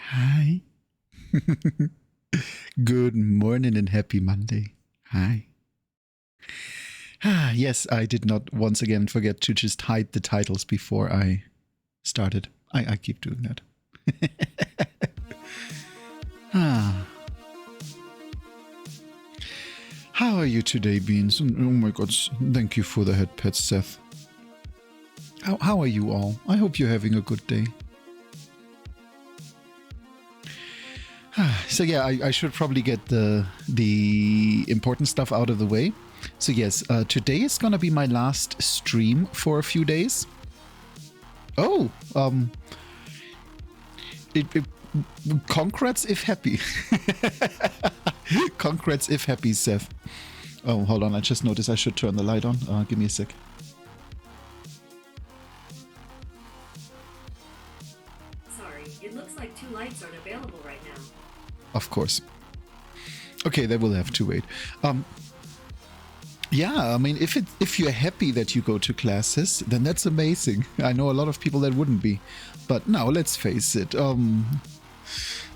Hi. Good morning and happy Monday. Hi. Yes, I did not once again forget to just hide the titles before I started. I keep doing that. How are you today, Beans? Oh my god, thank you for the head pets, Seth. How are you all? I hope you're having a good day. So yeah, I should probably get the important stuff out of the way. So yes, today is gonna be my last stream for a few days. Oh, congrats if happy. Congrats if happy, Seth. Oh, hold on, I just noticed I should turn the light on. Give me a sec. Sorry, it looks like 2 lights aren't available right now. Of course. Okay, that will have to wait. Yeah, I mean, if you're happy that you go to classes, then that's amazing. I know a lot of people that wouldn't be. But now, let's face it,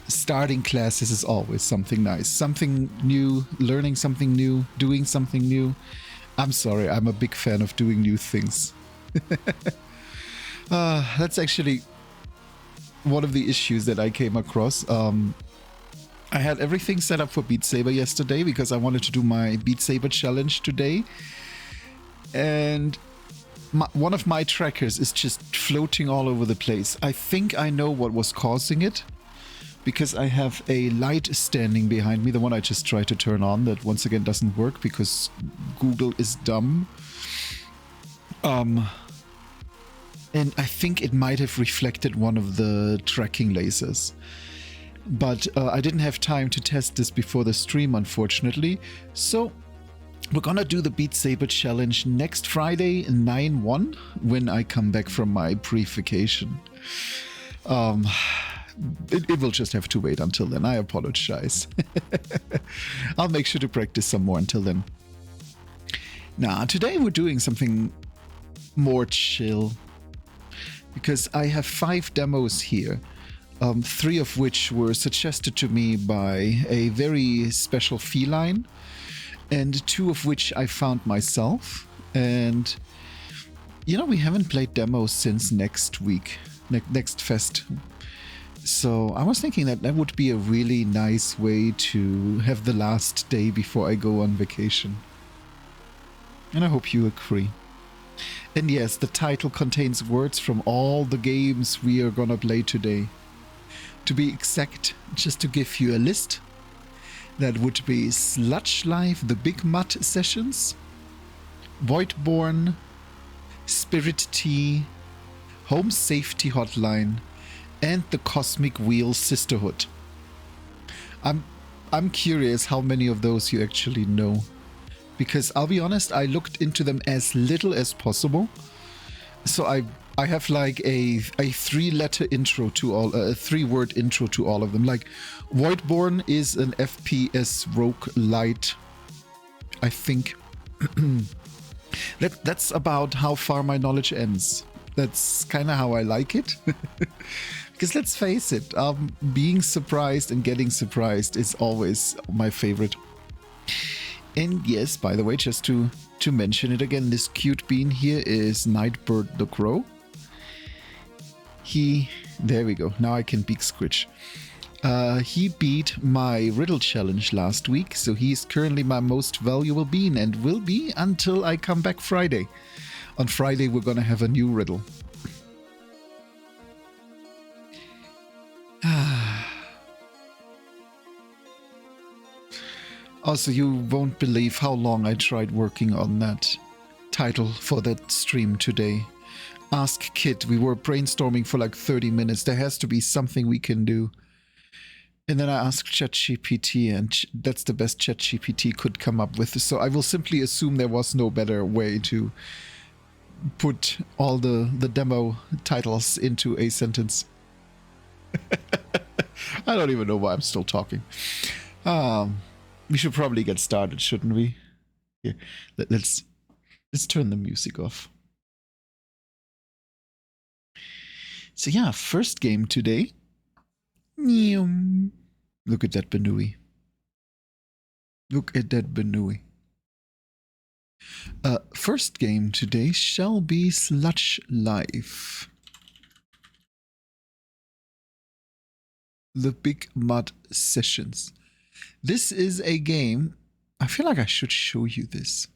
starting classes is always something nice. Something new, learning something new, doing something new. I'm sorry, I'm a big fan of doing new things. That's actually one of the issues that I came across. I had everything set up for Beat Saber yesterday because I wanted to do my Beat Saber challenge today. And one of my trackers is just floating all over the place. I think I know what was causing it, because I have a light standing behind me, the one I just tried to turn on, that once again doesn't work because Google is dumb. And I think it might have reflected one of the tracking lasers. But I didn't have time to test this before the stream, unfortunately. So we're gonna do the Beat Saber challenge next Friday, 9/1, when I come back from my pre-vacation. It will just have to wait until then. I apologize. I'll make sure to practice some more until then. Now, today we're doing something more chill, because I have 5 demos here. 3 of which were suggested to me by a very special feline, and 2 of which I found myself. And, you know, we haven't played demos since next week, next fest. So I was thinking that that would be a really nice way to have the last day before I go on vacation. And I hope you agree. And yes, the title contains words from all the games we are gonna play today. To be exact, just to give you a list, that would be Sludge Live, the Big Mud Sessions, Voidborn, Spirittea, Home Safety Hotline, and the Cosmic Wheel Sisterhood. I'm curious how many of those you actually know, because I'll be honest, I looked into them as little as possible. So I have like a 3-letter intro to all, a 3-word intro to all of them. Like, Voidborn is an FPS roguelite, I think. That's about how far my knowledge ends. That's kind of how I like it. Because let's face it, being surprised and getting surprised is always my favorite. And yes, by the way, just to mention it again, this cute bean here is Nightbird the Crow. There we go, now I can beak scritch. He beat my riddle challenge last week, so he's currently my most valuable bean and will be until I come back Friday. On Friday we're gonna have a new riddle. Also, you won't believe how long I tried working on that title for that stream today. Ask Kit. We were brainstorming for like 30 minutes. There has to be something we can do. And then I asked ChatGPT, and that's the best ChatGPT could come up with. So I will simply assume there was no better way to put all the demo titles into a sentence. I don't even know why I'm still talking. We should probably get started, shouldn't we? Here, let's turn the music off. So yeah, first game today. Look at that Benui. Look at that Benui. First game today shall be Sludge Live. The Big Mud Sessions. This is a game. I feel like I should show you this.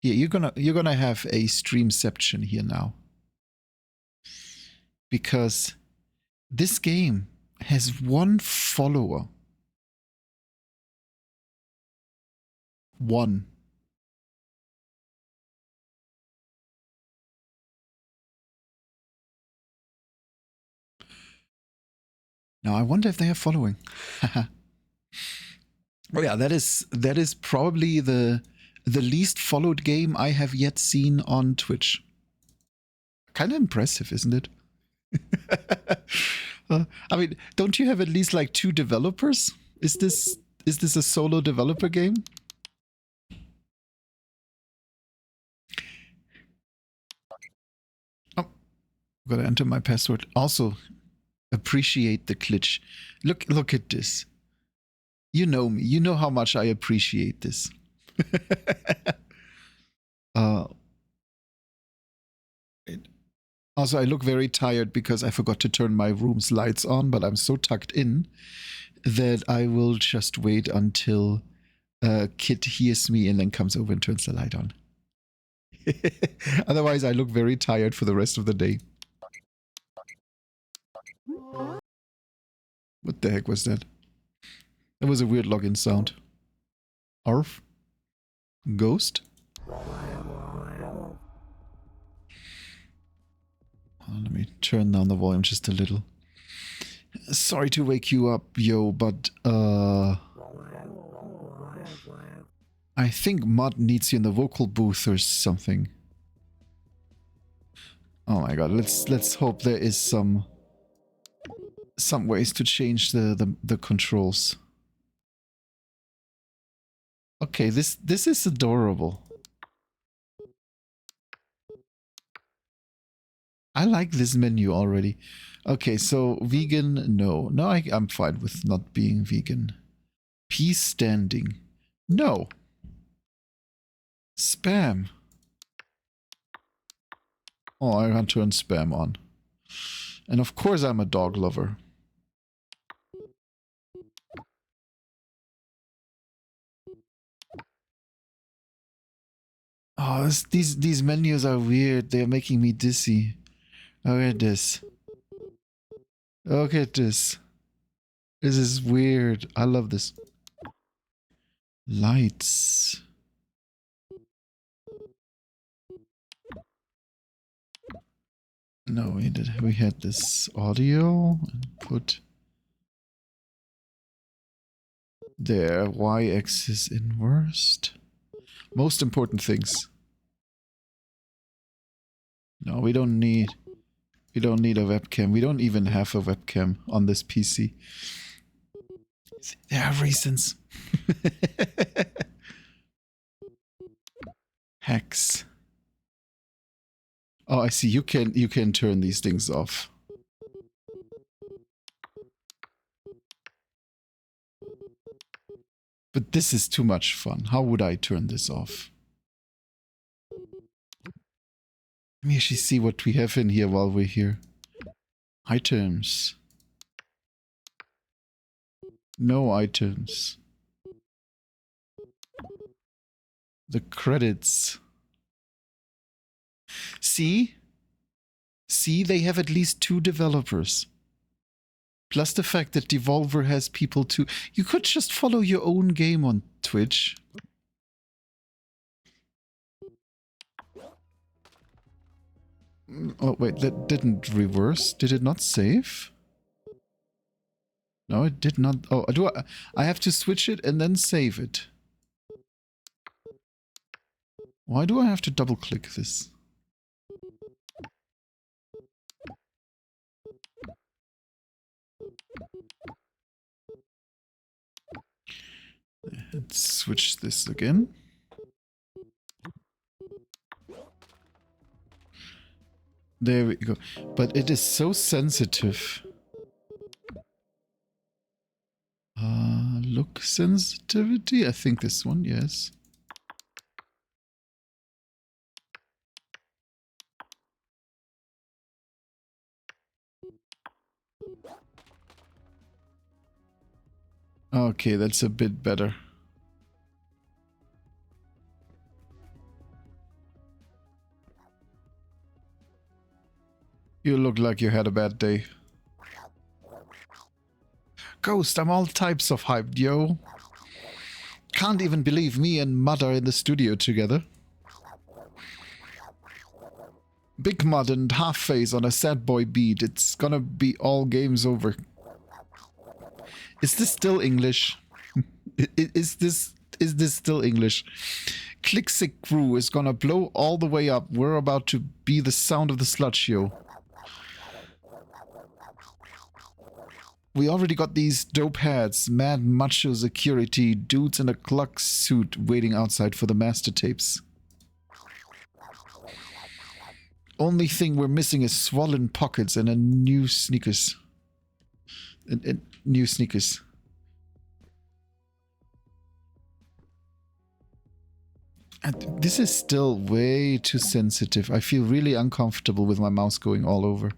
Yeah, you're gonna have a streamception here now, because this game has 1 follower. 1. Now I wonder if they are following. Oh yeah, that is probably the least followed game I have yet seen on Twitch. Kind of impressive, isn't it? I mean, don't you have at least like 2 developers? Is this Is this a solo developer game? Oh, gotta enter my password. Also, appreciate the glitch. Look at this. You know me. You know how much I appreciate this. uh, Also, I look very tired because I forgot to turn my room's lights on, but I'm so tucked in that I will just wait until Kit hears me and then comes over and turns the light on. Otherwise, I look very tired for the rest of the day. What the heck was that? That was a weird login sound. Arf? Ghost? Let me turn down the volume just a little. Sorry to wake you up, yo, but I think Mud needs you in the vocal booth or something. Oh my god, let's hope there is some ways to change the controls. Okay, this is adorable. I like this menu already. Okay, so vegan, no. No, I'm fine with not being vegan. Peace standing. No. Spam. Oh, I want to turn spam on. And of course I'm a dog lover. Oh, these menus are weird. They're making me dizzy. Look at this. Look at this. This is weird. I love this. Lights. No, we had this audio. Put there. Y-axis inversed. Most important things. No, we don't need a webcam. We don't even have a webcam on this PC. There are reasons. Hacks. Oh, I see. You can turn these things off. But this is too much fun. How would I turn this off? Let me actually see what we have in here while we're here. Items. No items. The credits. See? See, they have at least 2 developers. Plus the fact that Devolver has people too. You could just follow your own game on Twitch. Oh, wait, that didn't reverse. Did it not save? No, it did not. Oh, I have to switch it and then save it. Why do I have to double click this? Let's switch this again. There we go. But it is so sensitive. Look sensitivity? I think this one, yes. Okay, that's a bit better. You look like you had a bad day. Ghost, I'm all types of hyped, yo. Can't even believe me and Mud are in the studio together. Big Mud and Half-Face on a sad boy beat. It's gonna be all games over. Is this still English? Is this still English? Click-Sick Crew is gonna blow all the way up. We're about to be the sound of the sludge, yo. We already got these dope heads, mad macho security, dudes in a clock suit waiting outside for the master tapes. Only thing we're missing is swollen pockets and a new sneakers. New sneakers. And this is still way too sensitive. I feel really uncomfortable with my mouse going all over.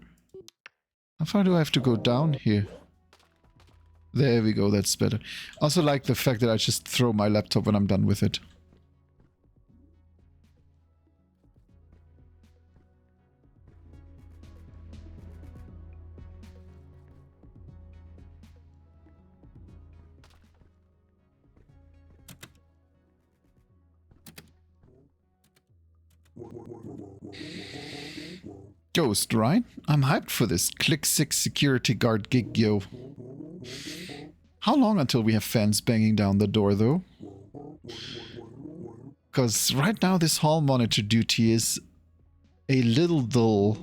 How far do I have to go down here? There we go, that's better. Also like the fact that I just throw my laptop when I'm done with it. Ghost, right? I'm hyped for this Click 6 security guard gig, yo. How long until we have fans banging down the door, though? Because right now this hall monitor duty is a little dull.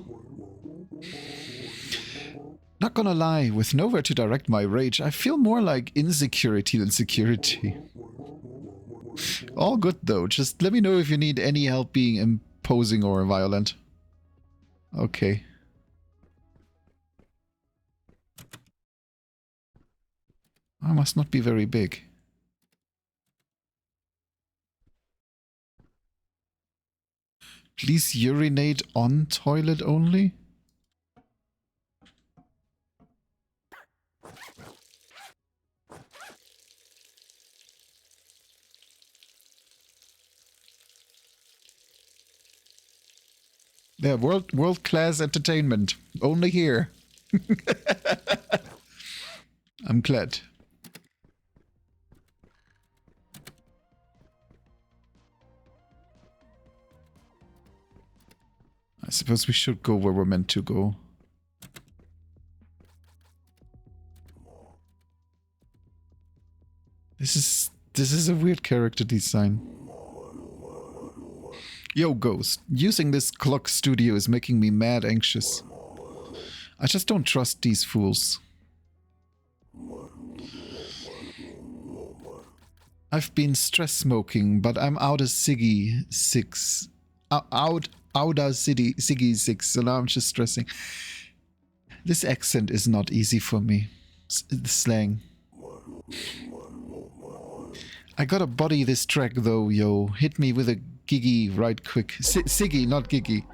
Not gonna lie, with nowhere to direct my rage, I feel more like insecurity than security. All good though, just let me know if you need any help being imposing or violent. Okay. I must not be very big. Please urinate on toilet only? Yeah, world-class entertainment. Only here. I'm glad. I suppose we should go where we're meant to go. This is a weird character design. Yo, Ghost. Using this clock studio is making me mad anxious. I just don't trust these fools. I've been stress smoking, but I'm out of Siggy 6. Out of Siggy 6, so now I'm just stressing. This accent is not easy for me. The slang. I gotta body this track though, yo. Hit me with a Giggy right quick. Siggy, not Giggy.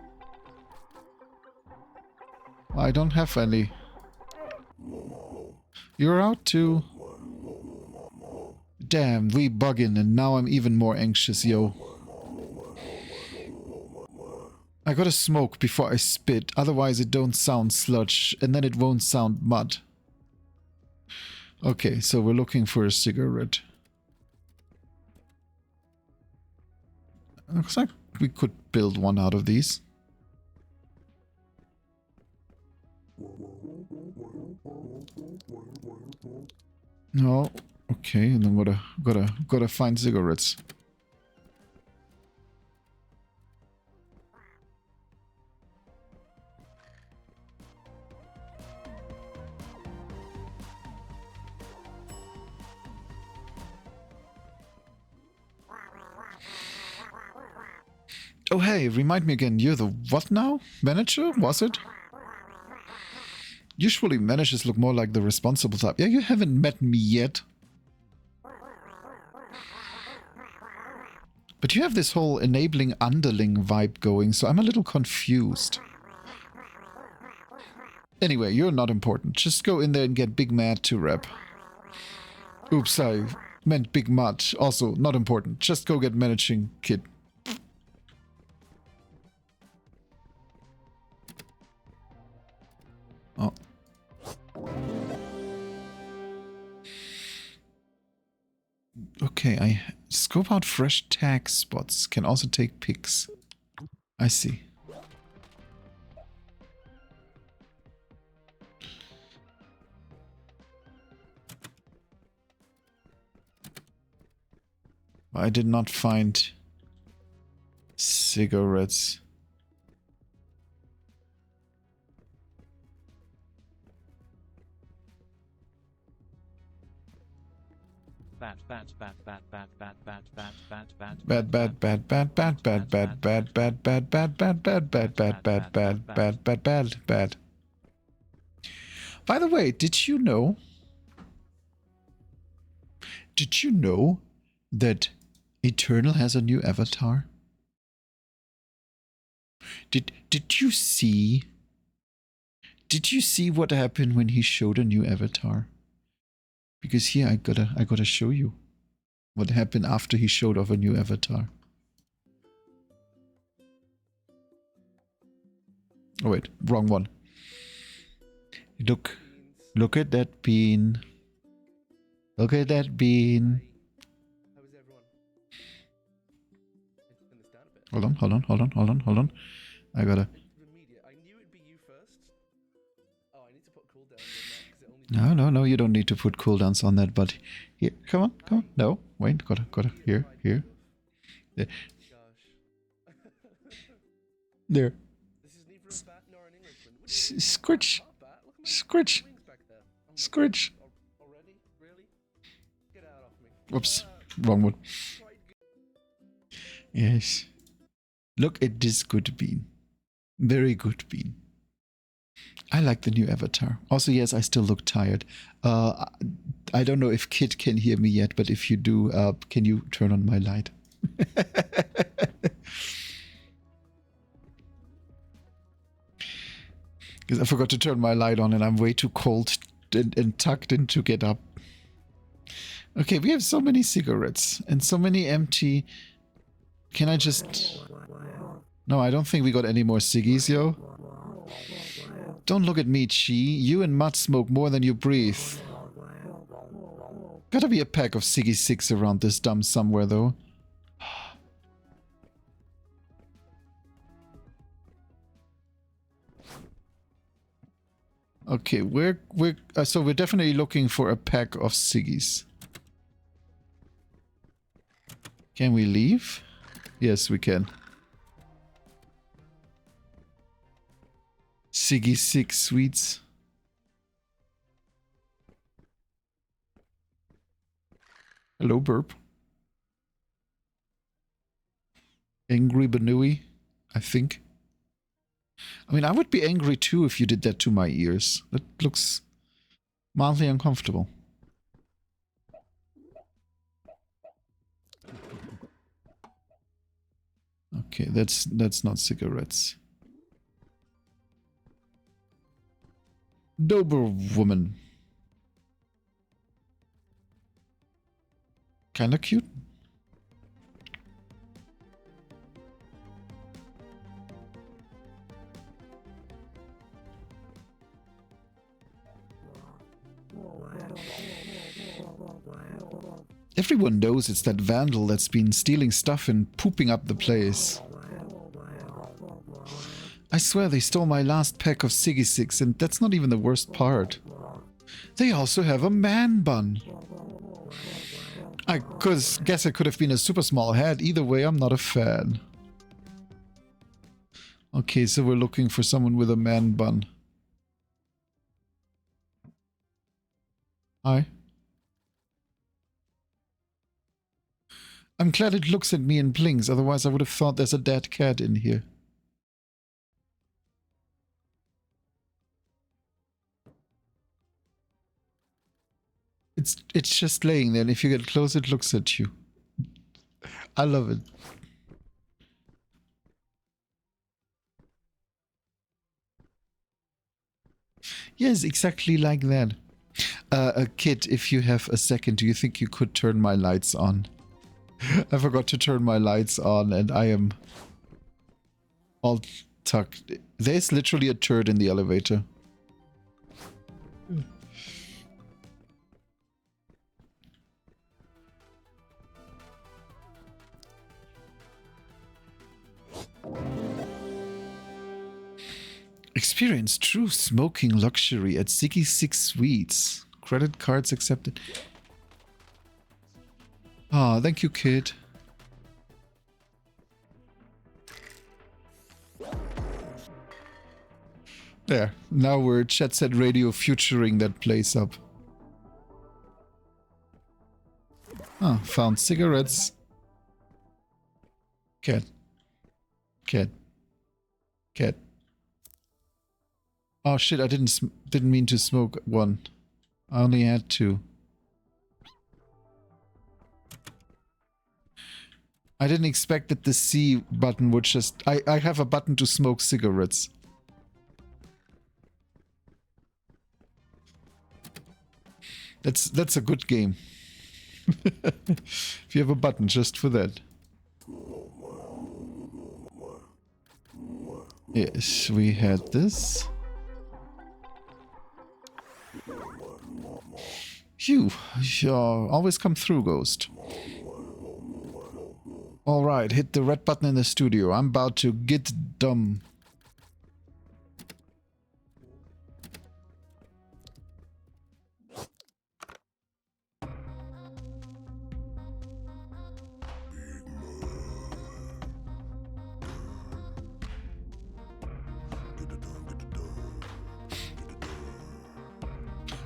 I don't have any. You're out too. Damn, we bugging and now I'm even more anxious, yo. I gotta smoke before I spit, otherwise it don't sound sludge and then it won't sound mud. Okay, so we're looking for a cigarette. Looks like we could build one out of these. No, okay, and then gotta find cigarettes. Oh hey, remind me again, you're the what now? Manager, was it? Usually managers look more like the responsible type. Yeah, you haven't met me yet. But you have this whole enabling underling vibe going, so I'm a little confused. Anyway, you're not important. Just go in there and get Big Mad to rep. Oops, I meant Big Mud. Also, not important. Just go get managing kid. Oh. Okay, I scope out fresh tag spots. Can also take pics. I see. I did not find cigarettes. bad. By the way, did you know that Eternal has a new avatar? Did you see what happened when he showed a new avatar? Because here I gotta show you what happened after he showed off a new avatar. Oh wait, wrong one. Look at that bean. Look at that bean. How is everyone? Let's spin this down a bit. Hold on. I gotta. I knew it'd be you first. Oh, I need to put cooldowns on that because it only. No, you don't need to put cooldowns on that, but here, come on. No, wait, gotta, here. There. Gosh. There. This is neither a bat nor an Englishman. Squitch. Squitch. Squitch. Already? Really? Get out of me. Oops, wrong one. Yes. Look at this good bean. Very good bean. I like the new avatar. Also, yes, I still look tired. I don't know if Kit can hear me yet, but if you do, can you turn on my light? Because I forgot to turn my light on and I'm way too cold and tucked in to get up. Okay, we have so many cigarettes and so many empty... Can I just... No, I don't think we got any more ciggies, yo. Don't look at me, Chi. You and Mutt smoke more than you breathe. Gotta be a pack of Ciggy 6 around this dump somewhere, though. Okay, so we're definitely looking for a pack of ciggies. Can we leave? Yes, we can. Ciggy 6 sweets. Hello, burp. Angry Banui, I think. I mean, I would be angry too if you did that to my ears. That looks mildly uncomfortable. Okay, that's not cigarettes. Doberwoman. Kinda cute. Everyone knows it's that vandal that's been stealing stuff and pooping up the place. I swear they stole my last pack of Ciggy 6 and that's not even the worst part. They also have a man bun. I guess it could have been a super small head. Either way, I'm not a fan. Okay, so we're looking for someone with a man bun. Hi. I'm glad it looks at me and blinks, otherwise I would have thought there's a dead cat in here. It's just laying there, and if you get close, it looks at you. I love it. Yes, exactly like that. Kid, if you have a second, do you think you could turn my lights on? I forgot to turn my lights on and I am all tucked. There's literally a turd in the elevator. Experience true smoking luxury at Ziggy 6 Sweets. Credit cards accepted. Ah, thank you, kid. There. Now we're Jet Set Radio futuring that place up. Ah, found cigarettes. Cat. Cat. Cat. Oh shit, I didn't mean to smoke one. I only had two. I didn't expect that the C button would just... I have a button to smoke cigarettes. That's a good game. If you have a button just for that. Yes, we had this. Phew, you always come through, Ghost. Alright, hit the red button in the studio. I'm about to get dumb.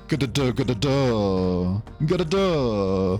Ga-da-da, ga-da-da, ga-da-da.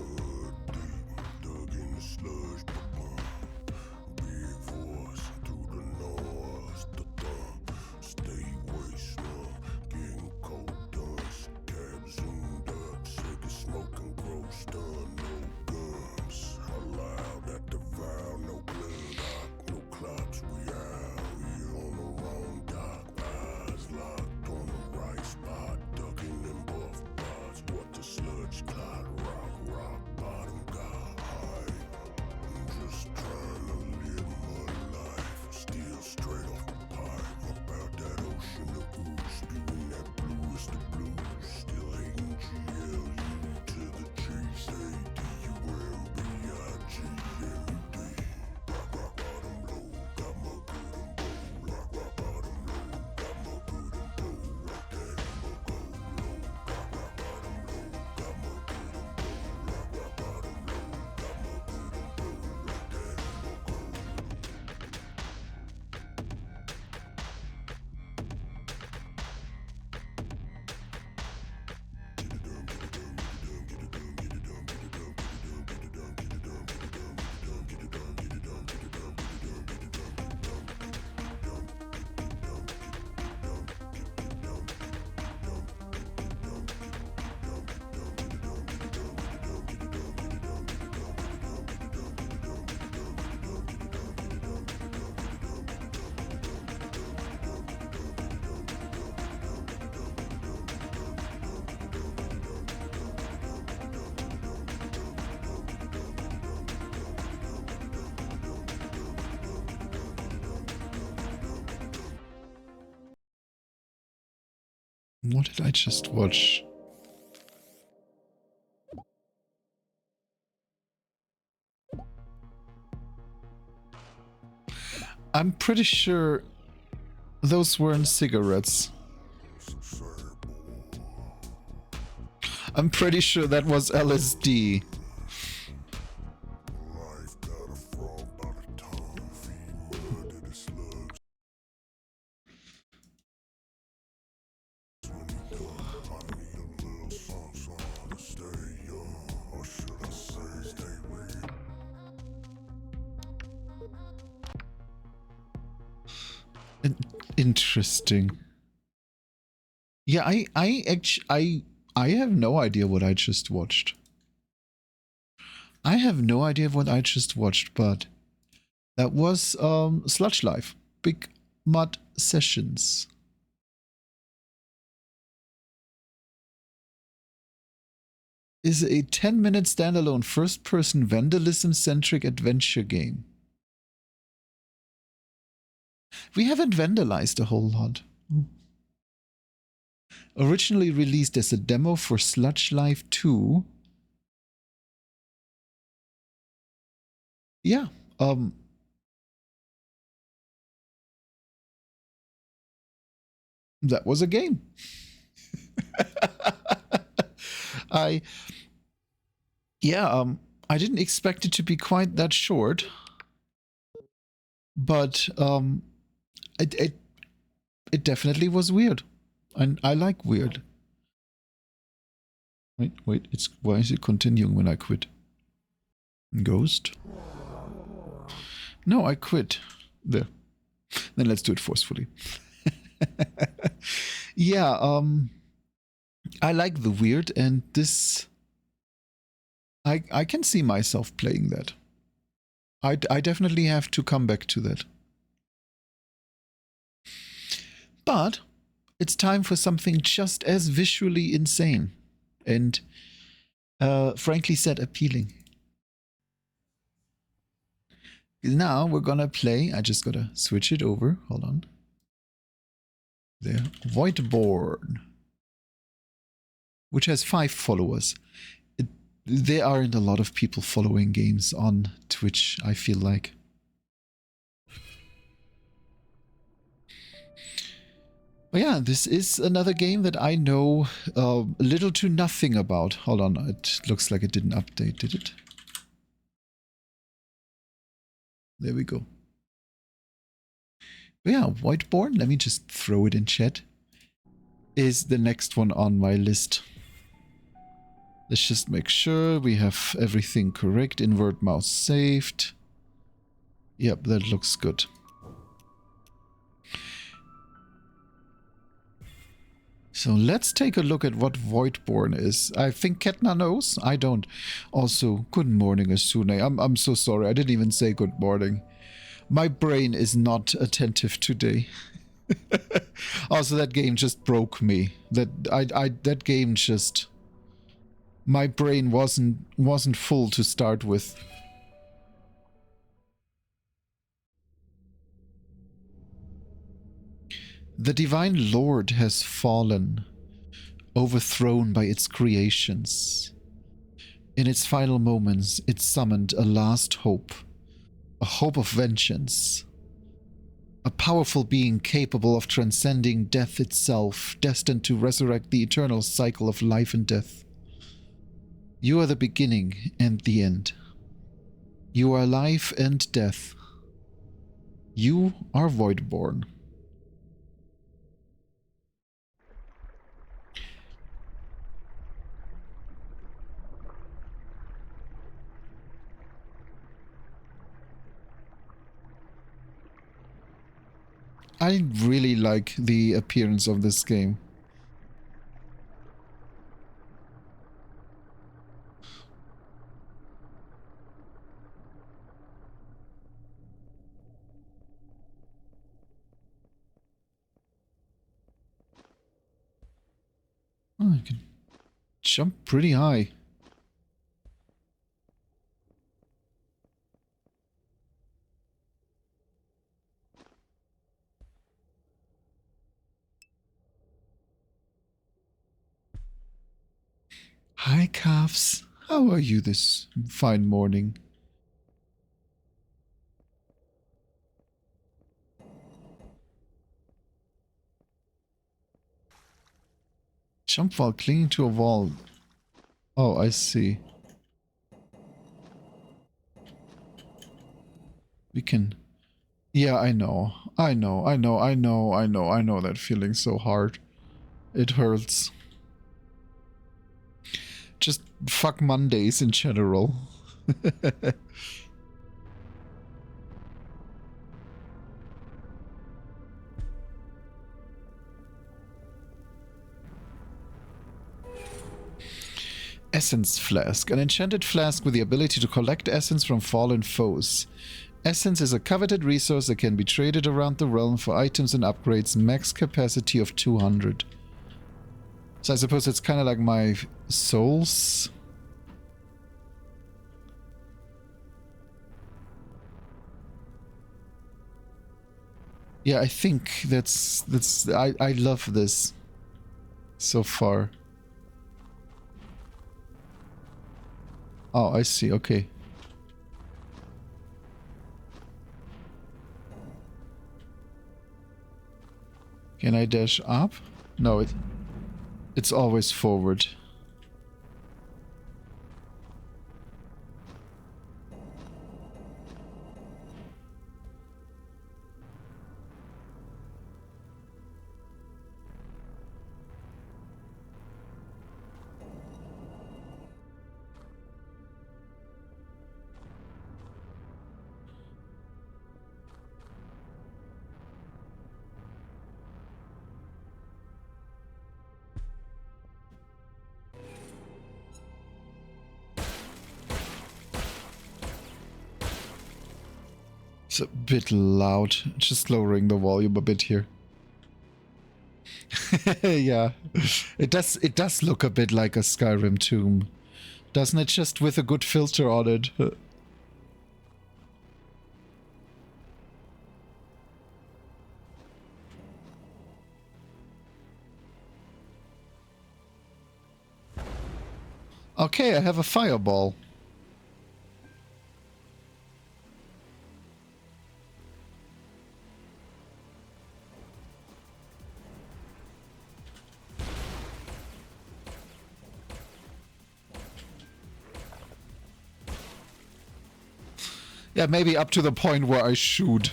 What did I just watch? I'm pretty sure those weren't cigarettes. I'm pretty sure that was LSD. Interesting. Yeah, I have no idea what I just watched. I have no idea what I just watched, but that was Sludge Life, Big Mud Sessions. Is a 10-minute standalone first-person vandalism-centric adventure game. We haven't vandalized a whole lot. Originally released as a demo for Sludge Life 2. Yeah, that was a game. I didn't expect it to be quite that short, but it definitely was weird, and I like weird. Wait, why is it continuing when I quit? Ghost. No, I quit. There. Then let's do it forcefully. Yeah, I like the weird, and this... I can see myself playing that. I definitely have to come back to that. But it's time for something just as visually insane and, frankly said, appealing. Now we're gonna play... I just gotta switch it over. Hold on. There. Voidborn. Which has 5 followers. There aren't a lot of people following games on Twitch, I feel like. But yeah, this is another game that I know little to nothing about. Hold on, it looks like it didn't update, did it? There we go. But yeah, Voidborn, let me just throw it in chat, is the next one on my list. Let's just make sure we have everything correct. Invert mouse saved. Yep, that looks good. So let's take a look at what Voidborn is. I think Ketna knows. I don't. Also, good morning, Asune. I'm so sorry. I didn't even say good morning. My brain is not attentive today. Also, that game just broke me. That game just... My brain wasn't full to start with. The Divine Lord has fallen, overthrown by its creations. In its final moments, it summoned a last hope, a hope of vengeance. A powerful being capable of transcending death itself, destined to resurrect the eternal cycle of life and death. You are the beginning and the end. You are life and death. You are Voidborn. I really like the appearance of this game. Oh, I can jump pretty high. Hi, calves. How are you this fine morning? Jump while clinging to a wall. Oh, I see. We can... Yeah, I know. I know that feeling so hard. It hurts. Just fuck Mondays in general. Essence Flask. An enchanted flask with the ability to collect essence from fallen foes. Essence is a coveted resource that can be traded around the realm for items and upgrades. Max capacity of 200. So I suppose it's kind of like my souls. Yeah, I think that's I love this so far. Oh, I see. Okay. Can I dash up? No, it's always forward. It's a bit loud. Just lowering the volume a bit here. Yeah, it does look a bit like a Skyrim tomb, doesn't it? Just with a good filter on it. Okay, I have a fireball. Yeah, maybe up to the point where I shoot.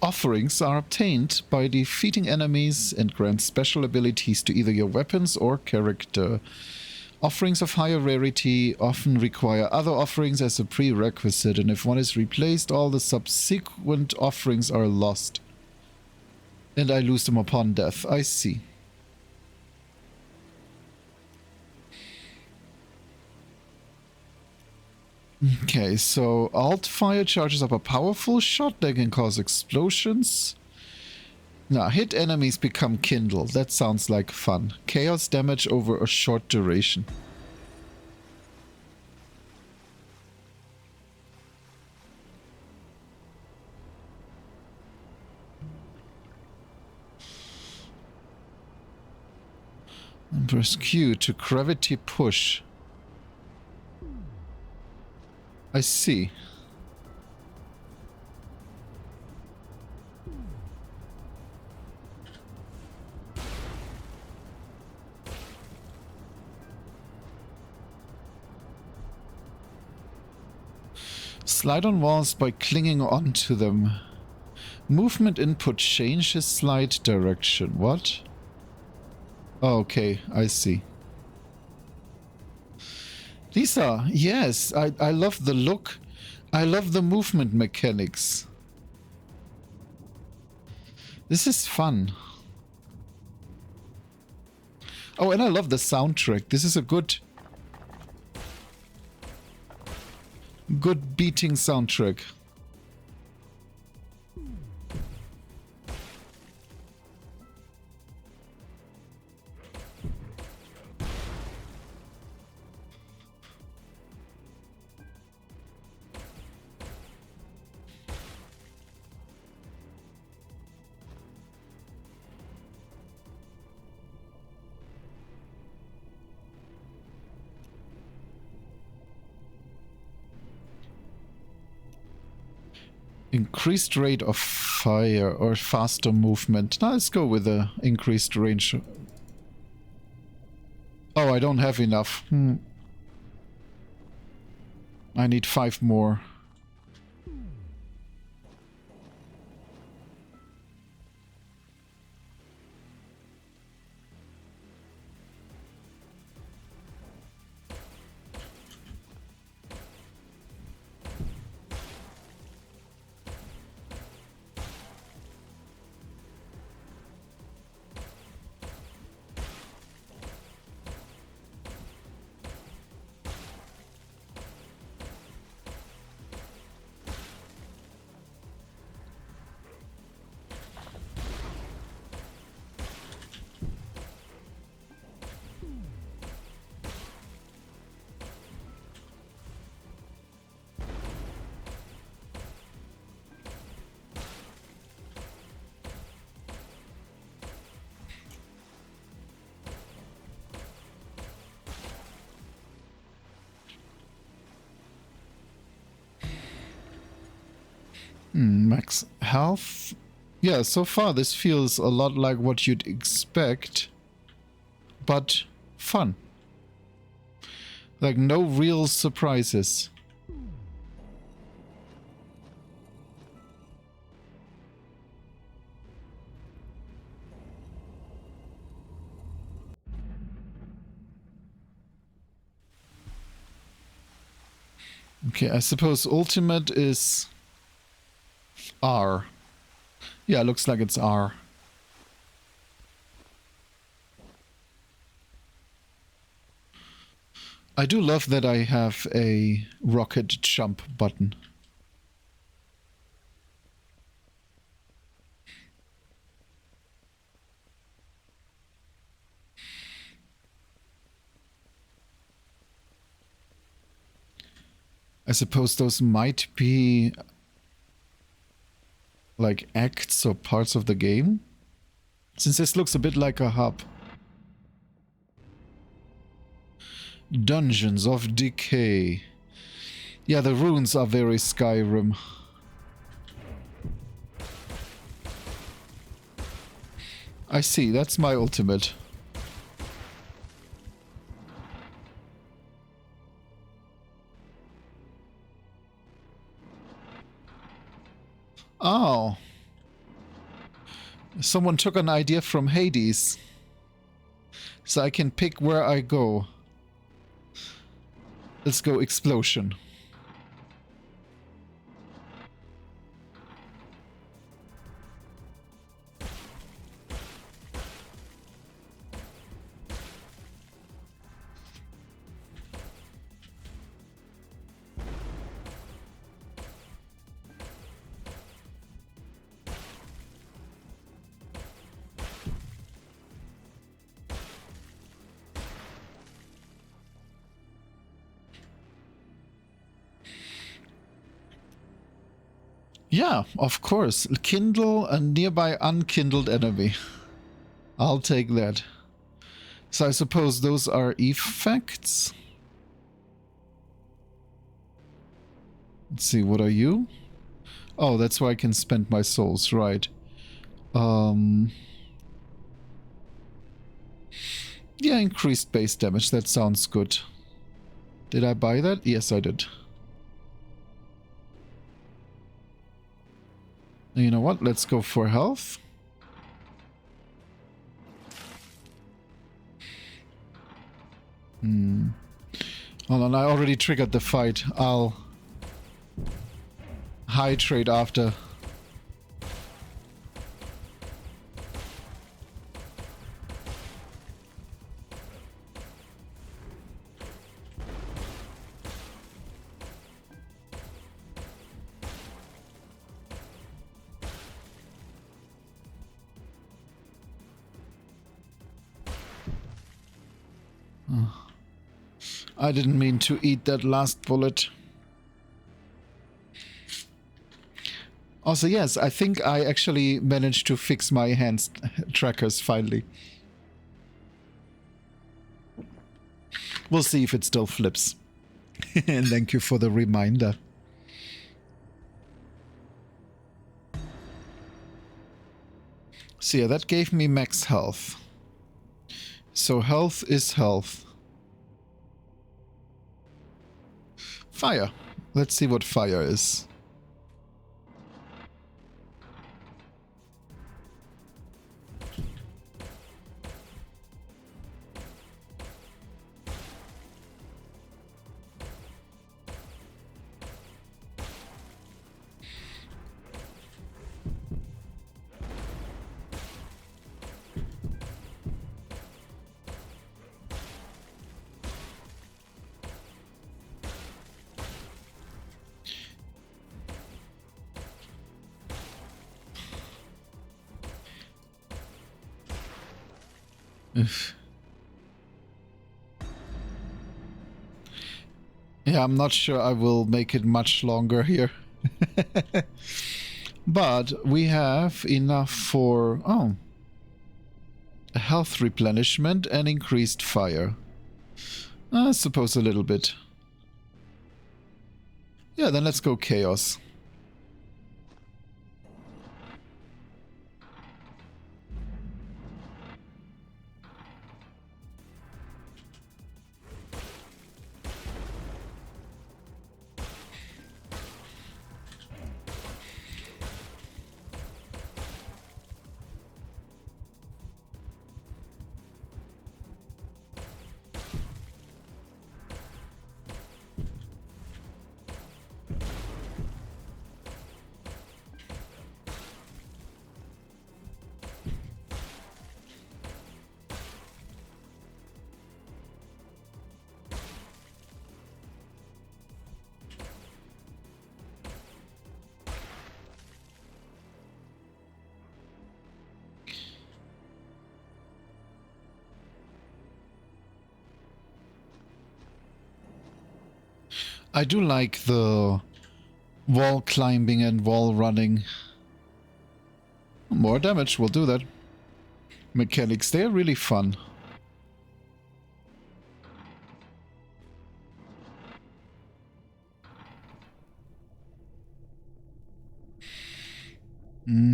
Offerings are obtained by defeating enemies and grant special abilities to either your weapons or character. Offerings of higher rarity often require other offerings as a prerequisite, and if one is replaced, all the subsequent offerings are lost. And I lose them upon death. I see. Okay, so alt fire charges up a powerful shot that can cause explosions. Now, hit enemies become kindled. That sounds like fun. Chaos damage over a short duration. And press Q to gravity push. I see. Slide on walls by clinging onto them. Movement input changes slide direction. What? Oh, okay, I see. Lisa, yes, I love the look. I love the movement mechanics. This is fun. Oh, and I love the soundtrack. This is a good beating soundtrack. Increased rate of fire or faster movement. Now let's go with the increased range. Oh, I don't have enough. I need 5 more. Max health. Yeah, so far this feels a lot like what you'd expect, but fun. Like no real surprises. Okay, I suppose ultimate is R. Yeah, looks like it's R. I do love that I have a rocket jump button. I suppose those might be like acts or parts of the game, since this looks a bit like a hub. Dungeons of Decay. Yeah, the runes are very Skyrim. I see, that's my ultimate. Oh. Someone took an idea from Hades. So I can pick where I go. Let's go explosion. Yeah, of course. Kindle a nearby unkindled enemy. I'll take that. So I suppose those are effects. Let's see, what are you? Oh, that's where I can spend my souls, right. Yeah, increased base damage, that sounds good. Did I buy that? Yes, I did. You know what? Let's go for health. Hold on, I already triggered the fight. I'll hydrate after. I didn't mean to eat that last bullet. Also, yes, I think I actually managed to fix my hands trackers finally. We'll see if it still flips. And thank you for the reminder. So yeah, that gave me max health. So health is health. Fire. Let's see what fire is. Yeah, I'm not sure I will make it much longer here. But we have enough for... oh. Health replenishment and increased fire. I suppose a little bit. Yeah, then let's go chaos. I do like the wall climbing and wall running. More damage, we'll do that. Mechanics, they're really fun.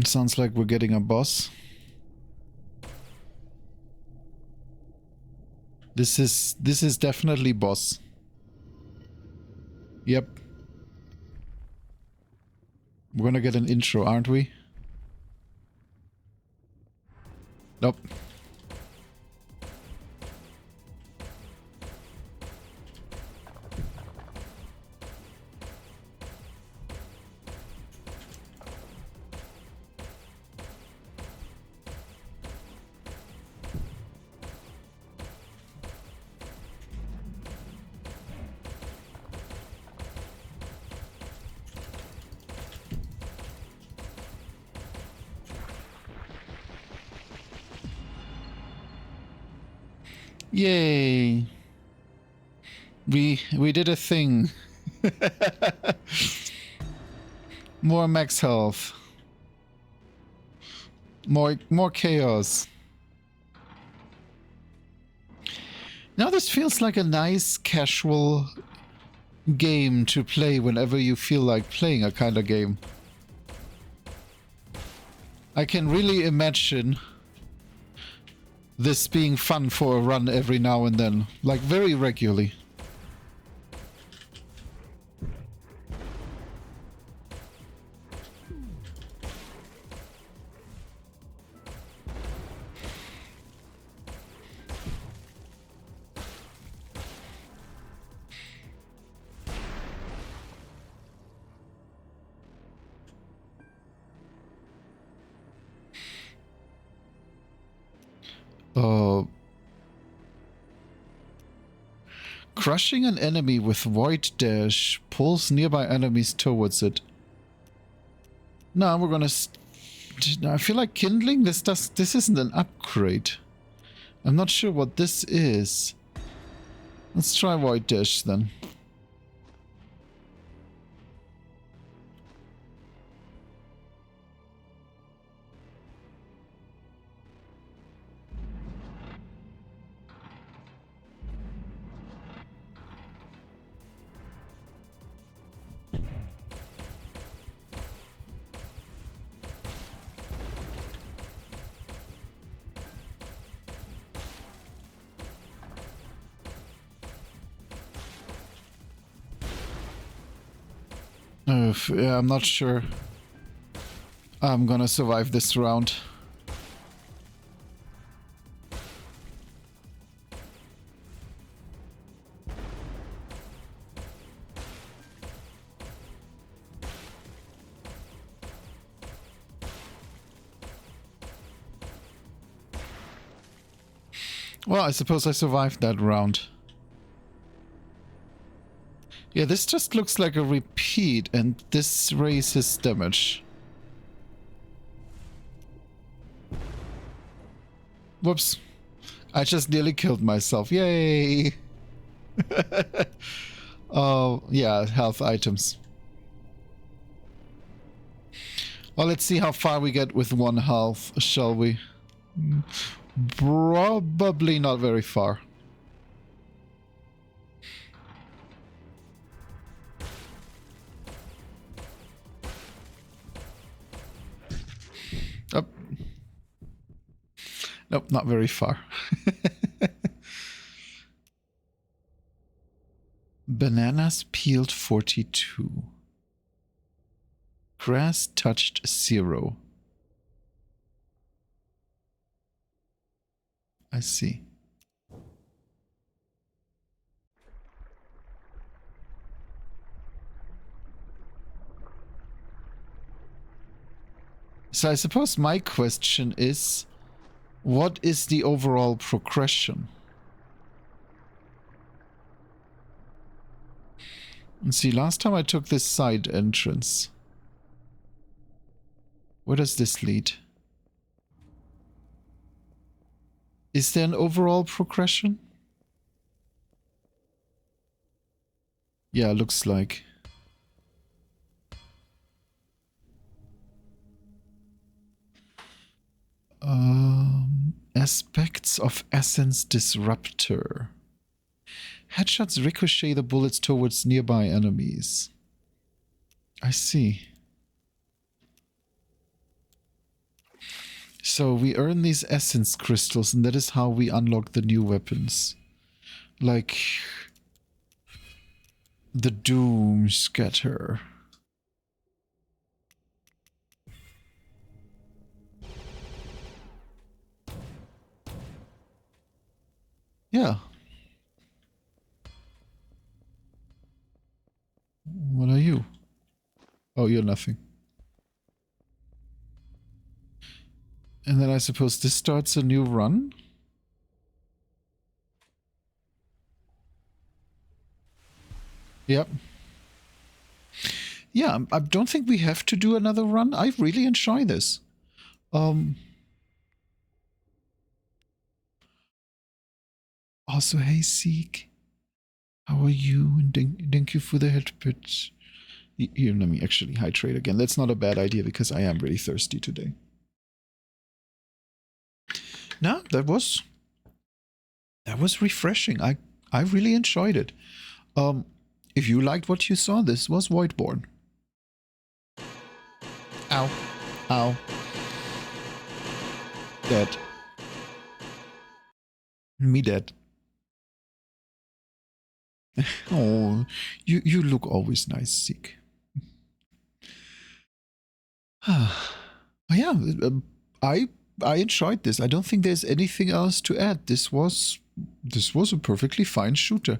Sounds like we're getting a boss. This is definitely boss. Yep. We're gonna get an intro, aren't we? Nope. Yay! We did a thing. More max health. More chaos. Now this feels like a nice casual game to play whenever you feel like playing a kind of game. I can really imagine this being fun for a run every now and then, like very regularly. Crushing an enemy with Void Dash pulls nearby enemies towards it. No, we're gonna... I feel like kindling? This isn't an upgrade. I'm not sure what this is. Let's try Void Dash then. Yeah, I'm not sure I'm gonna survive this round. Well, I suppose I survived that round. Yeah, this just looks like a repeat, and this raises damage. Whoops. I just nearly killed myself. Yay! Oh, yeah, health items. Well, let's see how far we get with 1 health, shall we? Probably not very far. Oh. Nope, not very far. Bananas peeled 42. Grass touched 0. I see. So I suppose my question is, what is the overall progression? And see, last time I took this side entrance. Where does this lead? Is there an overall progression? Yeah, looks like. Aspects of Essence Disruptor. Headshots ricochet the bullets towards nearby enemies. I see. So we earn these essence crystals, and that is how we unlock the new weapons. Like the Doom Scatter. Yeah. What are you? Oh, you're nothing. And then I suppose this starts a new run? Yep. Yeah, I don't think we have to do another run. I really enjoy this. Also, hey, Seek. How are you? And thank you for the headpit. Here, let me actually hydrate again. That's not a bad idea because I am really thirsty today. No, that was refreshing. I really enjoyed it. If you liked what you saw, this was Voidborn. Ow. Ow. Dead. Me dead. Oh, you look always nice, Seek. Yeah, I enjoyed this. I don't think there's anything else to add. This was a perfectly fine shooter.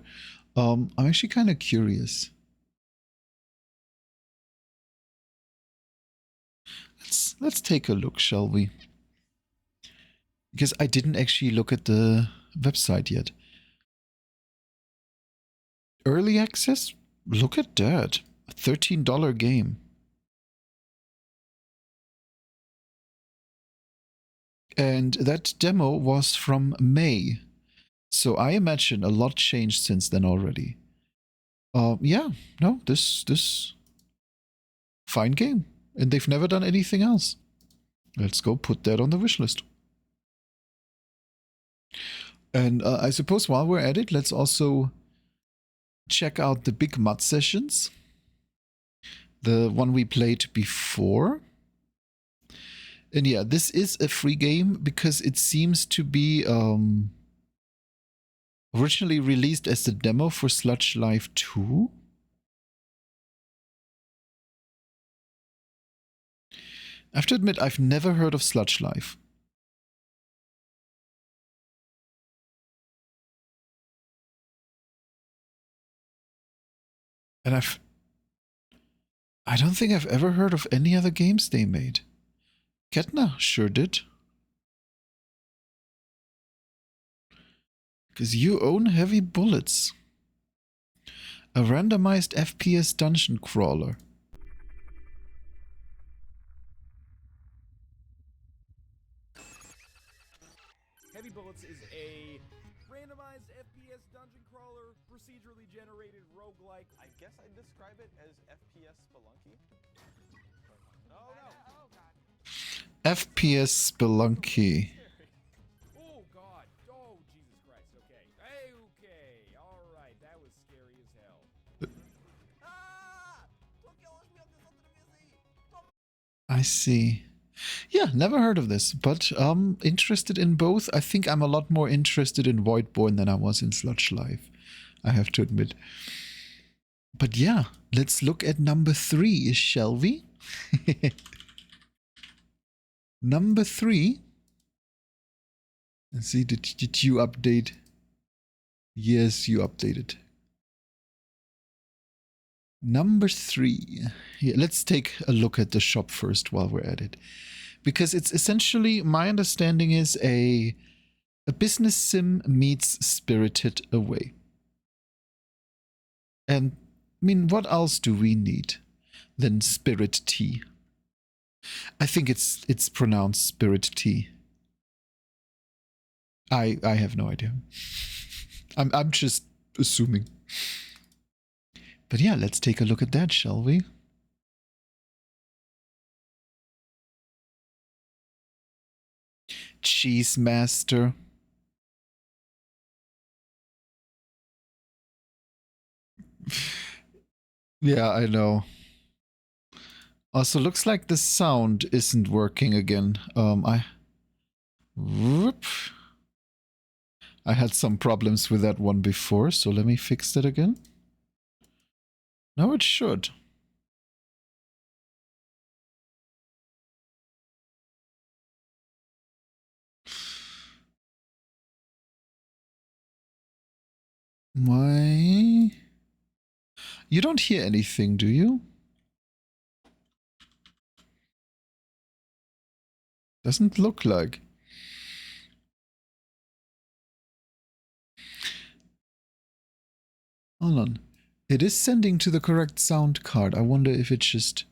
I'm actually kind of curious. Let's take a look, shall we? Because I didn't actually look at the website yet. Early access? Look at that. A $13 game. And that demo was from May. So I imagine a lot changed since then already. Yeah, no, this fine game. And they've never done anything else. Let's go put that on the wish list. And I suppose while we're at it, let's also check out the Big Mud sessions. The one we played before. And yeah, this is a free game because it seems to be originally released as the demo for Sludge Live 2. I have to admit, I've never heard of Sludge Live. And I don't think I've ever heard of any other games they made. Ketna sure did. Because you own Heavy Bullets. A randomized FPS dungeon crawler. Heavy Bullets is a randomized FPS dungeon crawler, procedurally generated roguelike. I guess I'd describe it as FPS Spelunky. Oh no! Oh god. FPS Spelunky. Oh god! Oh Jesus Christ! Okay. Okay. All right. That was scary as hell. I see. Yeah, never heard of this, but interested in both. I think I'm a lot more interested in Voidborn than I was in Sludge Live, I have to admit. But yeah, let's look at number 3, shall we? Number 3. Let's see, did you update? Yes, you updated. Number 3. Yeah, let's take a look at the shop first while we're at it. Because it's essentially, my understanding is a business sim meets Spirited Away. And, I mean, what else do we need than Spirittea? I think it's pronounced Spirittea. I have no idea. I'm just assuming. But yeah, let's take a look at that, shall we? Cheese Master. Yeah, I know. Also, looks like the sound isn't working again. Whoop. I had some problems with that one before, so let me fix that again. Now it should. Why? You don't hear anything, do you? Doesn't look like. Hold on. It is sending to the correct sound card. I wonder if it's just...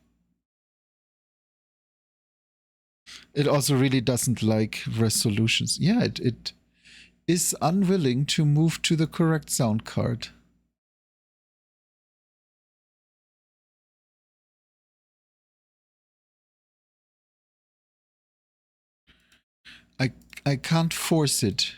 It also really doesn't like resolutions. Yeah, it is unwilling to move to the correct sound card. I can't force it.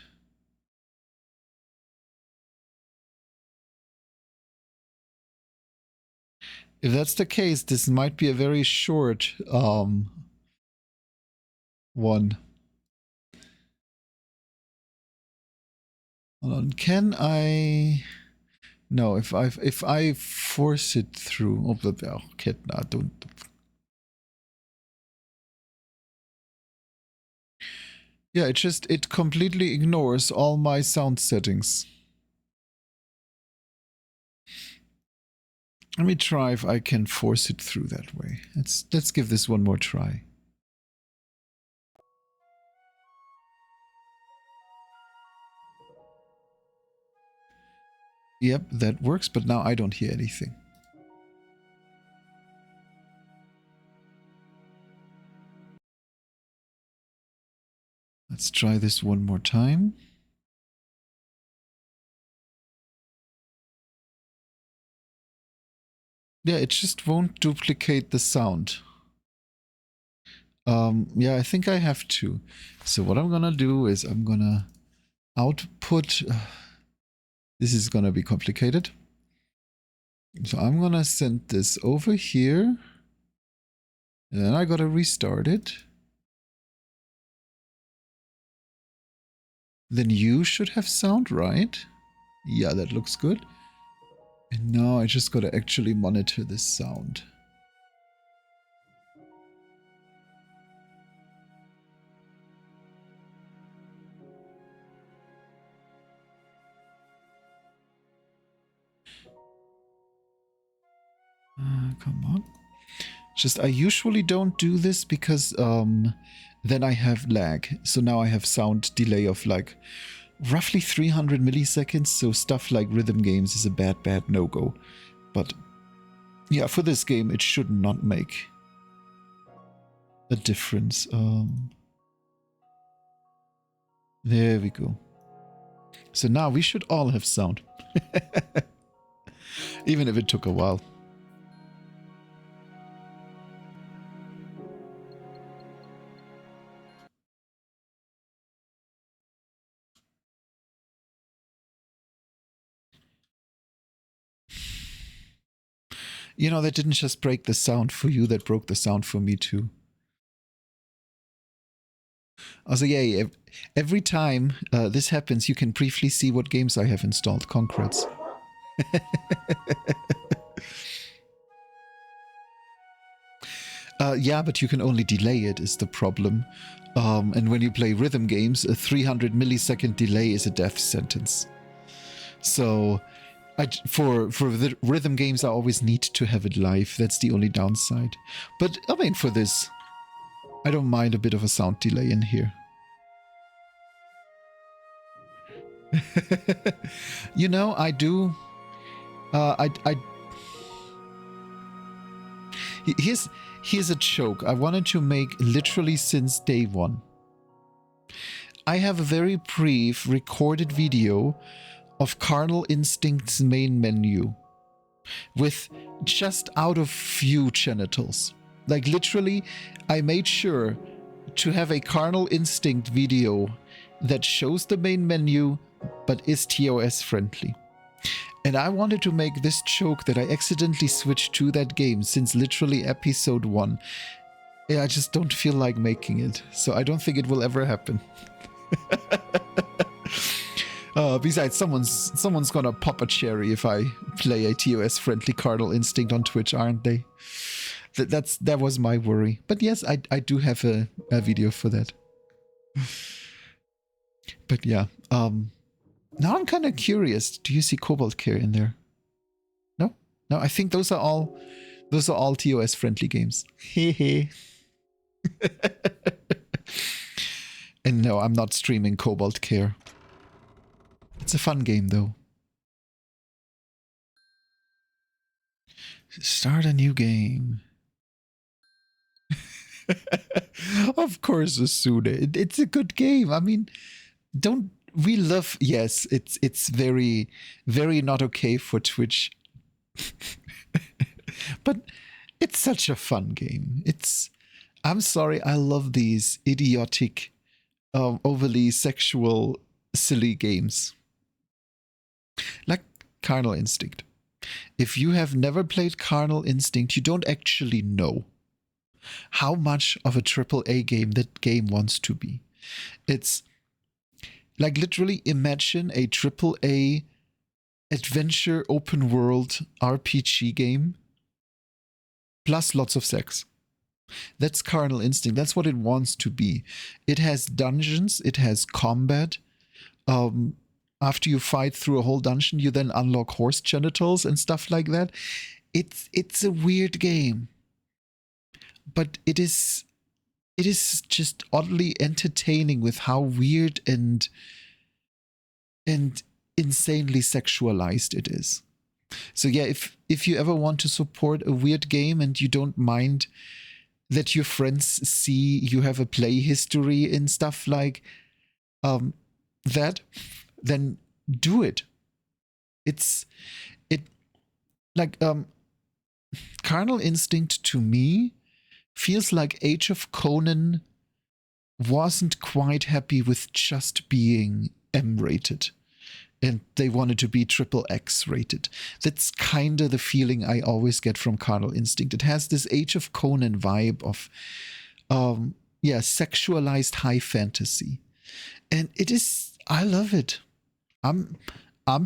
If that's the case, this might be a very short one. Hold on. Can I? No. If I force it through. Oh, don't. Yeah, it completely ignores all my sound settings. Let me try if I can force it through that way. Let's give this one more try. Yep, that works, but now I don't hear anything. Let's try this one more time. Yeah, it just won't duplicate the sound. Yeah, I think I have to. So what I'm gonna do is I'm gonna output... this is gonna be complicated. So I'm gonna send this over here. And then I gotta restart it. Then you should have sound, right? Yeah, that looks good. And now I just gotta actually monitor this sound. Come on. Just, I usually don't do this because then I have lag. So now I have sound delay of like roughly 300 milliseconds. So stuff like rhythm games is a bad no-go. But yeah, for this game, it should not make a difference. There we go. So now we should all have sound. Even if it took a while. You know, that didn't just break the sound for you, that broke the sound for me too. Also, yeah, every time this happens, you can briefly see what games I have installed. Congrats. Yeah, but you can only delay it, is the problem. And when you play rhythm games, a 300 millisecond delay is a death sentence. So... for the rhythm games, I always need to have it live. That's the only downside. But, I mean, for this, I don't mind a bit of a sound delay in here. You know, I do... Here's a joke I wanted to make literally since day one. I have a very brief recorded video of Carnal Instinct's main menu. with just out of view genitals. Like literally, I made sure to have a Carnal Instinct video that shows the main menu but is TOS friendly. And I wanted to make this joke that I accidentally switched to that game since literally episode 1. Yeah, I just don't feel like making it, so I don't think it will ever happen. Besides, someone's gonna pop a cherry if I play a TOS friendly Carnal Instinct on Twitch, aren't they? That was my worry. But yes, I do have a video for that. But yeah, now I'm kind of curious. Do you see Cobalt Care in there? No, no. I think those are all TOS friendly games. Hehe. And no, I'm not streaming Cobalt Care. It's a fun game though. Start a new game. Of course, Asuna. It's a good game. I mean, don't we love? Yes, it's very, very not okay for Twitch. But it's such a fun game. I'm sorry, I love these idiotic, overly sexual, silly games. Like Carnal Instinct. If you have never played Carnal Instinct, you don't actually know how much of a AAA game that game wants to be. It's like literally imagine a AAA adventure open world RPG game plus lots of sex. That's Carnal Instinct. That's what it wants to be. It has dungeons. It has combat. After you fight through a whole dungeon, you then unlock horse genitals and stuff like that. It's a weird game. But it is just oddly entertaining with how weird and insanely sexualized it is. So yeah, if you ever want to support a weird game and you don't mind that your friends see you have a play history and stuff like that, then do it. Carnal Instinct to me feels like Age of Conan wasn't quite happy with just being M-rated. And they wanted to be XXX rated. That's kind of the feeling I always get from Carnal Instinct. It has this Age of Conan vibe of, sexualized high fantasy. And I love it. I'm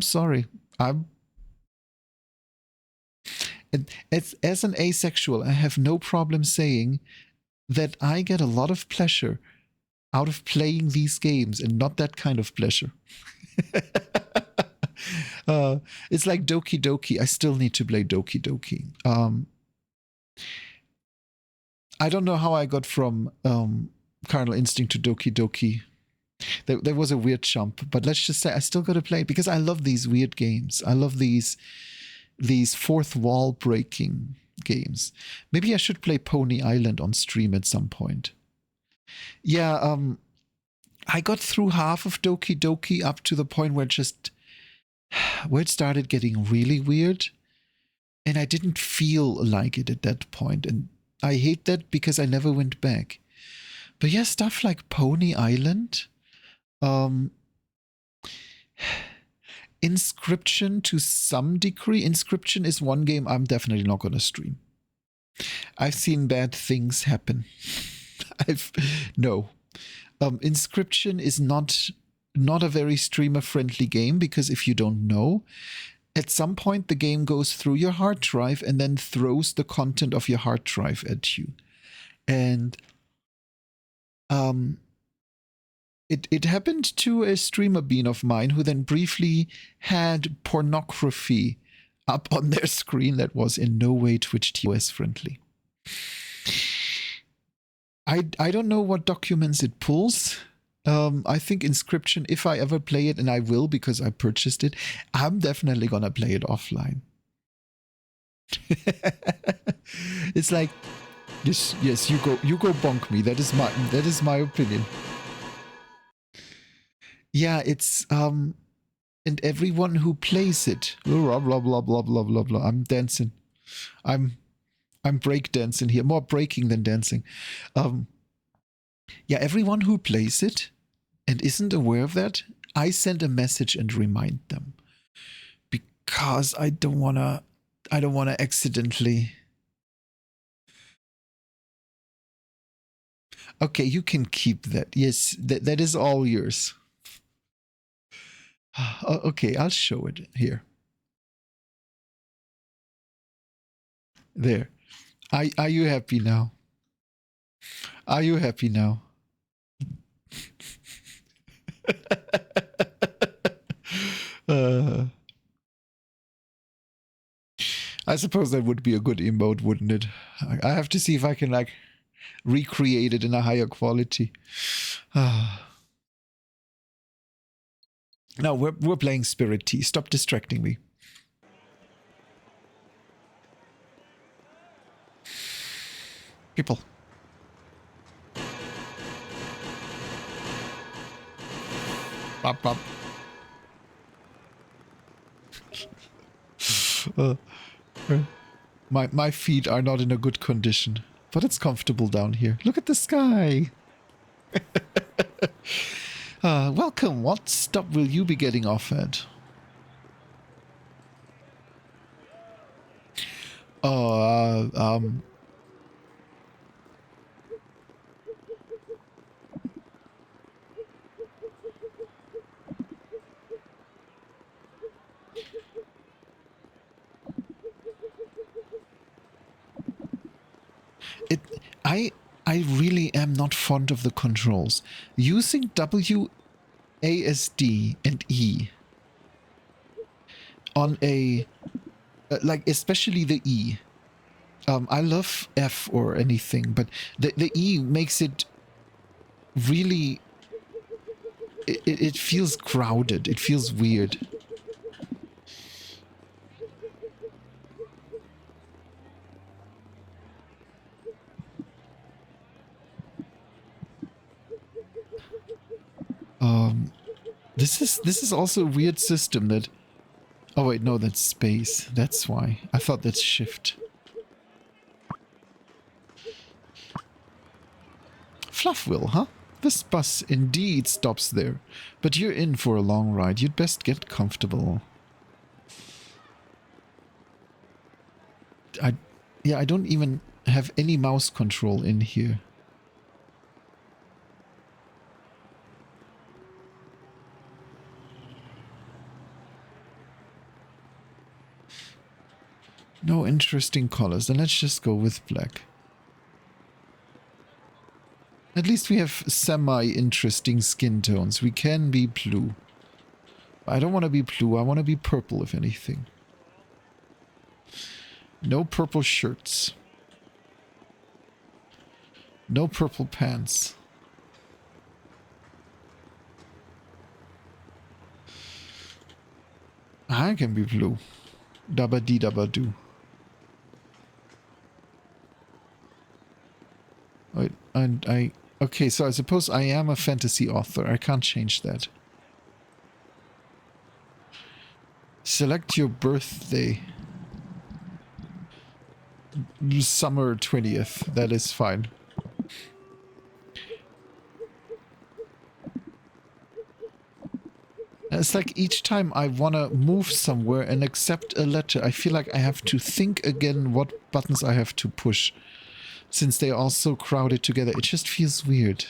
sorry. As an asexual, I have no problem saying that I get a lot of pleasure out of playing these games and not that kind of pleasure. It's like Doki Doki. I still need to play Doki Doki. I don't know how I got from Carnal Instinct to Doki Doki. There was a weird jump, but let's just say I still got to play it because I love these weird games. I love these fourth wall breaking games. Maybe I should play Pony Island on stream at some point. Yeah, I got through half of Doki Doki up to the point where it started getting really weird, and I didn't feel like it at that point, and I hate that because I never went back. But yeah, stuff like Pony Island, Inscription to some degree. Inscription is one game I'm definitely not going to stream. I've seen bad things happen. Inscription is not a very streamer-friendly game because if you don't know, at some point the game goes through your hard drive and then throws the content of your hard drive at you. And it happened to a streamer bean of mine who then briefly had pornography up on their screen that was in no way Twitch TOS friendly. I don't know what documents it pulls. I think Inscription, if I ever play it, and I will because I purchased it, I'm definitely gonna play it offline. It's like, yes, you go bonk me. That is my opinion. Yeah, it's and everyone who plays it. Blah, blah, blah, blah, blah, blah, blah. I'm dancing. I'm break dancing here. More breaking than dancing. Yeah, everyone who plays it and isn't aware of that, I send a message and remind them. Because I don't wanna accidentally. Okay, you can keep that. Yes, that is all yours. Okay, I'll show it here. There. Are you happy now? Are you happy now? I suppose that would be a good emote, wouldn't it? I have to see if I can like recreate it in a higher quality. No, we're playing Spirittea. Stop distracting me. People. Bop, bop. My feet are not in a good condition, but it's comfortable down here. Look at the sky. Welcome. What stop will you be getting off at? I really am not fond of the controls. Using W, ASD, and E on a like especially the E. I love F or anything, but the E makes it really. It feels crowded. It feels weird. This is also a weird system that. Oh wait, no, that's space. That's why. I thought that's shift. Fluffville, huh? This bus indeed stops there. But you're in for a long ride. You'd best get comfortable. I don't even have any mouse control in here. No interesting colors. Then let's just go with black. At least we have semi-interesting skin tones. We can be blue. I don't want to be blue. I want to be purple, if anything. No purple shirts. No purple pants. I can be blue. Dabba dee dabba doo. Wait, and I... Okay, so I suppose I am a fantasy author. I can't change that. Select your birthday. Summer 20th. That is fine. It's like each time I want to move somewhere and accept a letter, I feel like I have to think again what buttons I have to push. Since they are all so crowded together, it just feels weird.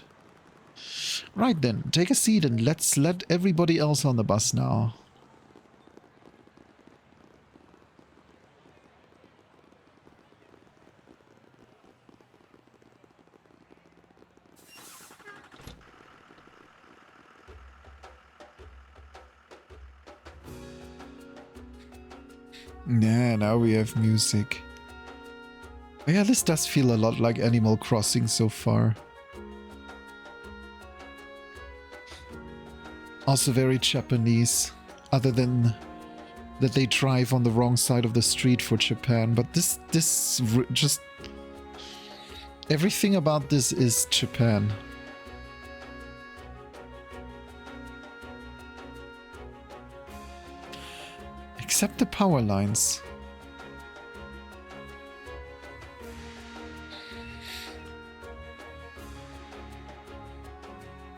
Right then, take a seat and let's let everybody else on the bus now. Yeah, now we have music. Oh yeah, this does feel a lot like Animal Crossing so far. Also very Japanese, other than that they drive on the wrong side of the street for Japan. But this just... Everything about this is Japan. Except the power lines.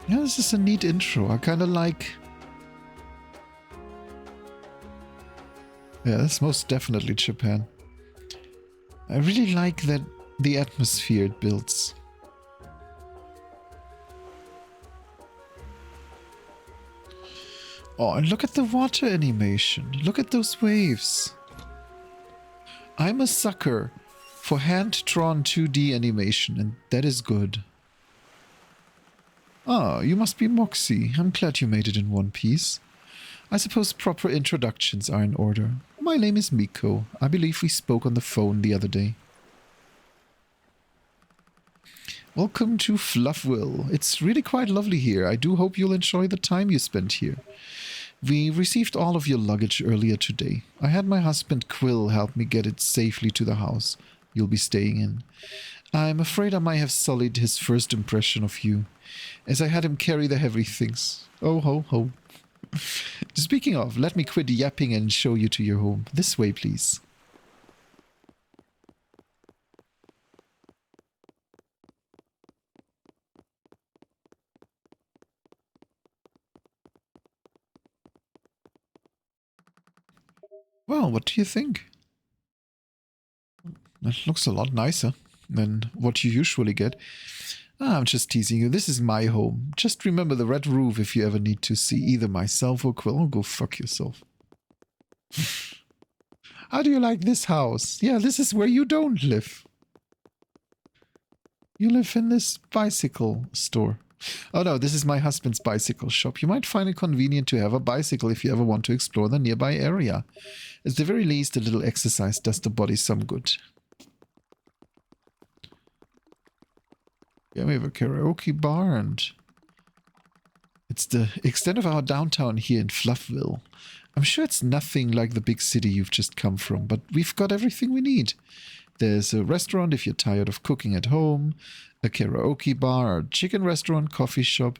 Yeah, this is a neat intro. I kind of like... Yeah, that's most definitely Japan. I really like that the atmosphere it builds. Oh, and look at the water animation. Look at those waves. I'm a sucker for hand-drawn 2D animation, and that is good. Ah, you must be Moxie. I'm glad you made it in one piece. I suppose proper introductions are in order. My name is Miko. I believe we spoke on the phone the other day. Welcome to Fluffville. It's really quite lovely here. I do hope you'll enjoy the time you spent here. We received all of your luggage earlier today. I had my husband Quill help me get it safely to the house you'll be staying in. I'm afraid I might have sullied his first impression of you, as I had him carry the heavy things. Oh ho ho. Speaking of, let me quit yapping and show you to your home. This way, please. Well, what do you think? That looks a lot nicer than what you usually get. Ah, I'm just teasing you. This is my home. Just remember the red roof if you ever need to see either myself or Quill. Go fuck yourself. How do you like this house? Yeah, this is where you don't live. You live in this bicycle store. Oh no, this is my husband's bicycle shop. You might find it convenient to have a bicycle if you ever want to explore the nearby area. At the very least, a little exercise does the body some good. Yeah, we have a karaoke bar, and it's the extent of our downtown here in Fluffville. I'm sure it's nothing like the big city you've just come from, but we've got everything we need. There's a restaurant if you're tired of cooking at home, a karaoke bar, a chicken restaurant, coffee shop,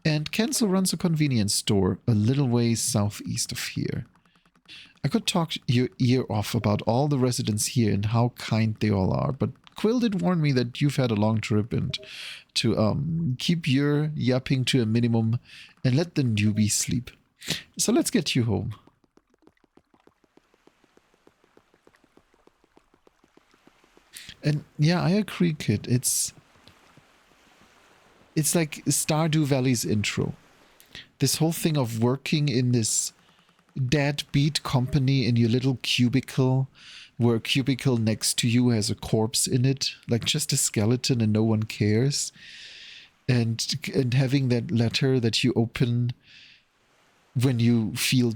and Kenzo runs a convenience store a little ways southeast of here. I could talk your ear off about all the residents here and how kind they all are, but Quill did warn me that you've had a long trip and to keep your yapping to a minimum and let the newbie sleep. So let's get you home. And yeah, I agree, kid. It's like Stardew Valley's intro. This whole thing of working in this deadbeat company in your little cubicle, where a cubicle next to you has a corpse in it, like just a skeleton and no one cares. And having that letter that you open when you feel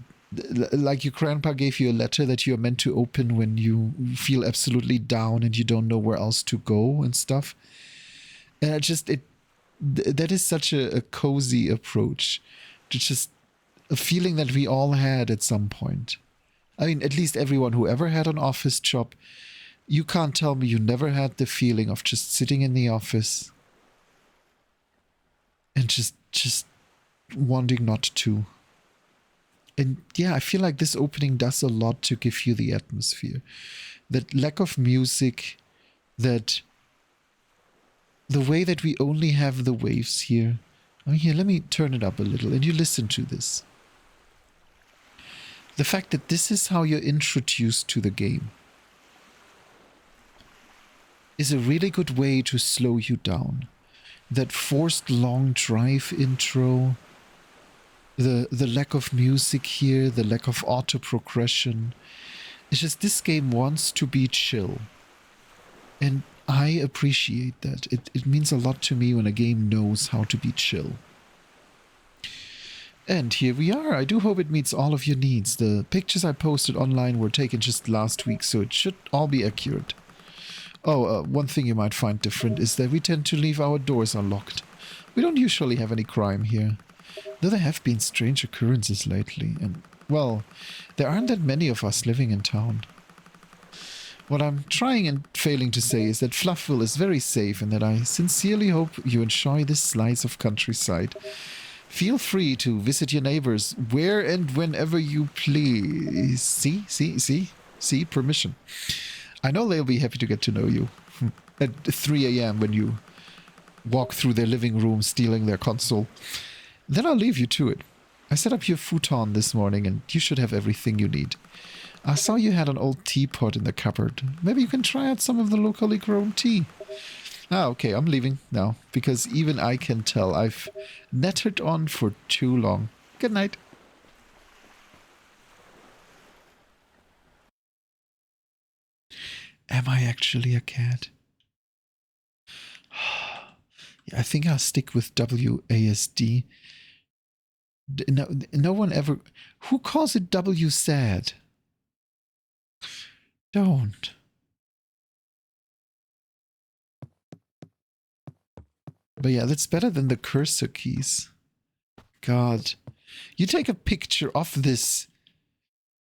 like your grandpa gave you a letter that you're meant to open when you feel absolutely down and you don't know where else to go and stuff. And that is such a cozy approach to just a feeling that we all had at some point. I mean, at least everyone who ever had an office job, you can't tell me you never had the feeling of just sitting in the office and just wanting not to. And yeah, I feel like this opening does a lot to give you the atmosphere. That lack of music, that the way that we only have the waves here. Oh, here, let me turn it up a little and you listen to this. The fact that this is how you're introduced to the game is a really good way to slow you down. That forced long drive intro, the lack of music here, the lack of auto progression. It's just this game wants to be chill. And I appreciate that. It means a lot to me when a game knows how to be chill. And here we are. I do hope it meets all of your needs. The pictures I posted online were taken just last week, so it should all be accurate. Oh, one thing you might find different is that we tend to leave our doors unlocked. We don't usually have any crime here, though there have been strange occurrences lately, and, well, there aren't that many of us living in town. What I'm trying and failing to say is that Fluffville is very safe and that I sincerely hope you enjoy this slice of countryside Feel free to visit your neighbors where and whenever you please. See, permission. I know they'll be happy to get to know you at 3 a.m. when you walk through their living room stealing their console. Then I'll leave you to it. I set up your futon this morning and you should have everything you need. I saw you had an old teapot in the cupboard. Maybe you can try out some of the locally grown tea. Ah, okay, I'm leaving now, because even I can tell I've nettered on for too long. Good night. Am I actually a cat? Yeah, I think I'll stick with WASD. No one ever... Who calls it WSAD? Don't. But yeah, that's better than the cursor keys. God. You take a picture of this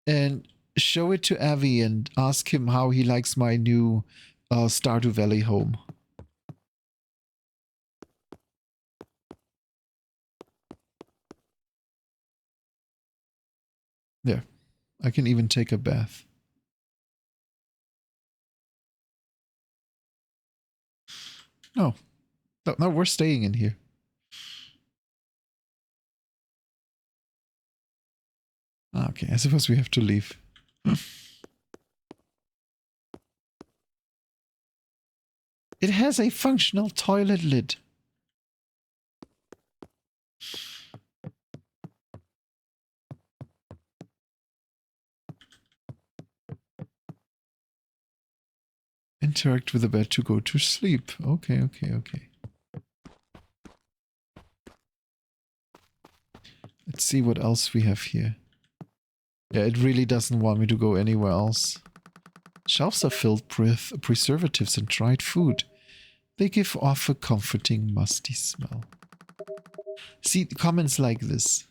and show it to Avi and ask him how he likes my new Stardew Valley home. There. I can even take a bath. No. No, we're staying in here. Okay, I suppose we have to leave. It has a functional toilet lid. Interact with the bed to go to sleep. Okay. Let's see what else we have here. Yeah, it really doesn't want me to go anywhere else. Shelves are filled with preservatives and dried food. They give off a comforting, musty smell. See, comments like this.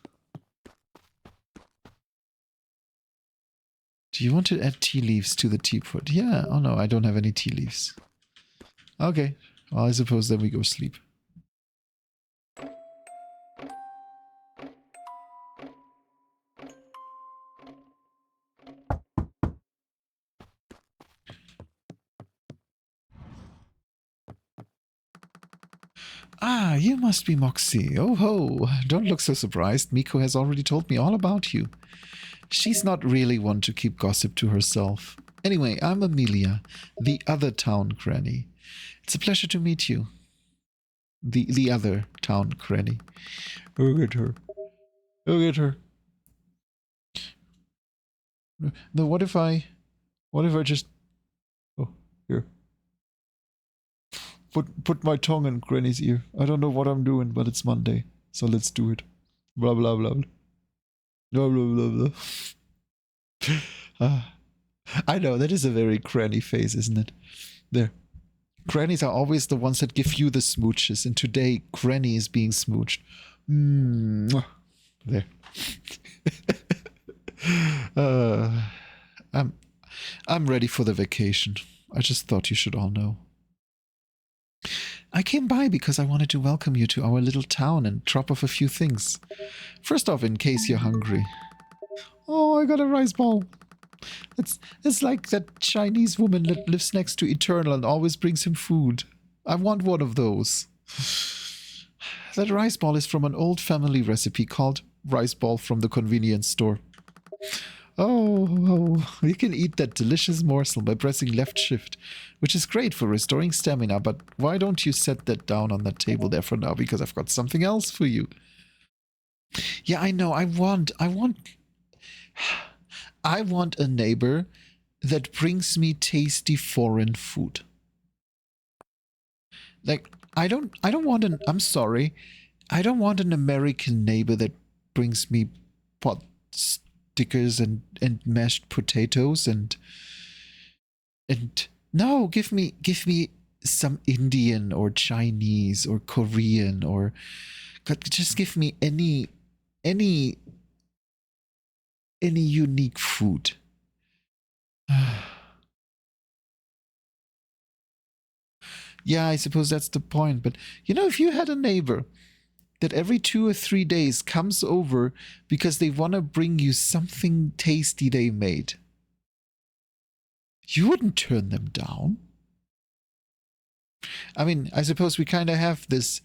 Do you want to add tea leaves to the teapot? Yeah. Oh no, I don't have any tea leaves. Okay. Well, I suppose then we go sleep. Ah, you must be Moxie. Oh ho, don't look so surprised. Miko has already told me all about you. She's not really one to keep gossip to herself. Anyway, I'm Amelia, the other town granny. It's a pleasure to meet you. The other town granny. Look at her. Look at her. No, what if I just... Oh, here. Put my tongue in Granny's ear. I don't know what I'm doing, but it's Monday, so let's do it. Blah blah blah blah. Blah blah blah blah. I know, that is a very granny face, isn't it? There. Grannies are always the ones that give you the smooches, and today Granny is being smooched. There. I'm ready for the vacation. I just thought you should all know. I came by because I wanted to welcome you to our little town and drop off a few things. First off, in case you're hungry. Oh, I got a rice ball. It's like that Chinese woman that lives next to Eternal and always brings him food. I want one of those. That rice ball is from an old family recipe called rice ball from the convenience store. Oh, you can eat that delicious morsel by pressing left shift, which is great for restoring stamina, but why don't you set that down on that table there for now, because I've got something else for you. Yeah, I know, I want a neighbor that brings me tasty foreign food. Like, I don't want I'm sorry, I don't want an American neighbor that brings me pot stickers and mashed potatoes and no, give me some Indian or Chinese or Korean or just give me any unique food. Yeah, I suppose that's the point. But, you know, if you had a neighbor that every 2 or 3 days comes over because they want to bring you something tasty they made. You wouldn't turn them down. I mean, I suppose we kind of have this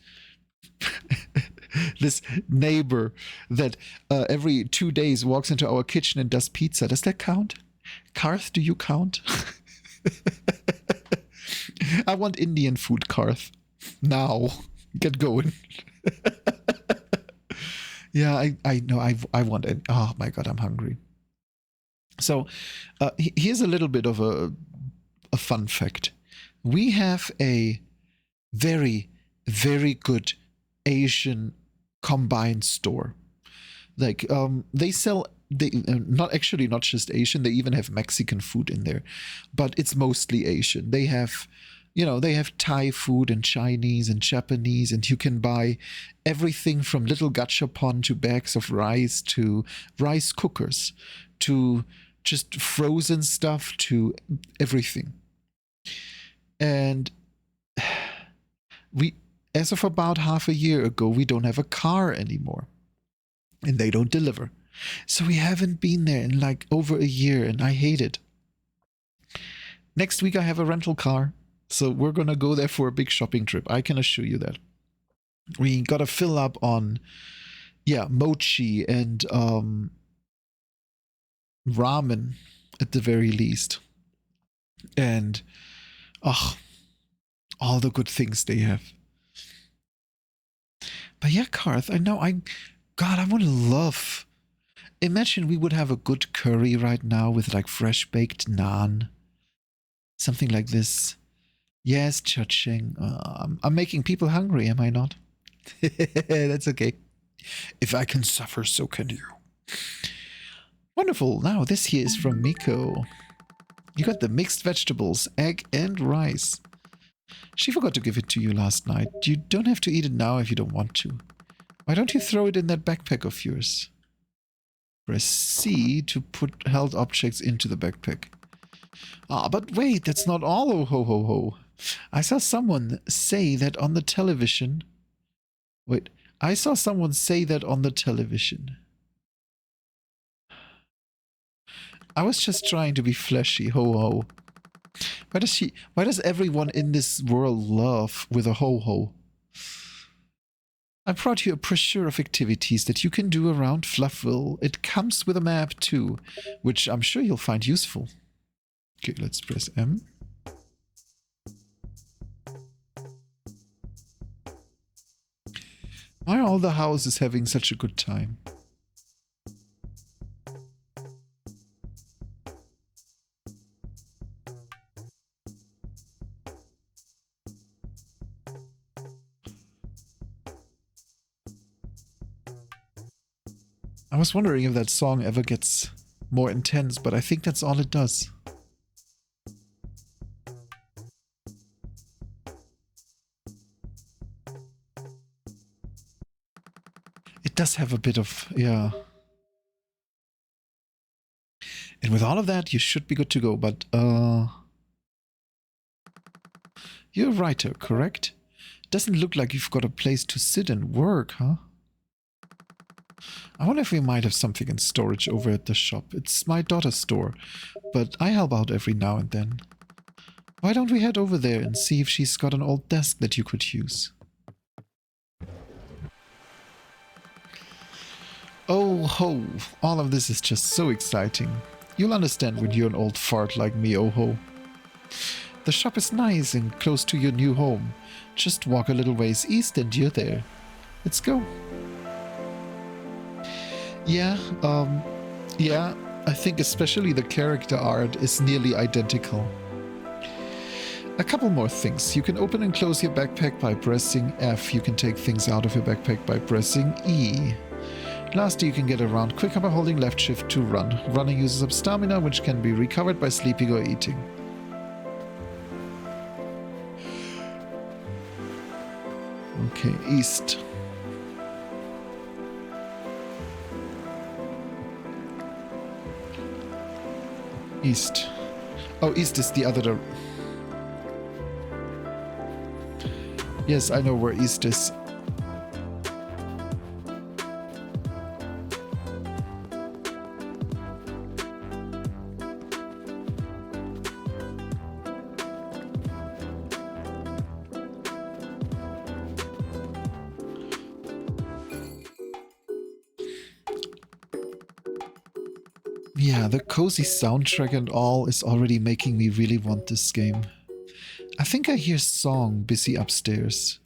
this neighbor that every 2 days walks into our kitchen and does pizza. Does that count? Karth, do you count? I want Indian food, Karth. Now. Get going. Yeah, I know. I want it. Oh my God, I'm hungry. So here's a little bit of a fun fact. We have a very, very good Asian combined store. Like they sell, not just Asian, they even have Mexican food in there, but it's mostly Asian. They have, they have Thai food and Chinese and Japanese, and you can buy everything from little gachapon to bags of rice to rice cookers to just frozen stuff to everything. And as of about half a year ago, we don't have a car anymore. And they don't deliver. So we haven't been there in like over a year, and I hate it. Next week I have a rental car. So we're going to go there for a big shopping trip. I can assure you that. We got to fill up on, mochi and ramen at the very least. And, all the good things they have. But yeah, Karth, I know, I would love. Imagine we would have a good curry right now with like fresh baked naan. Something like this. Yes, cha-ching. I'm making people hungry, am I not? That's okay. If I can suffer, so can you. Wonderful. Now, this here is from Miko. You got the mixed vegetables, egg and rice. She forgot to give it to you last night. You don't have to eat it now if you don't want to. Why don't you throw it in that backpack of yours? Press C to put held objects into the backpack. But wait, that's not all, oh ho ho ho. I saw someone say that on the television. Wait, I saw someone say that on the television. I was just trying to be fleshy, ho ho. Why does everyone in this world love with a ho ho? I brought you a brochure of activities that you can do around Fluffville. It comes with a map too, which I'm sure you'll find useful. Okay, let's press M. Why are all the houses having such a good time? I was wondering if that song ever gets more intense, but I think that's all it does. It does have a bit of, yeah. And with all of that, you should be good to go, but, you're a writer, correct? Doesn't look like you've got a place to sit and work, huh? I wonder if we might have something in storage over at the shop. It's my daughter's store, but I help out every now and then. Why don't we head over there and see if she's got an old desk that you could use? Oh ho, all of this is just so exciting. You'll understand when you're an old fart like me, oh ho. The shop is nice and close to your new home. Just walk a little ways east and you're there. Let's go. Yeah, I think especially the character art is nearly identical. A couple more things. You can open and close your backpack by pressing F. You can take things out of your backpack by pressing E. Lastly, you can get around quicker by holding left shift to run. Running uses up stamina, which can be recovered by sleeping or eating. Okay, east. East. Oh, east is the other. Yes, I know where east is. Yeah, the cozy soundtrack and all is already making me really want this game. I think I hear Song busy upstairs.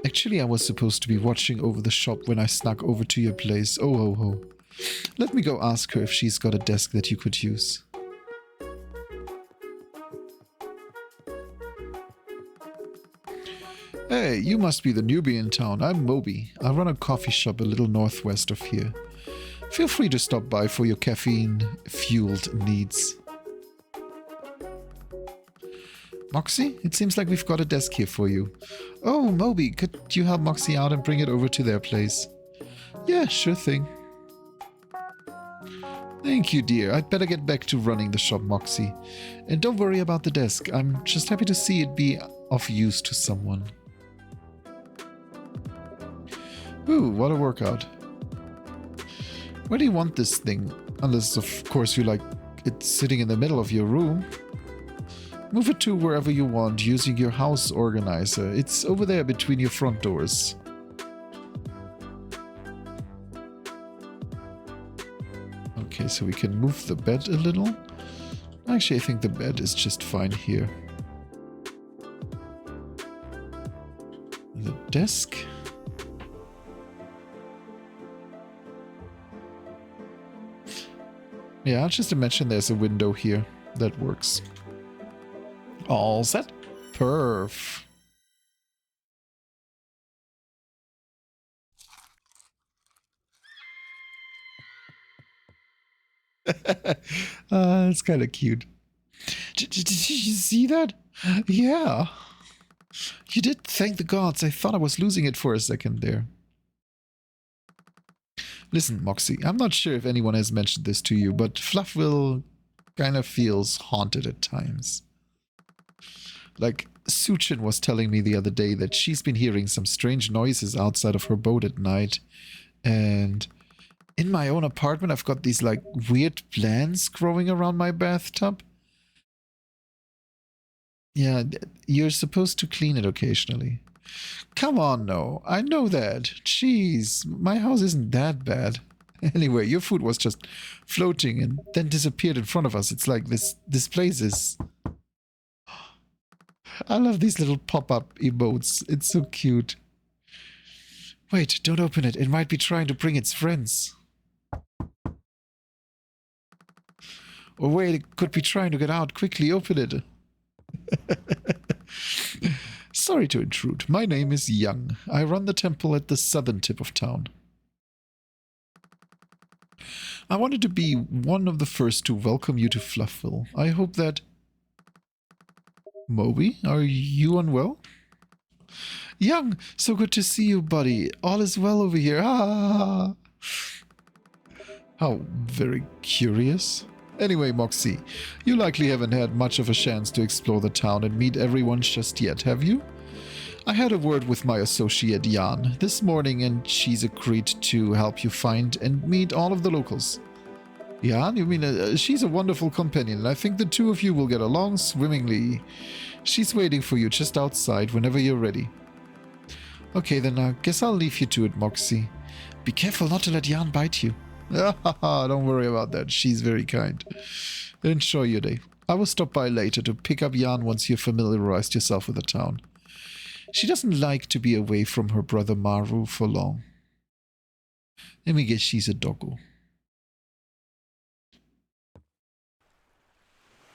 Actually, I was supposed to be watching over the shop when I snuck over to your place. Oh ho ho. Let me go ask her if she's got a desk that you could use. Hey, you must be the newbie in town. I'm Moby. I run a coffee shop a little northwest of here. Feel free to stop by for your caffeine-fueled needs. Moxie, it seems like we've got a desk here for you. Oh, Moby, could you help Moxie out and bring it over to their place? Yeah, sure thing. Thank you, dear. I'd better get back to running the shop, Moxie. And don't worry about the desk. I'm just happy to see it be of use to someone. Ooh, what a workout. Where do you want this thing? Unless, of course, you like it sitting in the middle of your room. Move it to wherever you want using your house organizer. It's over there between your front doors. Okay, so we can move the bed a little. Actually, I think the bed is just fine here. The desk. Yeah, I'll just imagine there's a window here. That works. All set. Perf. It's kind of cute. Did you see that? Yeah. You did, thank the gods. I thought I was losing it for a second there. Listen, Moxie, I'm not sure if anyone has mentioned this to you, but Fluffville kind of feels haunted at times. Like, Suchin was telling me the other day that she's been hearing some strange noises outside of her boat at night. And in my own apartment, I've got these, like, weird plants growing around my bathtub. Yeah, you're supposed to clean it occasionally. Come on, no. I know that. Jeez, my house isn't that bad. Anyway, your food was just floating and then disappeared in front of us. It's like this place is... I love these little pop-up emotes. It's so cute. Wait, don't open it. It might be trying to bring its friends. Or wait, it could be trying to get out. Quickly open it. Sorry to intrude. My name is Young. I run the temple at the southern tip of town. I wanted to be one of the first to welcome you to Fluffville. I hope that... Moby, are you unwell? Young, so good to see you, buddy. All is well over here. Ah! How very curious. Anyway, Moxie, you likely haven't had much of a chance to explore the town and meet everyone just yet, have you? I had a word with my associate Jan this morning and she's agreed to help you find and meet all of the locals. Jan, you mean she's a wonderful companion and I think the two of you will get along swimmingly. She's waiting for you just outside whenever you're ready. Okay, then I guess I'll leave you to it, Moxie. Be careful not to let Jan bite you. Don't worry about that. She's very kind. Enjoy your day. I will stop by later to pick up Jan once you've familiarized yourself with the town. She doesn't like to be away from her brother Maru for long. Let me guess, she's a doggo.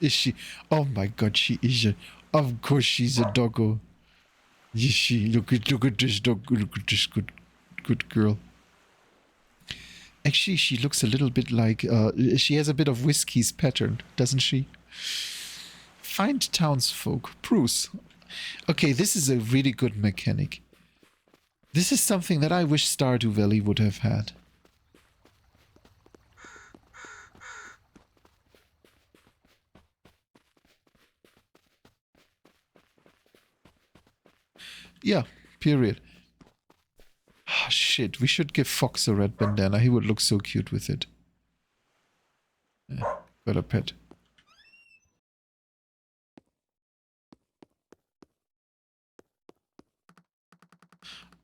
Is she? Oh my god, she is a... Of course she's a doggo. Yes, she... Look at this dog. Look at this good girl. Actually, she looks a little bit like... she has a bit of Whiskey's pattern, doesn't she? Find townsfolk. Bruce. Okay, this is a really good mechanic. This is something that I wish Stardew Valley would have had. Yeah, period. Ah, shit, we should give Fox a red bandana. He would look so cute with it. Got a pet.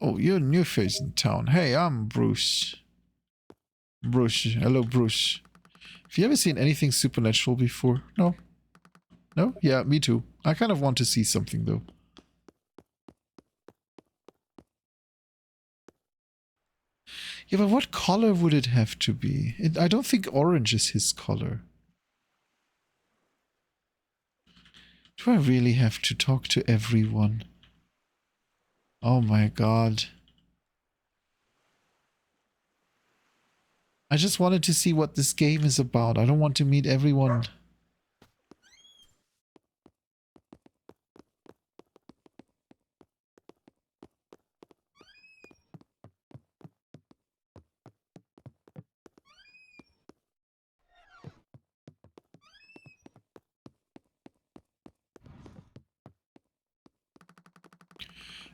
Oh, you're a new face in town. Hey, I'm Bruce. Bruce. Hello, Bruce. Have you ever seen anything supernatural before? No. No? Yeah, me too. I kind of want to see something though. Yeah, but what color would it have to be? I don't think orange is his color. Do I really have to talk to everyone? Oh my god. I just wanted to see what this game is about. I don't want to meet everyone.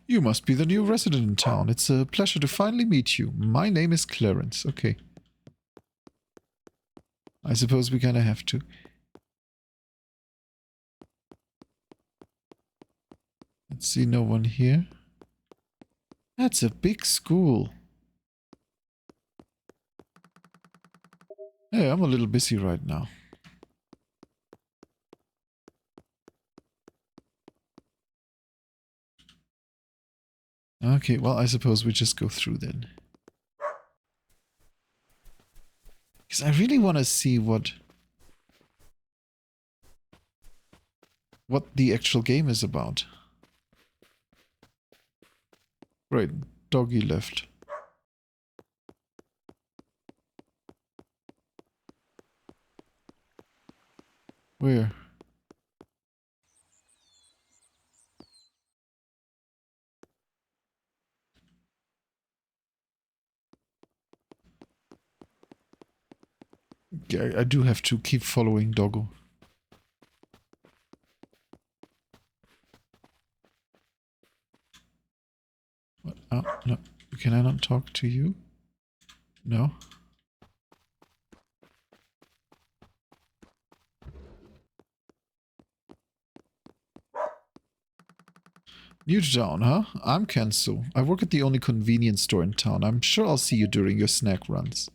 You must be the new resident in town. It's a pleasure to finally meet you. My name is Clarence. Okay. I suppose we kinda have to. Let's see, no one here. That's a big school. Hey, I'm a little busy right now. Okay, well, I suppose we just go through then. Because I really want to see what the actual game is about. Right, doggy left. Where? Yeah, I do have to keep following Doggo. What? Oh, no. Can I not talk to you? No. New to town, huh? I'm Kenzo. I work at the only convenience store in town. I'm sure I'll see you during your snack runs.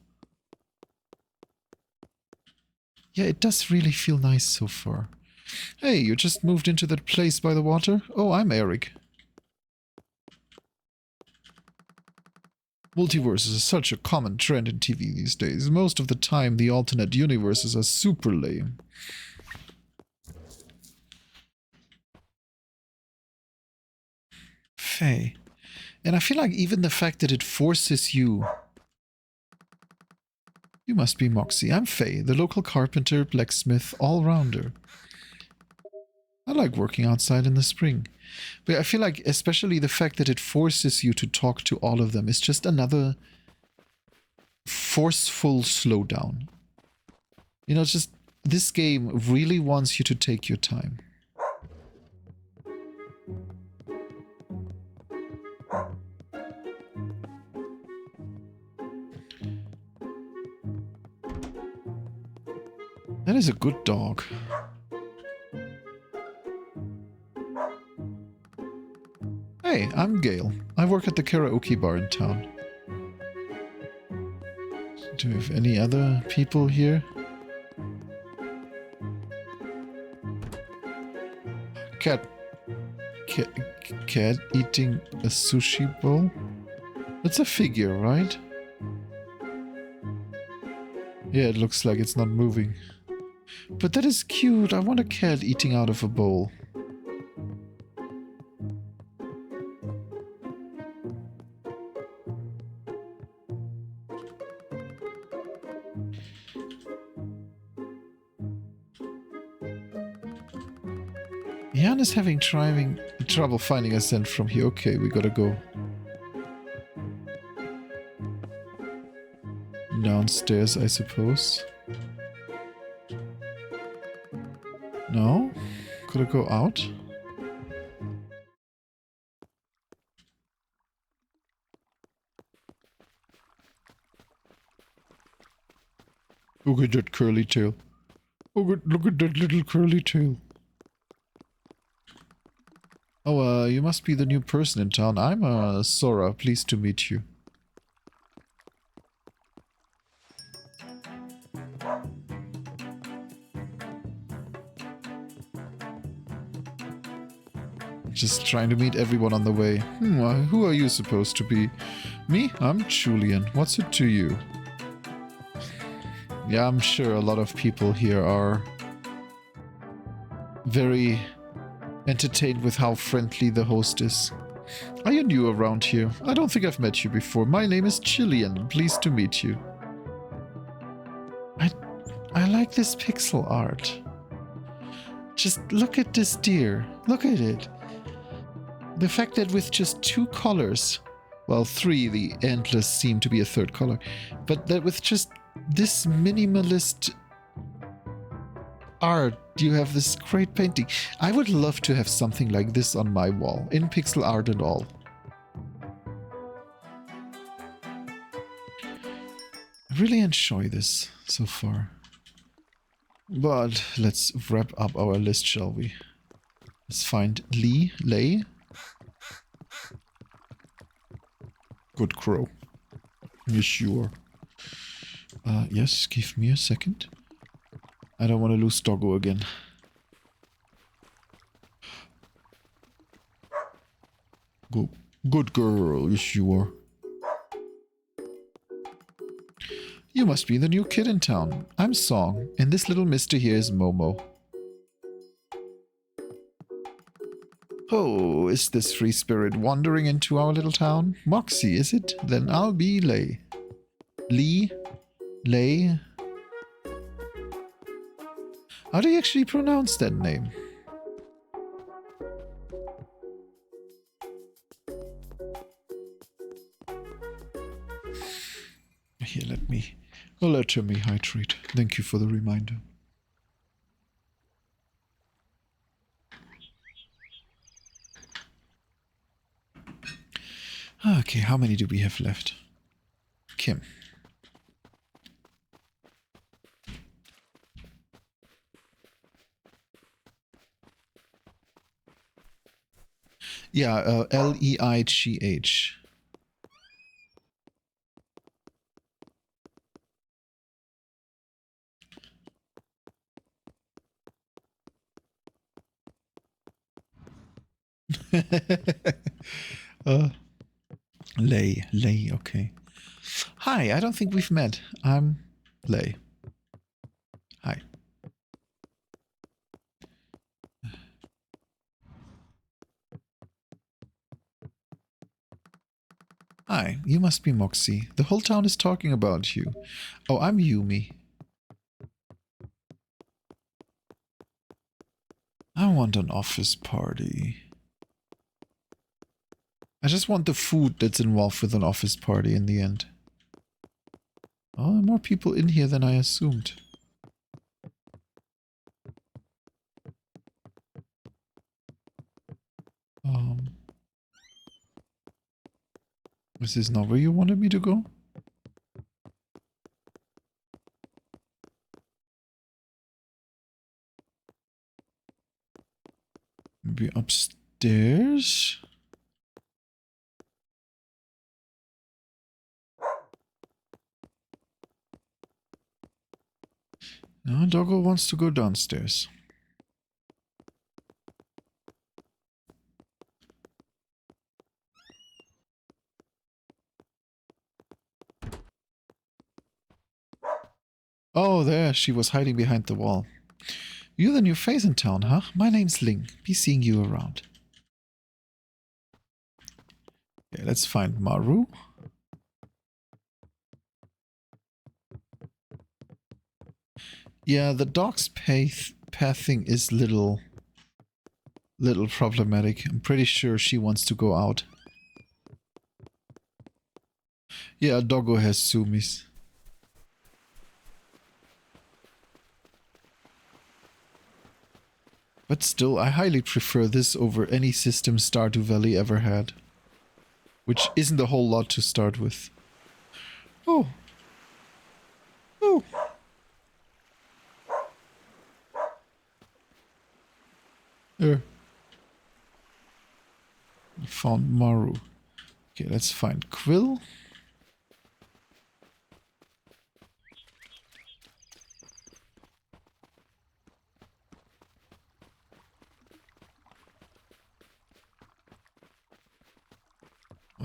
Yeah, it does really feel nice so far. Hey, you just moved into that place by the water? Oh, I'm Eric. Multiverses are such a common trend in TV these days. Most of the time, the alternate universes are super lame. Faye. And I feel like even the fact that it forces you... You must be Moxie. I'm Faye, the local carpenter, blacksmith, all-rounder. I like working outside in the spring. But I feel like especially the fact that it forces you to talk to all of them is just another forceful slowdown. You know, just this game really wants you to take your time. That is a good dog. Hey, I'm Gail. I work at the karaoke bar in town. Do we have any other people here? Cat eating a sushi bowl? That's a figure, right? Yeah, it looks like it's not moving. But that is cute. I want a cat eating out of a bowl. Jan is having trouble finding a scent from here. Okay, we gotta go downstairs, I suppose. No? Could I go out? Look at that curly tail. Look at that little curly tail. Oh, you must be the new person in town. I'm Sora. Pleased to meet you. Just trying to meet everyone on the way. Who are you supposed to be? Me? I'm Julian. What's it to you? Yeah, I'm sure a lot of people here are very entertained with how friendly the host is. Are you new around here? I don't think I've met you before. My name is Jillian. Pleased to meet you. I like this pixel art. Just look at this deer. Look at it. The fact that with just 2 colors, well, 3, the antlers seem to be a 3rd color, but that with just this minimalist art, you have this great painting. I would love to have something like this on my wall, in pixel art and all. I really enjoy this so far. But let's wrap up our list, shall we? Let's find Lay. Good crow. You sure? Yes, give me a second. I don't want to lose Doggo again. Good girl, you sure? You must be the new kid in town. I'm Song, and this little mister here is Momo. Oh, is this free spirit wandering into our little town? Moxie, is it? Then I'll be Lay. Lay? How do you actually pronounce that name? Here, let me hydrate. Thank you for the reminder. Okay, how many do we have left? Kim. Yeah, Leigh. Lay, okay. Hi, I don't think we've met. I'm Lay. Hi. Hi, you must be Moxie. The whole town is talking about you. Oh, I'm Yumi. I want an office party. I just want the food that's involved with an office party in the end. Oh, there are more people in here than I assumed. Is this not where you wanted me to go? Maybe upstairs? No, Doggo wants to go downstairs. Oh, there, she was hiding behind the wall. You're the new face in town, huh? My name's Ling. Be seeing you around. Okay, let's find Maru. Yeah, the dog's pathing is little problematic. I'm pretty sure she wants to go out. Yeah, Doggo has Sumis. But still, I highly prefer this over any system Stardew Valley ever had. Which isn't a whole lot to start with. Oh. Oh. There. I found Maru. Okay, let's find Quill.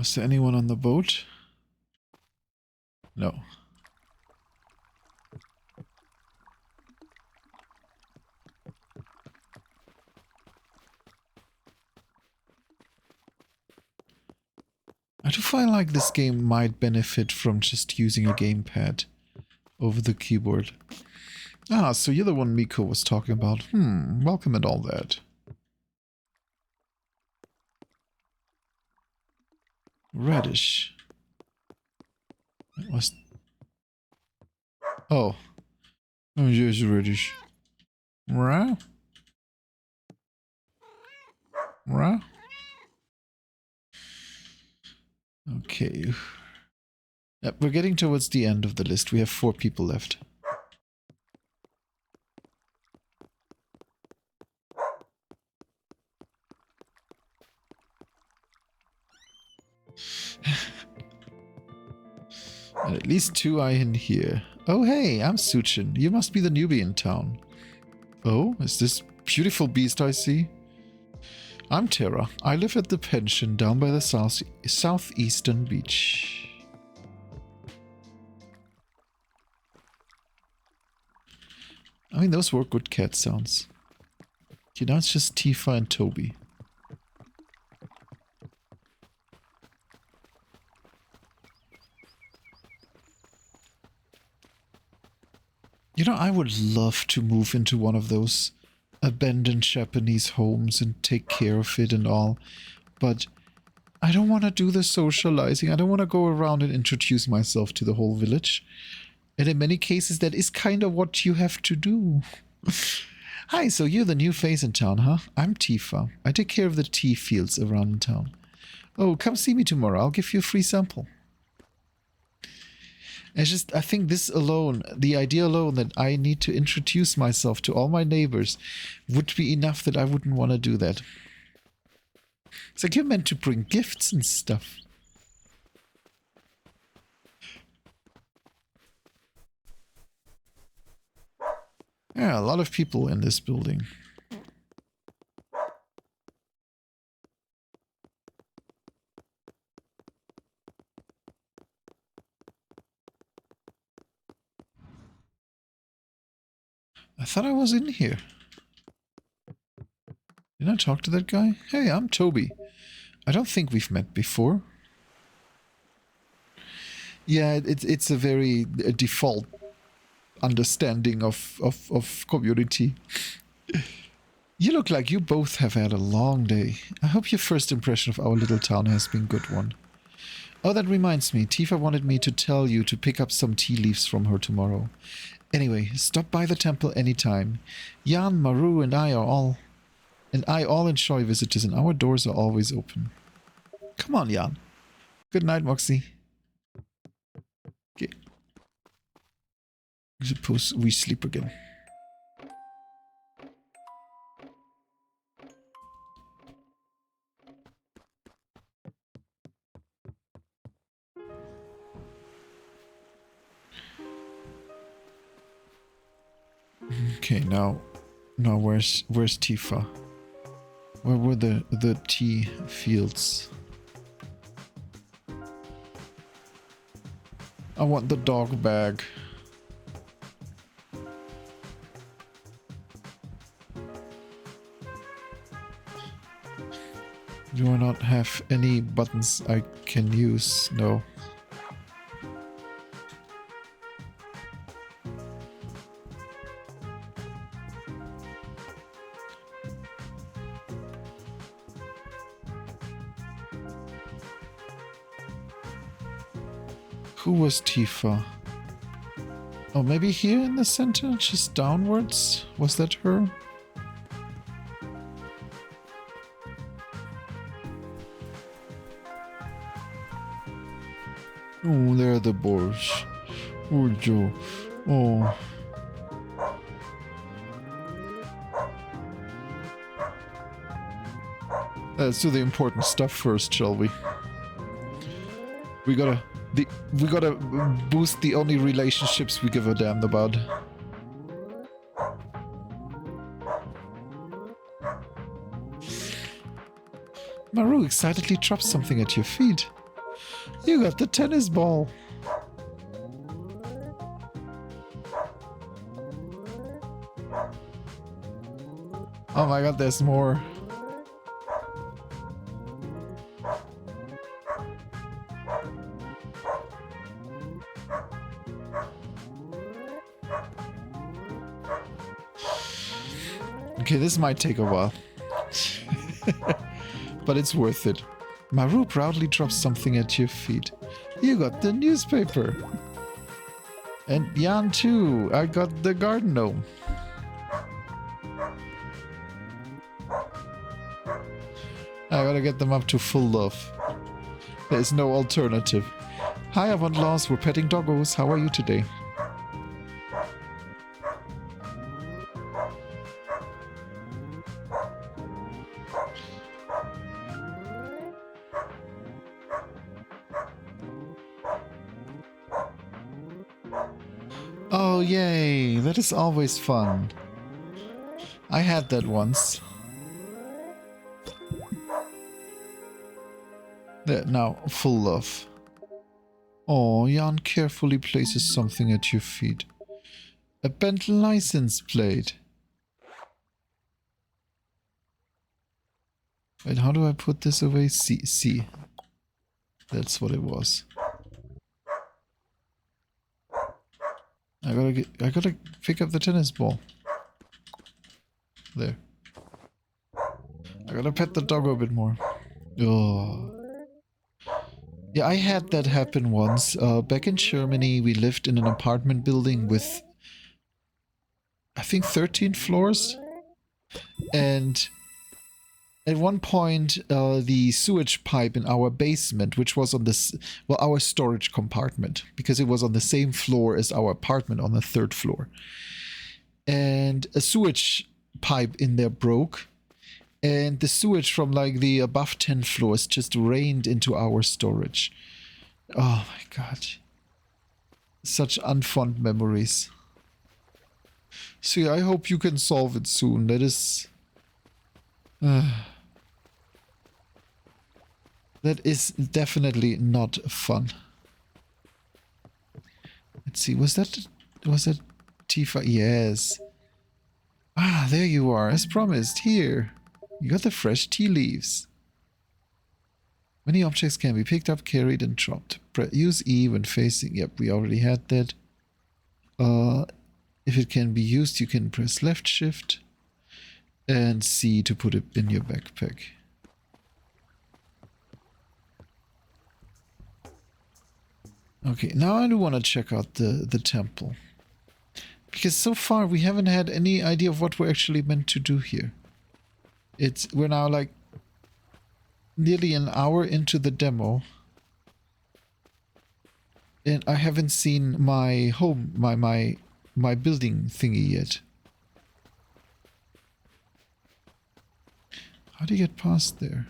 Was there anyone on the boat? No. I do find like this game might benefit from just using a gamepad over the keyboard. Ah, so you're the one Miko was talking about. Welcome and all that. Radish. That was... Oh. Oh, yes, radish. Rah? Rah? Okay. Yep, we're getting towards the end of the list. We have 4 people left. And at least 2 are in here. Oh hey, I'm Suchin. You must be the newbie in town. Oh, is this beautiful beast I see? I'm Terra. I live at the pension down by the southeastern beach. I mean, those were good cat sounds. Okay, now it's just Tifa and Toby. You know, I would love to move into one of those abandoned Japanese homes and take care of it and all, but I don't want to do the socializing. I don't want to go around and introduce myself to the whole village. And in many cases, that is kind of what you have to do. Hi, so you're the new face in town, huh? I'm Tifa. I take care of the tea fields around in town. Oh, come see me tomorrow. I'll give you a free sample. I think this alone, the idea alone that I need to introduce myself to all my neighbors would be enough that I wouldn't want to do that. It's like you're meant to bring gifts and stuff. Yeah, a lot of people in this building. I thought I was in here. Did I talk to that guy? Hey, I'm Toby. I don't think we've met before. Yeah, it's a very default understanding of community. You look like you both have had a long day. I hope your first impression of our little town has been a good one. Oh, that reminds me. Tifa wanted me to tell you to pick up some tea leaves from her tomorrow. Anyway, stop by the temple anytime. Jan, Maru, and I all enjoy visitors, and our doors are always open. Come on, Jan. Good night, Moxie. Okay. I suppose we sleep again. Okay, now where's Tifa? Where were the tea fields? I want the dog bag. Do I not have any buttons I can use? No. Who was Tifa? Oh, maybe here in the center? Just downwards? Was that her? Oh, there are the boars. Oh, Joe. Oh. Let's do the important stuff first, shall we? We gotta boost the only relationships we give a damn about. Maru excitedly drops something at your feet. You got the tennis ball. Oh my god, there's more. Okay, this might take a while. But it's worth it. Maru proudly drops something at your feet. You got the newspaper. And Jan too. I got the garden gnome. I gotta get them up to full love. There's no alternative. Hi, Avant Laws. We're petting doggos. How are you today? Oh, yay. That is always fun. I had that once. There, now, full love. Oh, Jan carefully places something at your feet. A bent license plate. Wait, how do I put this away? C. That's what it was. I gotta pick up the tennis ball. There. I gotta pet the dog a bit more. Oh. Yeah, I had that happen once. Back in Germany, we lived in an apartment building with, I think, 13 floors. And at one point, the sewage pipe in our basement, which was on this, well, our storage compartment, because it was on the same floor as our apartment on the 3rd floor. And a sewage pipe in there broke. And the sewage from like the above 10 floors just rained into our storage. Oh my god. Such unfond memories. So yeah, I hope you can solve it soon. That is... that is definitely not fun. Let's see, was that Tifa? Yes. Ah, there you are, as promised. Here. You got the fresh tea leaves. Many objects can be picked up, carried, and dropped. Use E when facing... Yep, we already had that. If it can be used, you can press left shift and C to put it in your backpack. Okay, now I do want to check out the temple. Because so far we haven't had any idea of what we're actually meant to do here. We're now like nearly an hour into the demo. And I haven't seen my home, my building thingy yet. How do you get past there?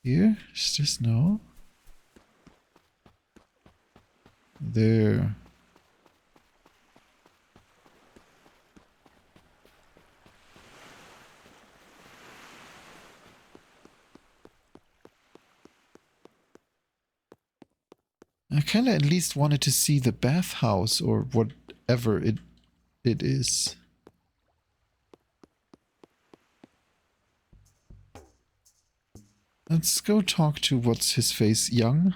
Here? Is this no? There. I kind of at least wanted to see the bathhouse or whatever it is. Let's go talk to what's his face, Young?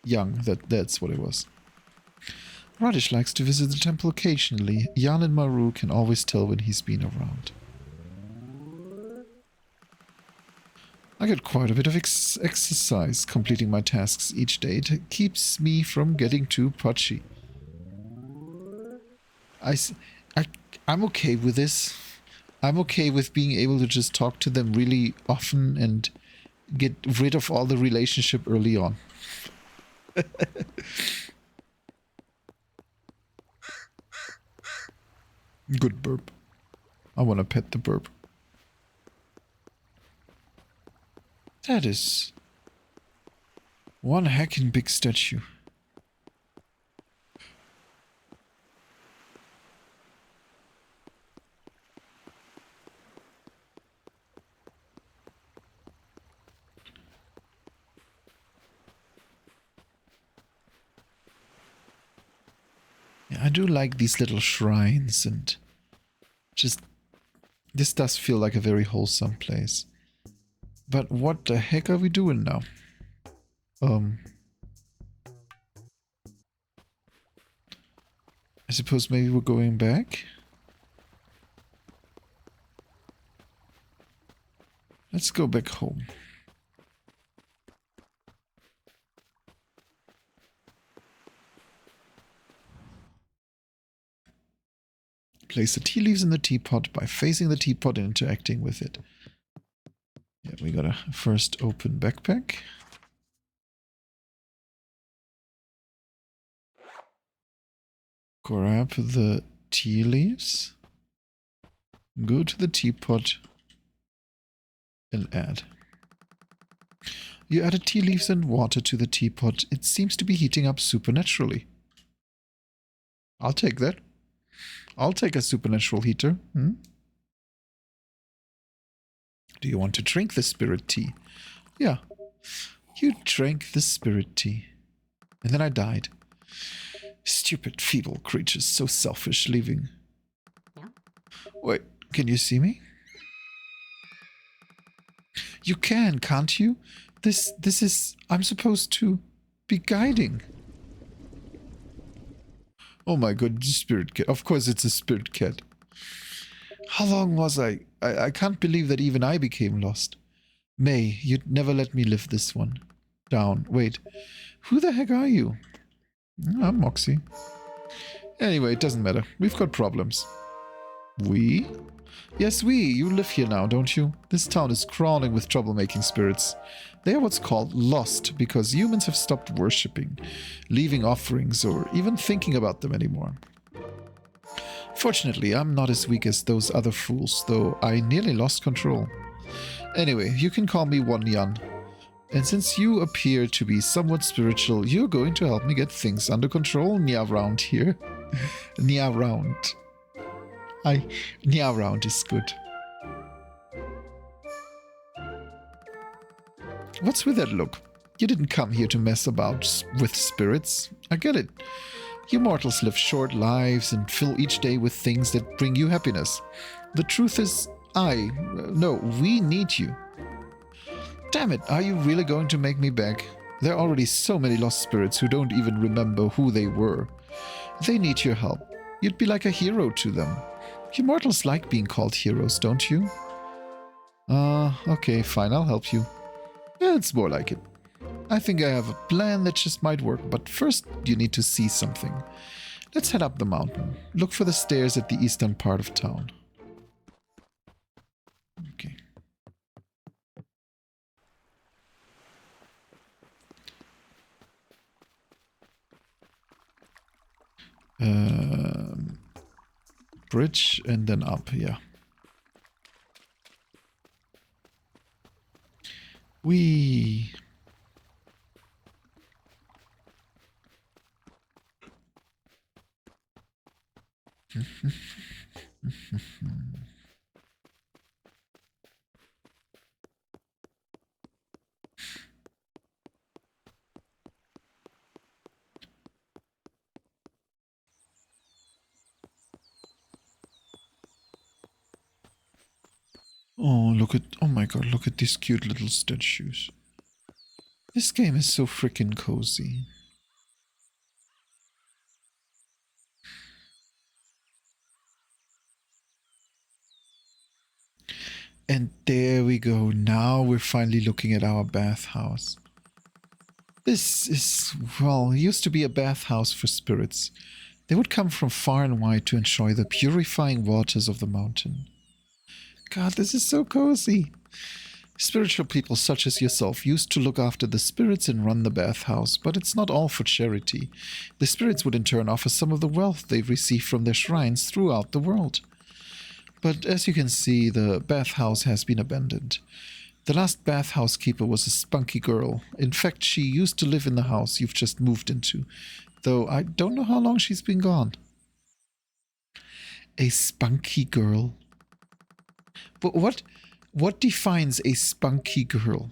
Young, that's what it was. Radish likes to visit the temple occasionally. Jan and Maru can always tell when he's been around. I get quite a bit of exercise completing my tasks each day. It keeps me from getting too pudgy. I'm okay with this. I'm okay with being able to just talk to them really often and get rid of all the relationship early on. Good burp. I want to pet the burp. That is one heckin' big statue. I do like these little shrines, and just this does feel like a very wholesome place. But what the heck are we doing now? I suppose maybe we're going back? Let's go back home. Place the tea leaves in the teapot by facing the teapot and interacting with it. Yeah, we gotta first open backpack. Grab the tea leaves. Go to the teapot and add. You added tea leaves and water to the teapot. It seems to be heating up supernaturally. I'll take that. I'll take a supernatural heater. Hmm? Do you want to drink the spirit tea? Yeah. You drank the spirit tea. And then I died. Stupid, feeble creatures, so selfish, leaving. Yeah. Wait, can you see me? You can, can't you? This is... I'm supposed to be guiding. Oh my god, spirit cat. Of course it's a spirit cat. How long was I? I can't believe that even I became lost. May, you'd never let me live this one down. Wait, who the heck are you? I'm Moxie. Anyway, it doesn't matter. We've got problems. We? Yes, we. You live here now, don't you? This town is crawling with troublemaking spirits. They are what's called lost because humans have stopped worshipping, leaving offerings, or even thinking about them anymore. Fortunately, I'm not as weak as those other fools, though I nearly lost control. Anyway, you can call me One Yan. And since you appear to be somewhat spiritual, you're going to help me get things under control around here. Around. Around is good. What's with that look? You didn't come here to mess about with spirits. I get it. You mortals live short lives and fill each day with things that bring you happiness. The truth is, we need you. Damn it, are you really going to make me beg? There are already so many lost spirits who don't even remember who they were. They need your help. You'd be like a hero to them. You mortals like being called heroes, don't you? Okay, fine, I'll help you. Yeah, it's more like it. I think I have a plan that just might work, but first you need to see something. Let's head up the mountain. Look for the stairs at the eastern part of town. Okay. Bridge and then up, yeah. Whee! Oh my god, look at these cute little statues. This game is so freaking cozy. And there we go. Now we're finally looking at our bathhouse. This is, well, used to be a bathhouse for spirits. They would come from far and wide to enjoy the purifying waters of the mountain. God, this is so cozy. Spiritual people such as yourself used to look after the spirits and run the bathhouse, but it's not all for charity. The spirits would in turn offer some of the wealth they've received from their shrines throughout the world. But as you can see, the bathhouse has been abandoned. The last bathhouse keeper was a spunky girl. In fact, she used to live in the house you've just moved into, though I don't know how long she's been gone. A spunky girl? But what defines a spunky girl?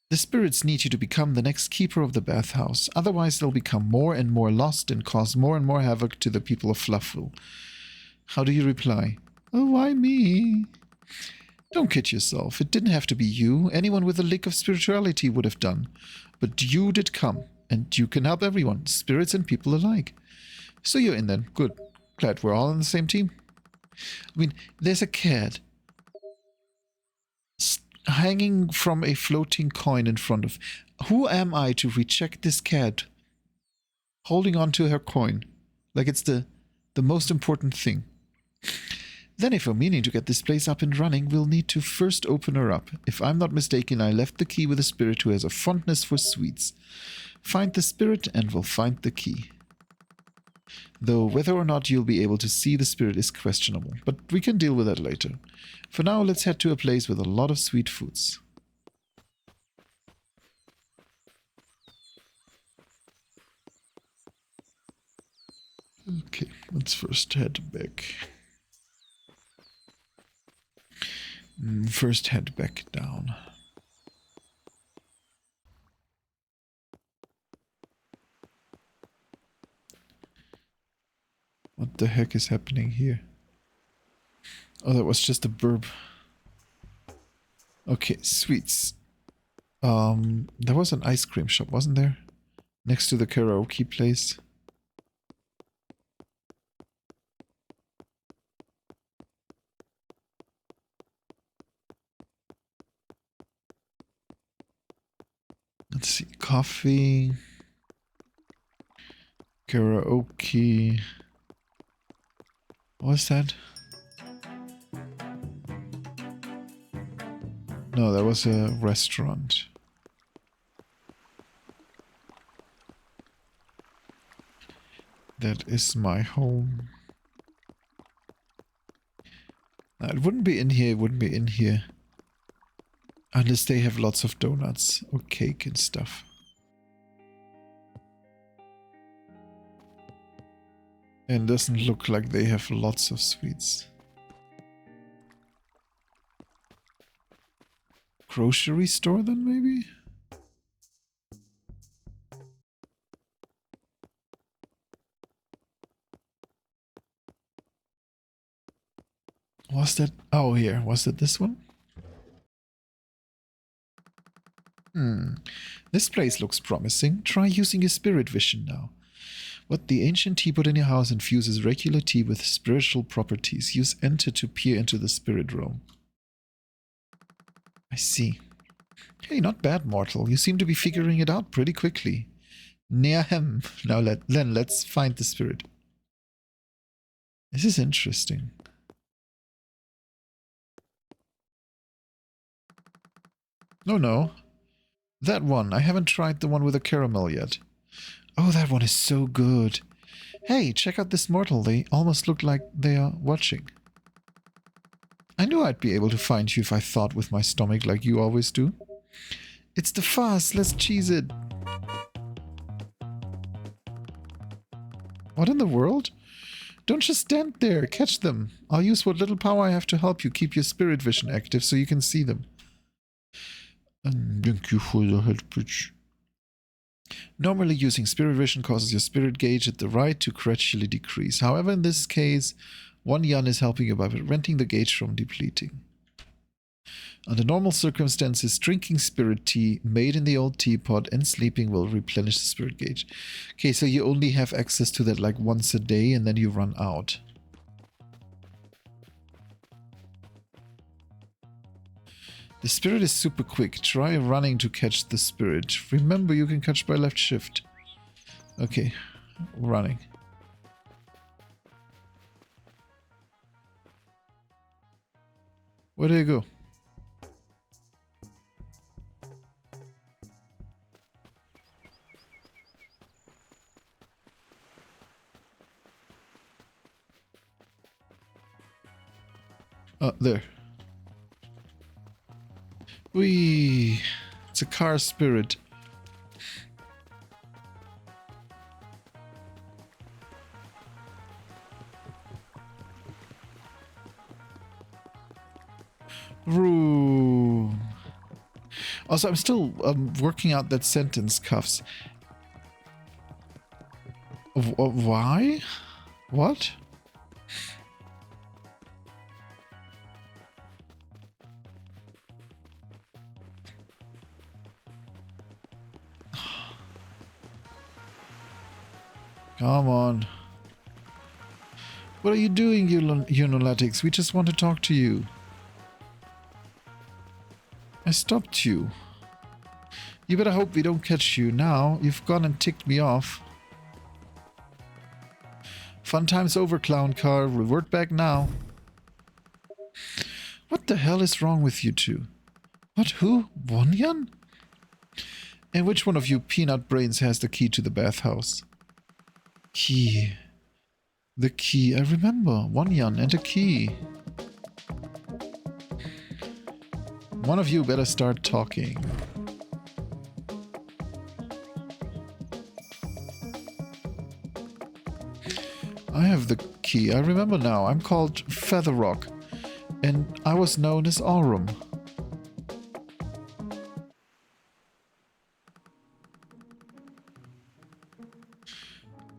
The spirits need you to become the next keeper of the bathhouse. Otherwise, they'll become more and more lost and cause more and more havoc to the people of Fluffville. How do you reply? Oh, why me? Don't kid yourself. It didn't have to be you. Anyone with a lick of spirituality would have done. But you did come, and you can help everyone, spirits and people alike. So you're in then. Good. Glad we're all on the same team. I mean, there's a cat hanging from a floating coin in front of... Who am I to reject this cat holding on to her coin? Like it's the most important thing. Then if we're meaning to get this place up and running, we'll need to first open her up. If I'm not mistaken, I left the key with a spirit who has a fondness for sweets. Find the spirit and we'll find the key. Though whether or not you'll be able to see the spirit is questionable, but we can deal with that later. For now, let's head to a place with a lot of sweet foods. Okay, let's first head back. First head back down. What the heck is happening here? Oh, that was just a burp. Okay, sweets. There was an ice cream shop, wasn't there? Next to the karaoke place. Let's see, coffee, karaoke. What's that? No, that was a restaurant. That is my home. It wouldn't be in here, it wouldn't be in here. Unless they have lots of donuts or cake and stuff. And doesn't look like they have lots of sweets. Grocery store then maybe? Was that? Oh, here. Was it this one? This place looks promising. Try using your spirit vision now. What the ancient tea put in your house infuses regular tea with spiritual properties. Use enter to peer into the spirit realm. I see. Hey, not bad, mortal. You seem to be figuring it out pretty quickly. Neahem. Now let's find the spirit. This is interesting. No. That one. I haven't tried the one with the caramel yet. Oh, that one is so good. Hey, check out this mortal. They almost look like they are watching. I knew I'd be able to find you if I thought with my stomach like you always do. It's the fuzz. Let's cheese it. What in the world? Don't just stand there. Catch them. I'll use what little power I have to help you keep your spirit vision active so you can see them. And thank you for the help, bitch. Normally, using spirit vision causes your spirit gauge at the right to gradually decrease. However, in this case, 1 yen is helping you by preventing the gauge from depleting. Under normal circumstances, drinking spirit tea made in the old teapot and sleeping will replenish the spirit gauge. Okay, so you only have access to that like once a day and then you run out. The spirit is super quick. Try running to catch the spirit. Remember, you can catch by left shift. Okay, running. Where do you go? There. Whee! It's a car spirit. Vroom. Also, I'm still working out that sentence, Cuffs. Why? What? Come on. What are you doing, you lunatics? We just want to talk to you. I stopped you. You better hope we don't catch you now. You've gone and ticked me off. Fun time's over, clown car. Revert back now. What the hell is wrong with you two? What? Who? Wonyan? And which one of you peanut brains has the key to the bathhouse? Key. The key. I remember. Wonyan and a key. One of you better start talking. I have the key. I remember now. I'm called Featherrock, and I was known as Aurum.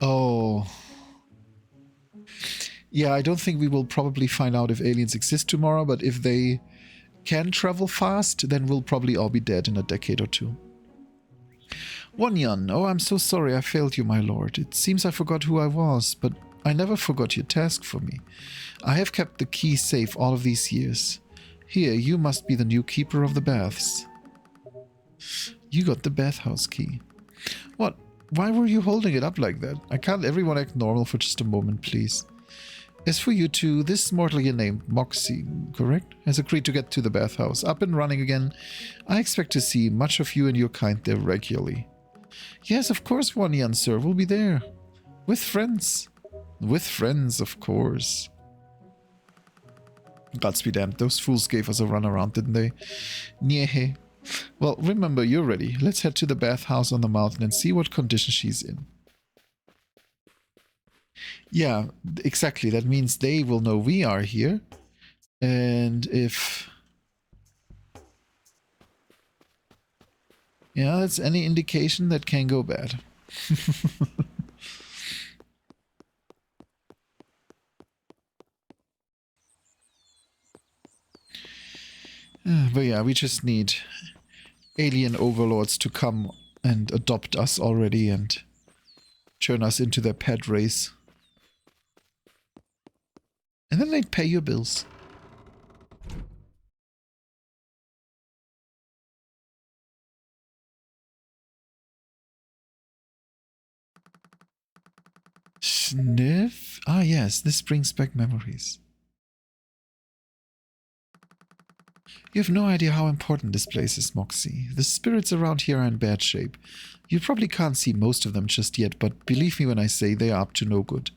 Oh. Yeah, I don't think we will probably find out if aliens exist tomorrow, but if they can travel fast, then we'll probably all be dead in a decade or two. Wonyan, oh, I'm so sorry I failed you, my lord. It seems I forgot who I was, but I never forgot your task for me. I have kept the key safe all of these years. Here, you must be the new keeper of the baths. You got the bathhouse key. What? Why were you holding it up like that? I can't everyone act normal for just a moment, please. As for you two, this mortal here named Moxie, correct, has agreed to get to the bathhouse. Up and running again. I expect to see much of you and your kind there regularly. Yes, of course, Wonyan, sir. We'll be there. With friends. With friends, of course. Gods be damned. Those fools gave us a run around, didn't they? Nyeh. Well, remember, you're ready. Let's head to the bathhouse on the mountain and see what condition she's in. Yeah, exactly. That means they will know we are here. And if... yeah, that's any indication that can go bad. But yeah, we just need alien overlords to come and adopt us already and turn us into their pet race. And then they'd pay your bills. Sniff? Ah yes, this brings back memories. You have no idea how important this place is, Moxie. The spirits around here are in bad shape. You probably can't see most of them just yet, but believe me when I say they are up to no good.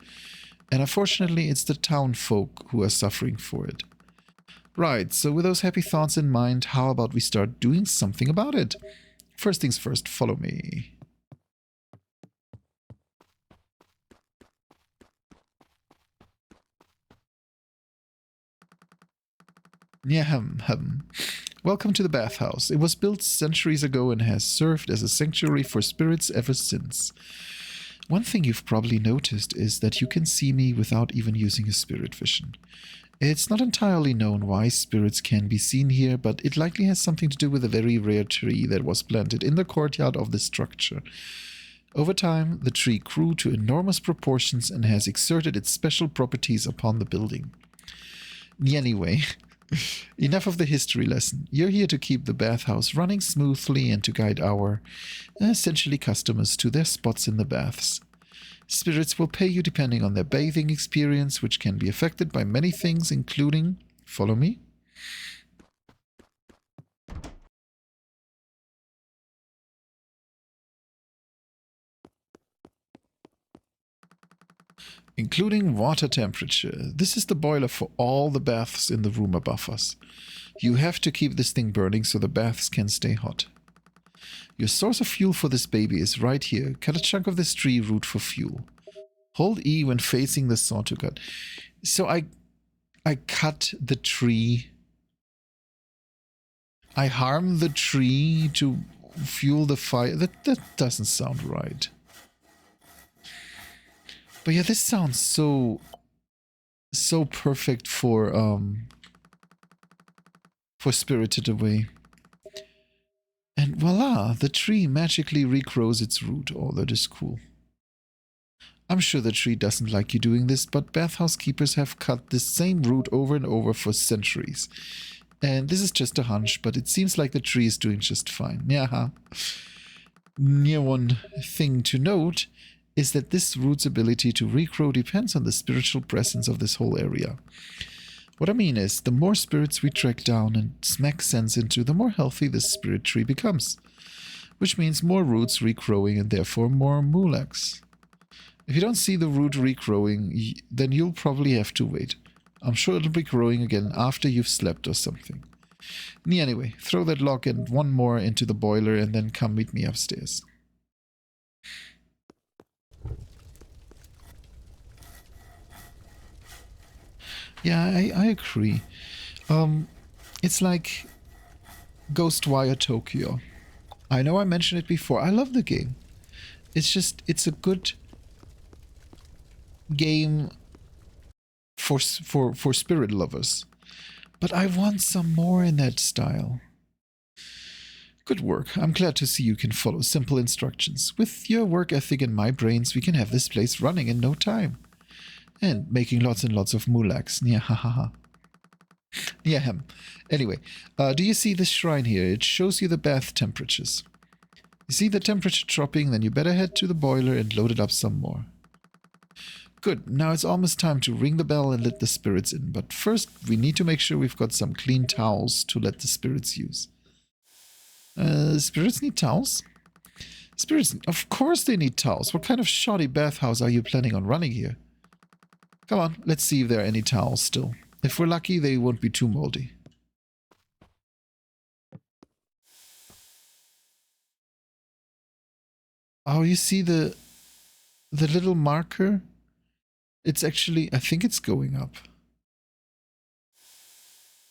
And unfortunately, it's the town folk who are suffering for it. Right, so with those happy thoughts in mind, how about we start doing something about it? First things first, follow me. Yahem. Welcome to the bathhouse. It was built centuries ago and has served as a sanctuary for spirits ever since. One thing you've probably noticed is that you can see me without even using a spirit vision. It's not entirely known why spirits can be seen here, but it likely has something to do with a very rare tree that was planted in the courtyard of the structure. Over time, the tree grew to enormous proportions and has exerted its special properties upon the building. Anyway, enough of the history lesson. You're here to keep the bathhouse running smoothly and to guide our, essentially, customers to their spots in the baths. Spirits will pay you depending on their bathing experience, which can be affected by many things, including... follow me? Including water temperature. This is the boiler for all the baths in the room above us. You have to keep this thing burning so the baths can stay hot. Your source of fuel for this baby is right here. Cut a chunk of this tree root for fuel. Hold E when facing the saw to cut. So I cut the tree. I harm the tree to fuel the fire. That doesn't sound right. But yeah, this sounds so perfect for Spirited Away. And voila, the tree magically regrows its root. Oh, that is cool. I'm sure the tree doesn't like you doing this, but bathhouse keepers have cut this same root over and over for centuries. And this is just a hunch, but it seems like the tree is doing just fine. Yeah. Near one thing to note is that this root's ability to regrow depends on the spiritual presence of this whole area. What I mean is, the more spirits we track down and smack sense into, the more healthy this spirit tree becomes. Which means more roots regrowing and therefore more Moolags. If you don't see the root regrowing, then you'll probably have to wait. I'm sure it'll be growing again after you've slept or something. Anyway, throw that log and one more into the boiler and then come meet me upstairs. Yeah, I agree. It's like Ghostwire Tokyo. I know I mentioned it before. I love the game. It's a good game for spirit lovers. But I want some more in that style. Good work. I'm glad to see you can follow simple instructions. With your work ethic and my brains, we can have this place running in no time. And making lots and lots of Moolags. Yeah, ha ha ha. Yeah, hem. Anyway, do you see this shrine here? It shows you the bath temperatures. You see the temperature dropping, then you better head to the boiler and load it up some more. Good, now it's almost time to ring the bell and let the spirits in. But first, we need to make sure we've got some clean towels to let the spirits use. Spirits need towels? Spirits, of course they need towels. What kind of shoddy bathhouse are you planning on running here? Come on, let's see if there are any towels still. If we're lucky, they won't be too moldy. Oh, you see the little marker? It's actually, I think it's going up.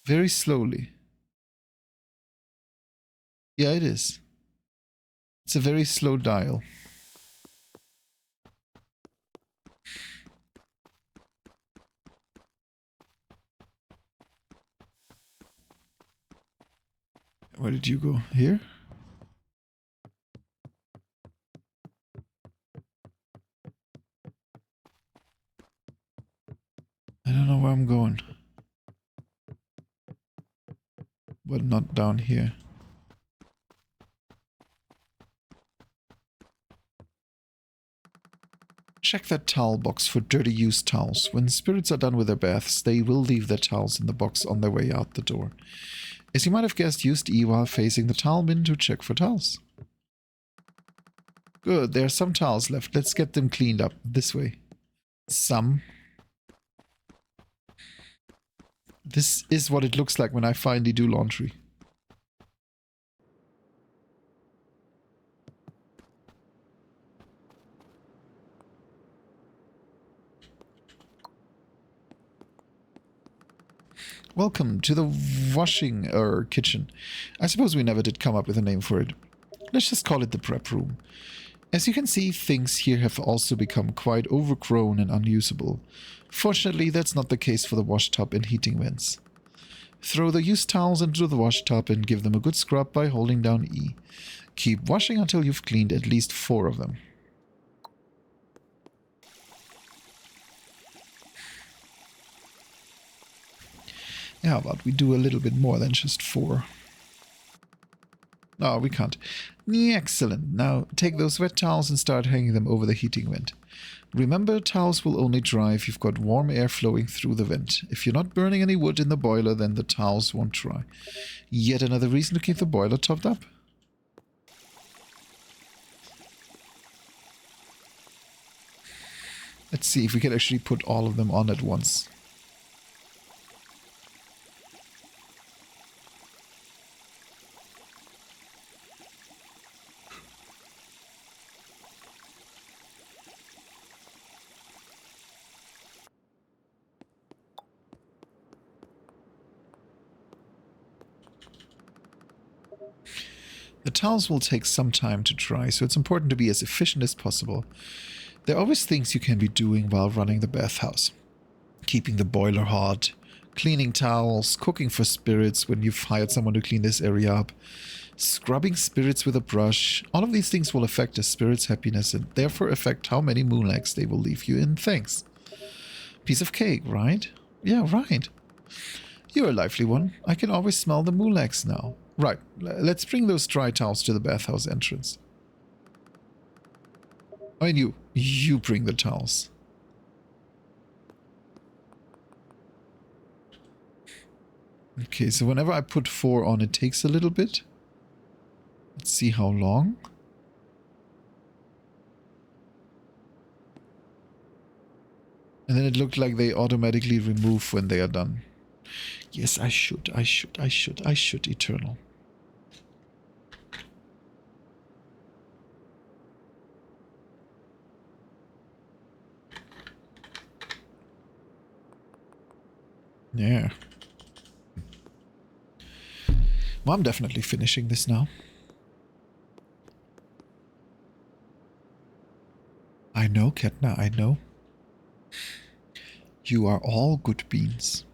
Very slowly. Yeah, it is. It's a very slow dial. Where did you go? Here? I don't know where I'm going. But not down here. Check that towel box for dirty used towels. When spirits are done with their baths, they will leave their towels in the box on their way out the door. As you might have guessed, use E while facing the towel bin to check for towels. Good, there are some towels left. Let's get them cleaned up. This way. Some. This is what it looks like when I finally do laundry. Welcome to the washing kitchen. I suppose we never did come up with a name for it. Let's just call it the prep room. As you can see, things here have also become quite overgrown and unusable. Fortunately, that's not the case for the wash tub and heating vents. Throw the used towels into the wash tub and give them a good scrub by holding down E. Keep washing until you've cleaned at least 4 of them. How about we do a little bit more than just 4? No, we can't. Excellent. Now take those wet towels and start hanging them over the heating vent. Remember, towels will only dry if you've got warm air flowing through the vent. If you're not burning any wood in the boiler, then the towels won't dry. Yet another reason to keep the boiler topped up. Let's see if we can actually put all of them on at once. The towels will take some time to dry, so it's important to be as efficient as possible. There are always things you can be doing while running the bathhouse. Keeping the boiler hot, cleaning towels, cooking for spirits when you've hired someone to clean this area up, scrubbing spirits with a brush. All of these things will affect a spirit's happiness and therefore affect how many moonlags they will leave you in thanks. Piece of cake, right? Yeah, right. You're a lively one. I can always smell the moonlags now. Right, let's bring those dry towels to the bathhouse entrance. I mean, you bring the towels. Okay, so whenever I put 4 on, it takes a little bit. Let's see how long. And then it looked like they automatically remove when they are done. Yes, I should, Eternal. Yeah. Well, I'm definitely finishing this now. I know, Ketna, I know. You are all good beans.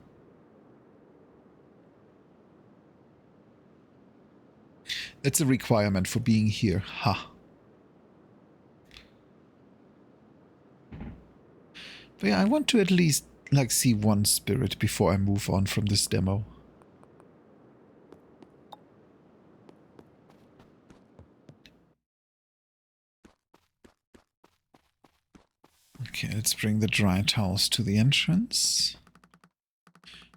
It's a requirement for being here. Ha. But yeah, I want to at least, like, see one spirit before I move on from this demo. Okay, let's bring the dry towels to the entrance.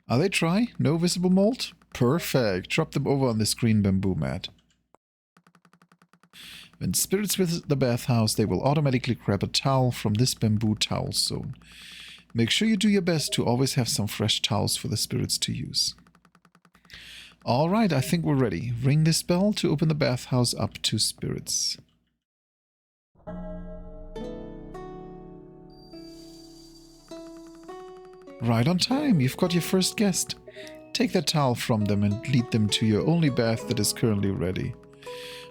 Are they dry? No visible mold? Perfect. Drop them over on this green bamboo mat. When spirits visit the bathhouse, they will automatically grab a towel from this bamboo towel zone. Make sure you do your best to always have some fresh towels for the spirits to use. Alright, I think we're ready. Ring this bell to open the bathhouse up to spirits. Right on time, you've got your first guest. Take that towel from them and lead them to your only bath that is currently ready.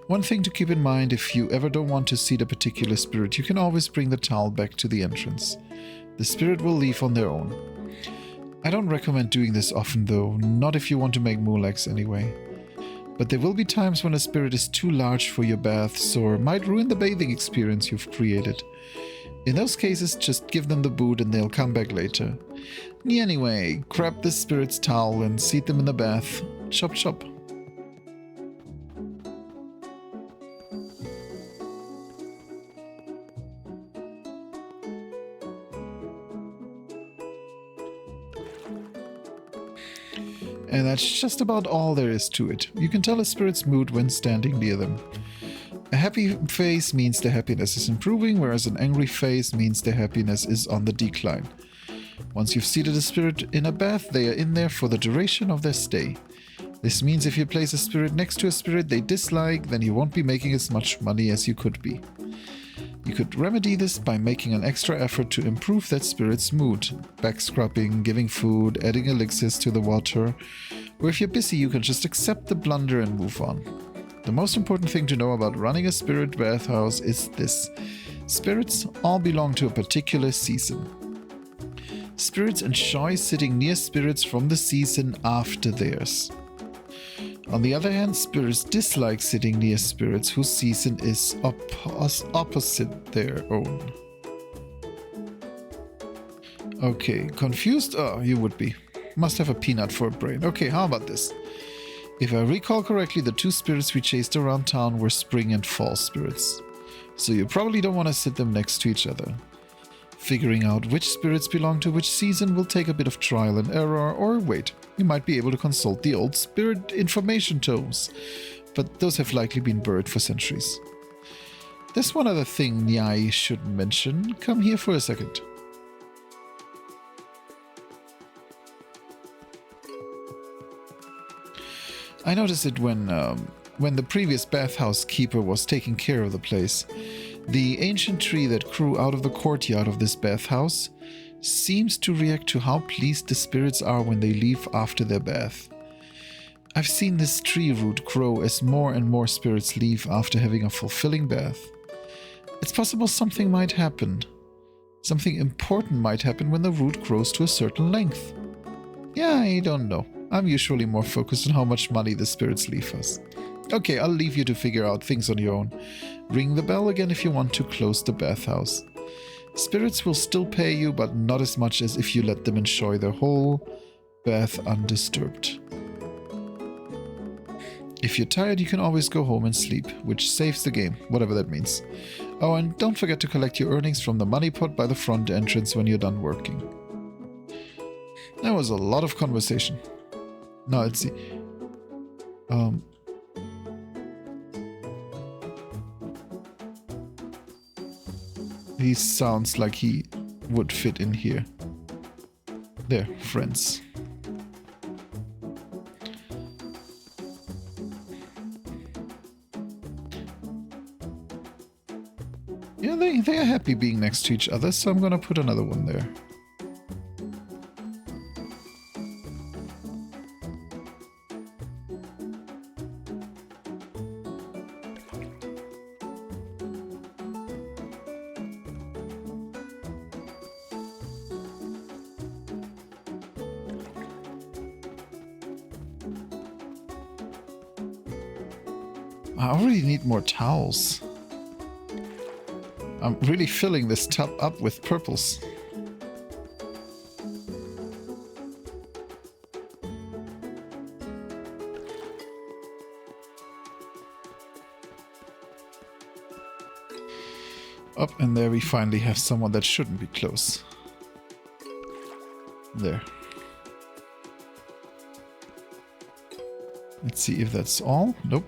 One thing to keep in mind, if you ever don't want to see the particular spirit, you can always bring the towel back to the entrance. The spirit will leave on their own. I don't recommend doing this often though, not if you want to make moonlags anyway. But there will be times when a spirit is too large for your baths or might ruin the bathing experience you've created. In those cases, just give them the boot and they'll come back later. Anyway, grab the spirit's towel and seat them in the bath. Chop chop. And that's just about all there is to it. You can tell a spirit's mood when standing near them. A happy face means the happiness is improving, whereas an angry face means the happiness is on the decline. Once you've seated a spirit in a bath, they are in there for the duration of their stay. This means if you place a spirit next to a spirit they dislike, then you won't be making as much money as you could be. You could remedy this by making an extra effort to improve that spirit's mood. Back scrubbing, giving food, adding elixirs to the water. Or if you're busy, you can just accept the blunder and move on. The most important thing to know about running a spirit bathhouse is this. Spirits all belong to a particular season. Spirits enjoy sitting near spirits from the season after theirs. On the other hand, spirits dislike sitting near spirits whose season is opposite their own. Okay, confused? Oh, you would be. Must have a peanut for a brain. Okay, how about this? If I recall correctly, the 2 spirits we chased around town were spring and fall spirits. So you probably don't want to sit them next to each other. Figuring out which spirits belong to which season will take a bit of trial and error, or wait, you might be able to consult the old spirit information tomes, but those have likely been buried for centuries. There's one other thing Nyai should mention. Come here for a second. I noticed it when the previous bathhouse keeper was taking care of the place. The ancient tree that grew out of the courtyard of this bathhouse seems to react to how pleased the spirits are when they leave after their bath. I've seen this tree root grow as more and more spirits leave after having a fulfilling bath. It's possible something might happen. Something important might happen when the root grows to a certain length. Yeah, I don't know. I'm usually more focused on how much money the spirits leave us. Okay, I'll leave you to figure out things on your own. Ring the bell again if you want to close the bathhouse. Spirits will still pay you, but not as much as if you let them enjoy their whole bath undisturbed. If you're tired, you can always go home and sleep, which saves the game, whatever that means. Oh, and don't forget to collect your earnings from the money pot by the front entrance when you're done working. That was a lot of conversation. Now let's see. He sounds like he would fit in here. There, friends. Yeah, they are happy being next to each other, so I'm gonna put another one there. I already need more towels. I'm really filling this tub up with purples. Up and there we finally have someone that shouldn't be close. There. Let's see if that's all. Nope.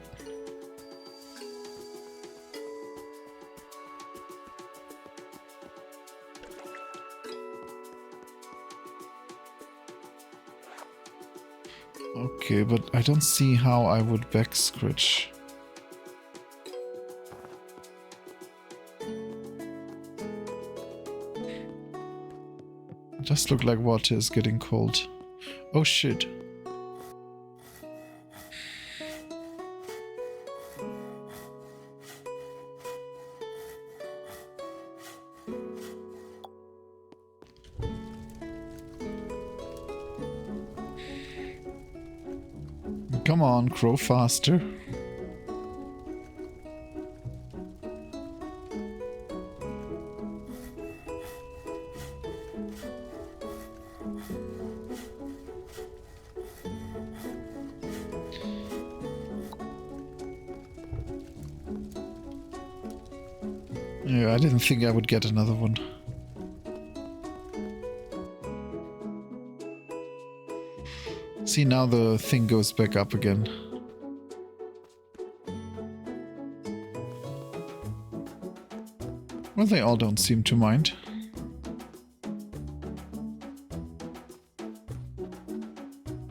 Okay, but I don't see how I would back scratch. It does look like water is getting cold. Oh shit. Come on, grow faster. Yeah, I didn't think I would get another one. See, now the thing goes back up again. Well, they all don't seem to mind.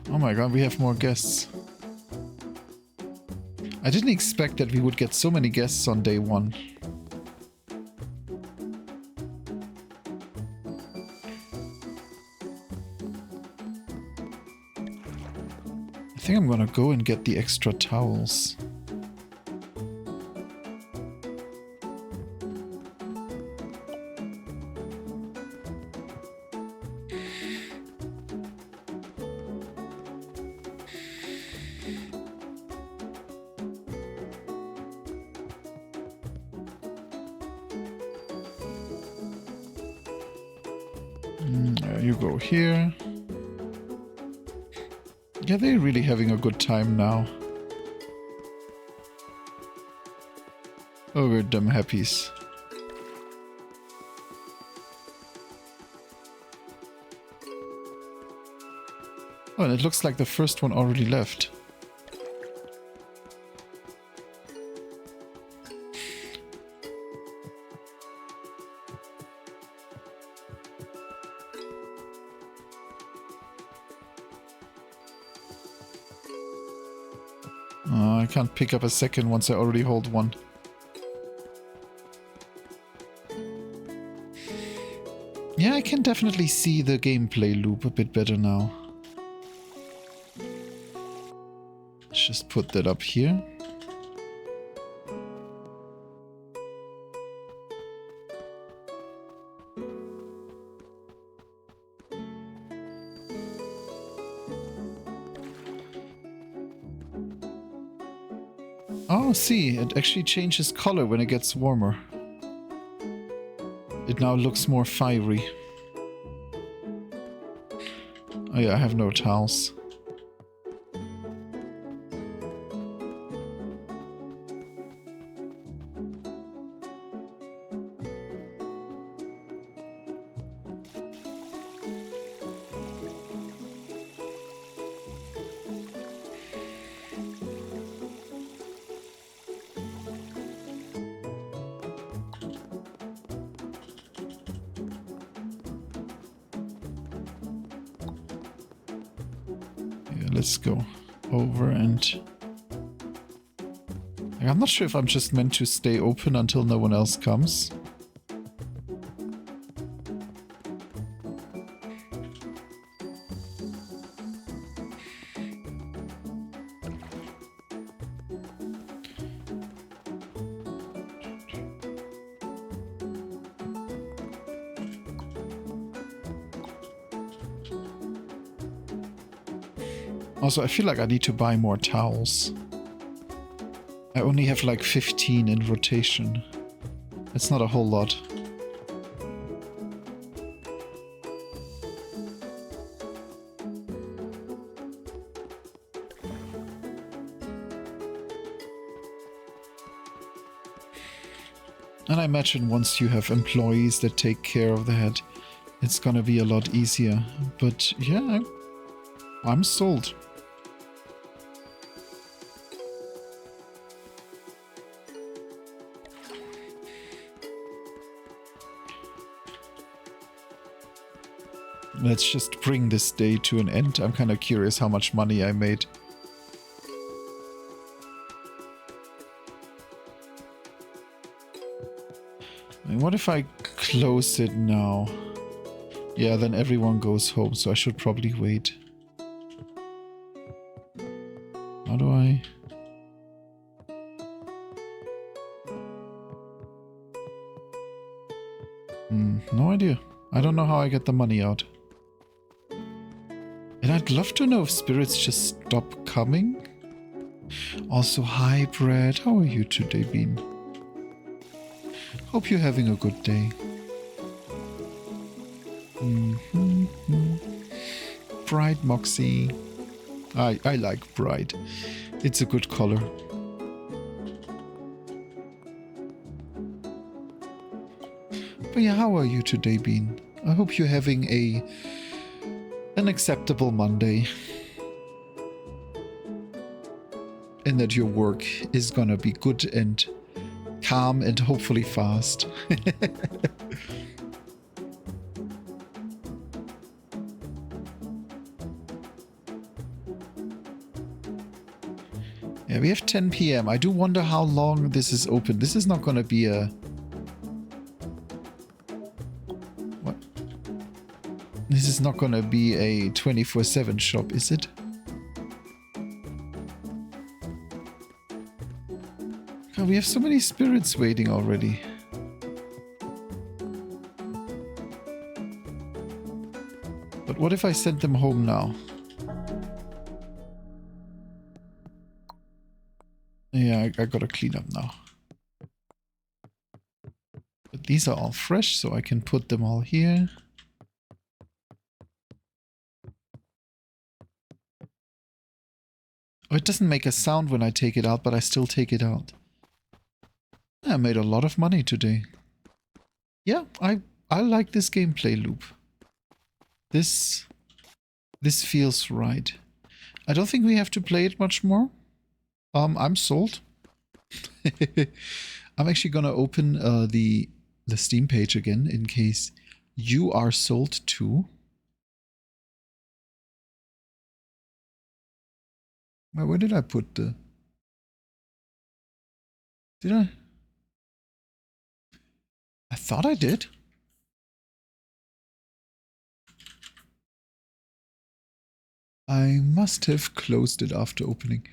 Oh my god, we have more guests. I didn't expect that we would get so many guests on day one. I think I'm gonna go and get the extra towels. You go here. Yeah, they're really having a good time now. Oh, we're dumb happies. Oh, and it looks like the first one already left. I can't pick up a second once I already hold one. Yeah, I can definitely see the gameplay loop a bit better now. Let's just put that up here. Oh, see, it actually changes color when it gets warmer. It now looks more fiery. Oh yeah, I have no towels. Let's go over and... I'm not sure if I'm just meant to stay open until no one else comes. Also, I feel like I need to buy more towels. I only have like 15 in rotation. It's not a whole lot. And I imagine once you have employees that take care of the head, it's gonna be a lot easier. But yeah, I'm sold. Let's just bring this day to an end. I'm kind of curious how much money I made. And what if I close it now? Yeah, then everyone goes home, so I should probably wait. How do I... no idea. I don't know how I get the money out. And I'd love to know if spirits just stop coming. Also, hi Brad, how are you today, Bean? Hope you're having a good day. Bright Moxie. I like bright. It's a good color. But yeah, how are you today, Bean? I hope you're having an acceptable Monday. And that your work is gonna be good and calm and hopefully fast. Yeah, we have 10 p.m. I do wonder how long this is open. This is not gonna be a... What? This is not gonna be a 24/7 shop, is it? God, we have so many spirits waiting already. But what if I send them home now? Yeah, I gotta clean up now. But these are all fresh, so I can put them all here. Oh, it doesn't make a sound when I take it out, but I still take it out. I made a lot of money today. Yeah, I like this gameplay loop. This feels right. I don't think we have to play it much more. I'm sold. I'm actually gonna open the Steam page again in case you are sold too. Where did I put the... Did I? I thought I did. I must have closed it after opening.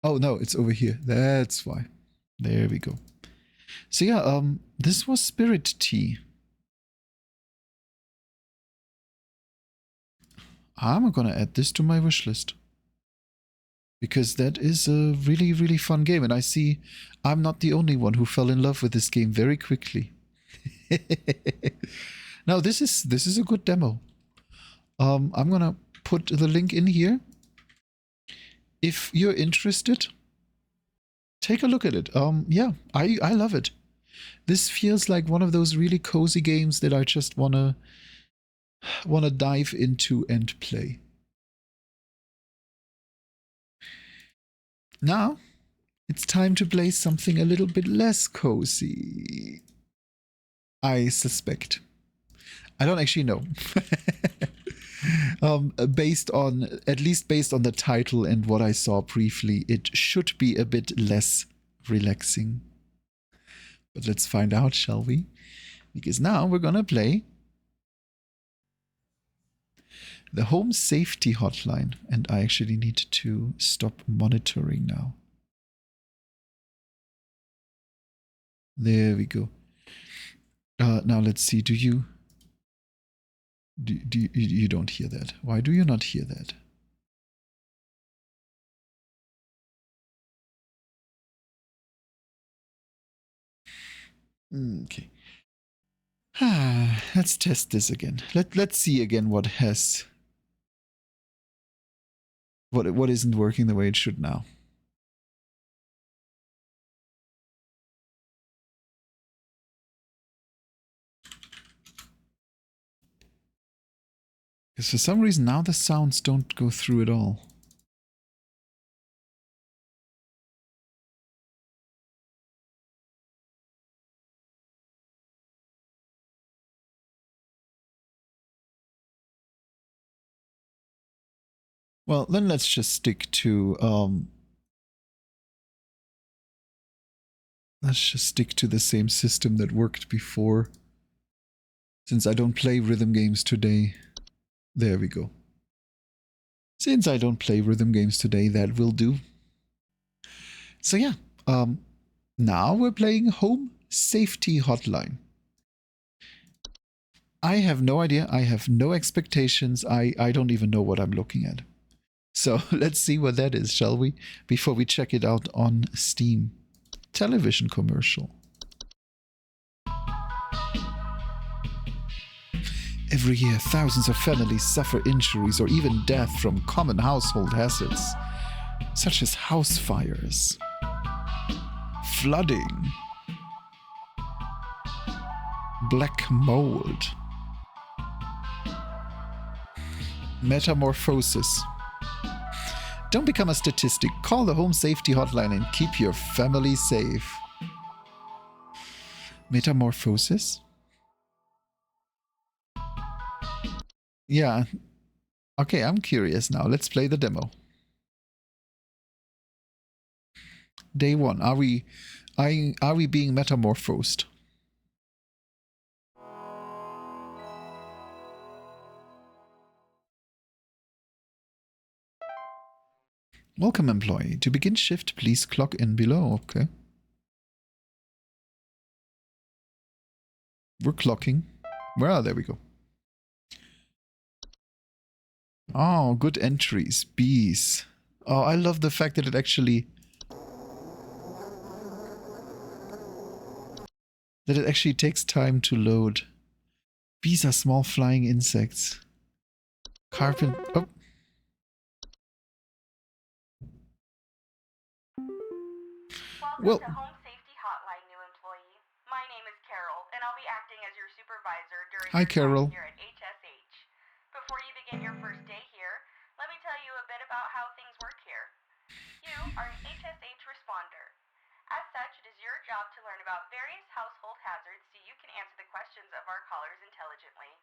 Oh no, it's over here. That's why. There we go. So yeah, this was Spirittea. I'm gonna add this to my wish list. Because that is a really, really fun game. And I see I'm not the only one who fell in love with this game very quickly. Now, this is a good demo. I'm gonna put the link in here. If you're interested, take a look at it. Yeah, I love it. This feels like one of those really cozy games that I just wanna dive into and play. Now, it's time to play something a little bit less cozy. I suspect. I don't actually know. Based on, at least based on the title and what I saw briefly, it should be a bit less relaxing. But let's find out, shall we? Because now we're gonna play the Home Safety Hotline, and I actually need to stop monitoring now. There we go. Now let's see, do you don't hear that? Why do you not hear that? Okay. Let's test this again. Let's see again what isn't working the way it should now. Because for some reason now the sounds don't go through at all. Well, then let's just stick to the same system that worked before. Since I don't play rhythm games today. There we go. Since I don't play rhythm games today, that will do. So yeah, now we're playing Home Safety Hotline. I have no idea. I have no expectations. I don't even know what I'm looking at. So let's see what that is, shall we? Before we check it out on Steam. Television commercial. Every year, thousands of families suffer injuries or even death from common household hazards, such as house fires, flooding, black mold, metamorphosis. Don't become a statistic. Call the Home Safety Hotline and keep your family safe. Metamorphosis? Yeah. Okay, I'm curious now. Let's play the demo. Day 1. Are we being metamorphosed? Welcome, employee. To begin shift, please clock in below. Okay. We're clocking. Well, there we go. Oh, good entries. Bees. Oh, I love the fact that it actually takes time to load. Bees are small flying insects. Oh. Welcome to Home Safety Hotline, new employee. My name is Carol, and I'll be acting as your supervisor during your time here at HSH. Before you begin your first day here, let me tell you a bit about how things work here. You are an HSH responder. As such, it is your job to learn about various household hazards so you can answer the questions of our callers intelligently.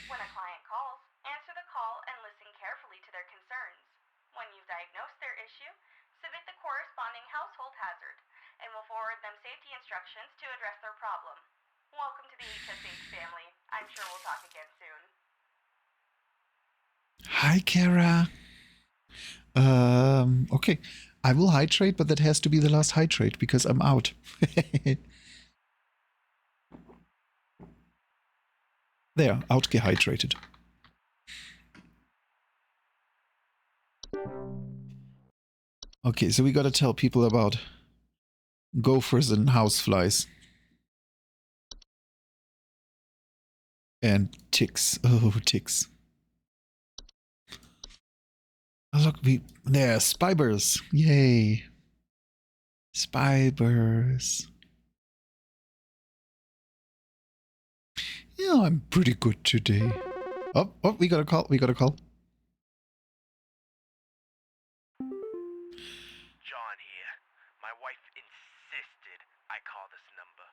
When a client calls, answer the call and listen carefully to their concerns. When you've diagnosed their issue, submit the corresponding household hazard, and we'll forward them safety instructions to address their problem. Welcome to the HSH family. I'm sure we'll talk again soon. Hi, Kara. Okay. I will hydrate, but that has to be the last hydrate because I'm out. There, outgehydrated. Okay, so we gotta tell people about gophers and houseflies. And ticks. Oh, ticks. Oh, look, there, spiders. Yay. Spiders. Yeah, I'm pretty good today. Oh, we got a call. We got a call. John here. My wife insisted I call this number.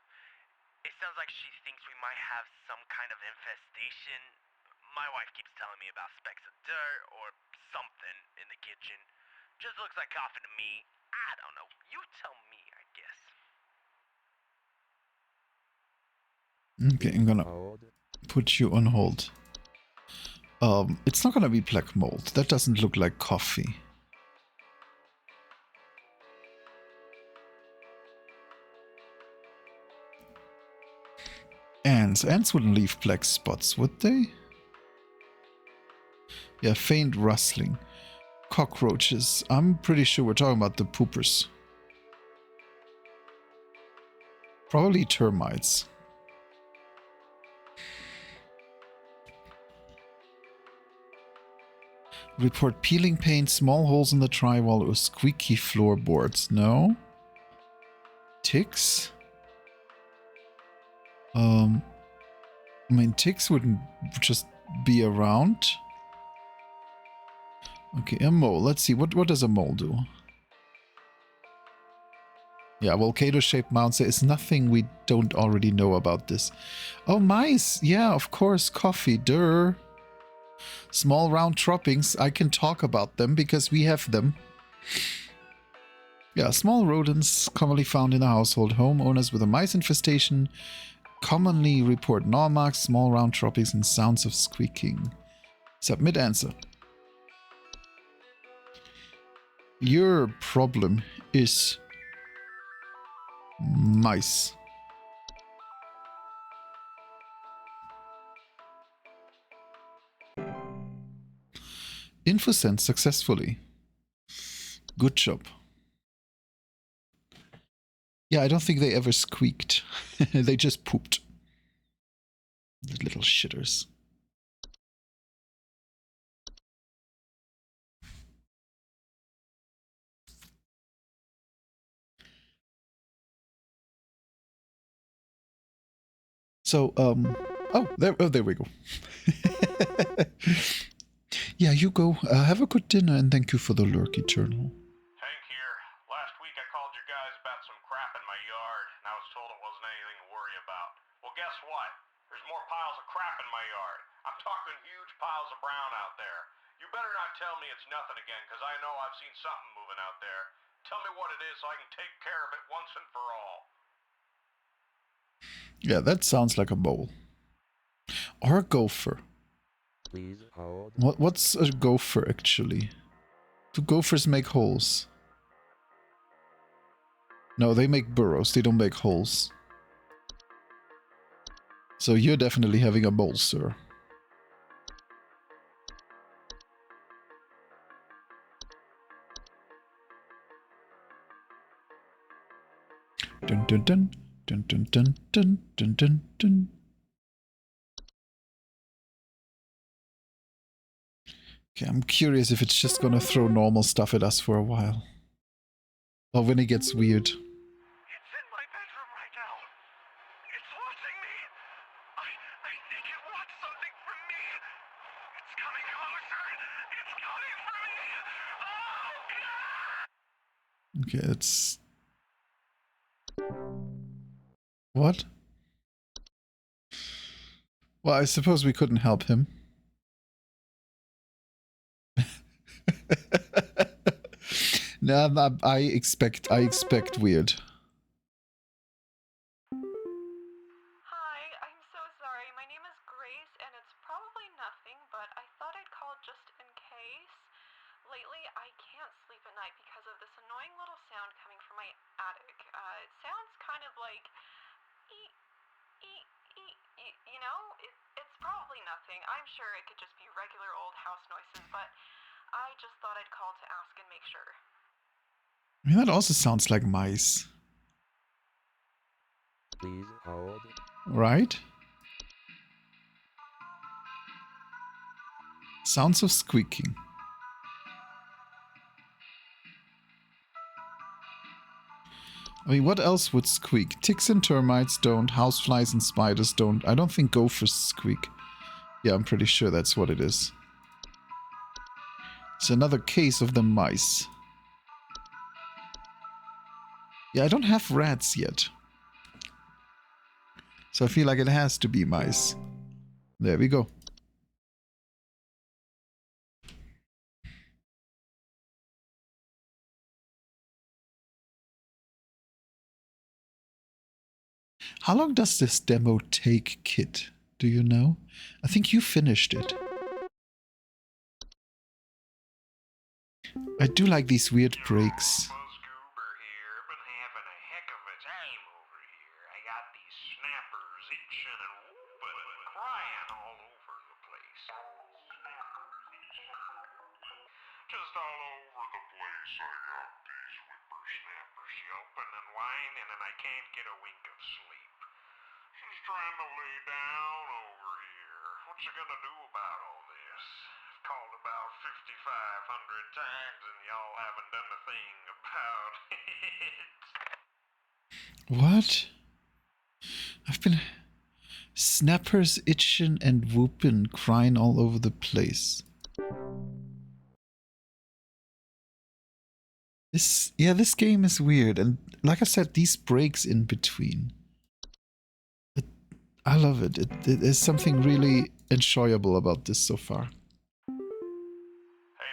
It sounds like she thinks we might have some kind of infestation. My wife keeps telling me about specks of dirt or something in the kitchen. Just looks like coffee to me. I don't know. You tell me, I guess. Okay, I'm gonna put you on hold. It's not gonna be black mold. That doesn't look like coffee. Ants. Ants wouldn't leave black spots, would they? Yeah, faint rustling. Cockroaches. I'm pretty sure we're talking about the poopers. Probably termites. Report peeling paint, small holes in the drywall, or squeaky floorboards. No? Ticks? I mean, ticks wouldn't just be around. Okay, a mole. Let's see. What does a mole do? Yeah, volcano-shaped mounds. There is nothing we don't already know about this. Oh, mice. Yeah, of course. Coffee. Durr. Small round droppings. I can talk about them because we have them. Yeah, small rodents commonly found in a household. Homeowners with a mice infestation commonly report gnaw marks, small round droppings, and sounds of squeaking. Submit answer. Your problem is mice. Info sent successfully. Good job. Yeah, I don't think they ever squeaked. They just pooped. The little shitters. So, oh, there we go. Yeah, you go. Have a good dinner and thank you for the lurk, Eternal. Hank here. Last week I called your guys about some crap in my yard, and I was told it wasn't anything to worry about. Well, guess what? There's more piles of crap in my yard. I'm talking huge piles of brown out there. You better not tell me it's nothing again, because I know I've seen something moving out there. Tell me what it is so I can take care of it once and for all. Yeah, that sounds like a mole. Or a gopher. Please hold. What's a gopher, actually? Do gophers make holes? No, they make burrows. They don't make holes. So you're definitely having a mole, sir. Dun dun dun dun dun dun dun dun dun dun. Okay, I'm curious if it's just gonna throw normal stuff at us for a while. Or when it gets weird. It's in my bedroom right now. It's watching me. I think it wants something from me. It's coming closer. It's coming for me. Oh, God! Okay, it's... What? Well, I suppose we couldn't help him. No, I expect weird. Hi, I'm so sorry. My name is Grace, and it's probably nothing, but I thought I'd call just in case. Lately, I can't sleep at night because of this annoying nothing. I'm sure it could just be regular old house noises, but I just thought I'd call to ask and make sure. I mean, that also sounds like mice. Please hold. Right? Sounds of squeaking. I mean, what else would squeak? Ticks and termites don't. Houseflies and spiders don't. I don't think gophers squeak. Yeah, I'm pretty sure that's what it is. It's another case of the mice. Yeah, I don't have rats yet. So I feel like it has to be mice. There we go. How long does this demo take, Kit? Do you know? I think you finished it. I do like these weird breaks. Buzzgoober here. Been having a heck of a time over here. I got these snappers itching and whooping and crying all over the place. Just all over the place. I got these whippersnappers yelping and whining, and I can't get a wink of sleep. She's trying to lay down over here. What's she gonna do about all this? I've called about 5,500 times and y'all haven't done a thing about it. What? I've been... Snappers itching and whooping, crying all over the place. This game is weird, and like I said, these breaks in between. I love it. There's something really enjoyable about this so far. Hey,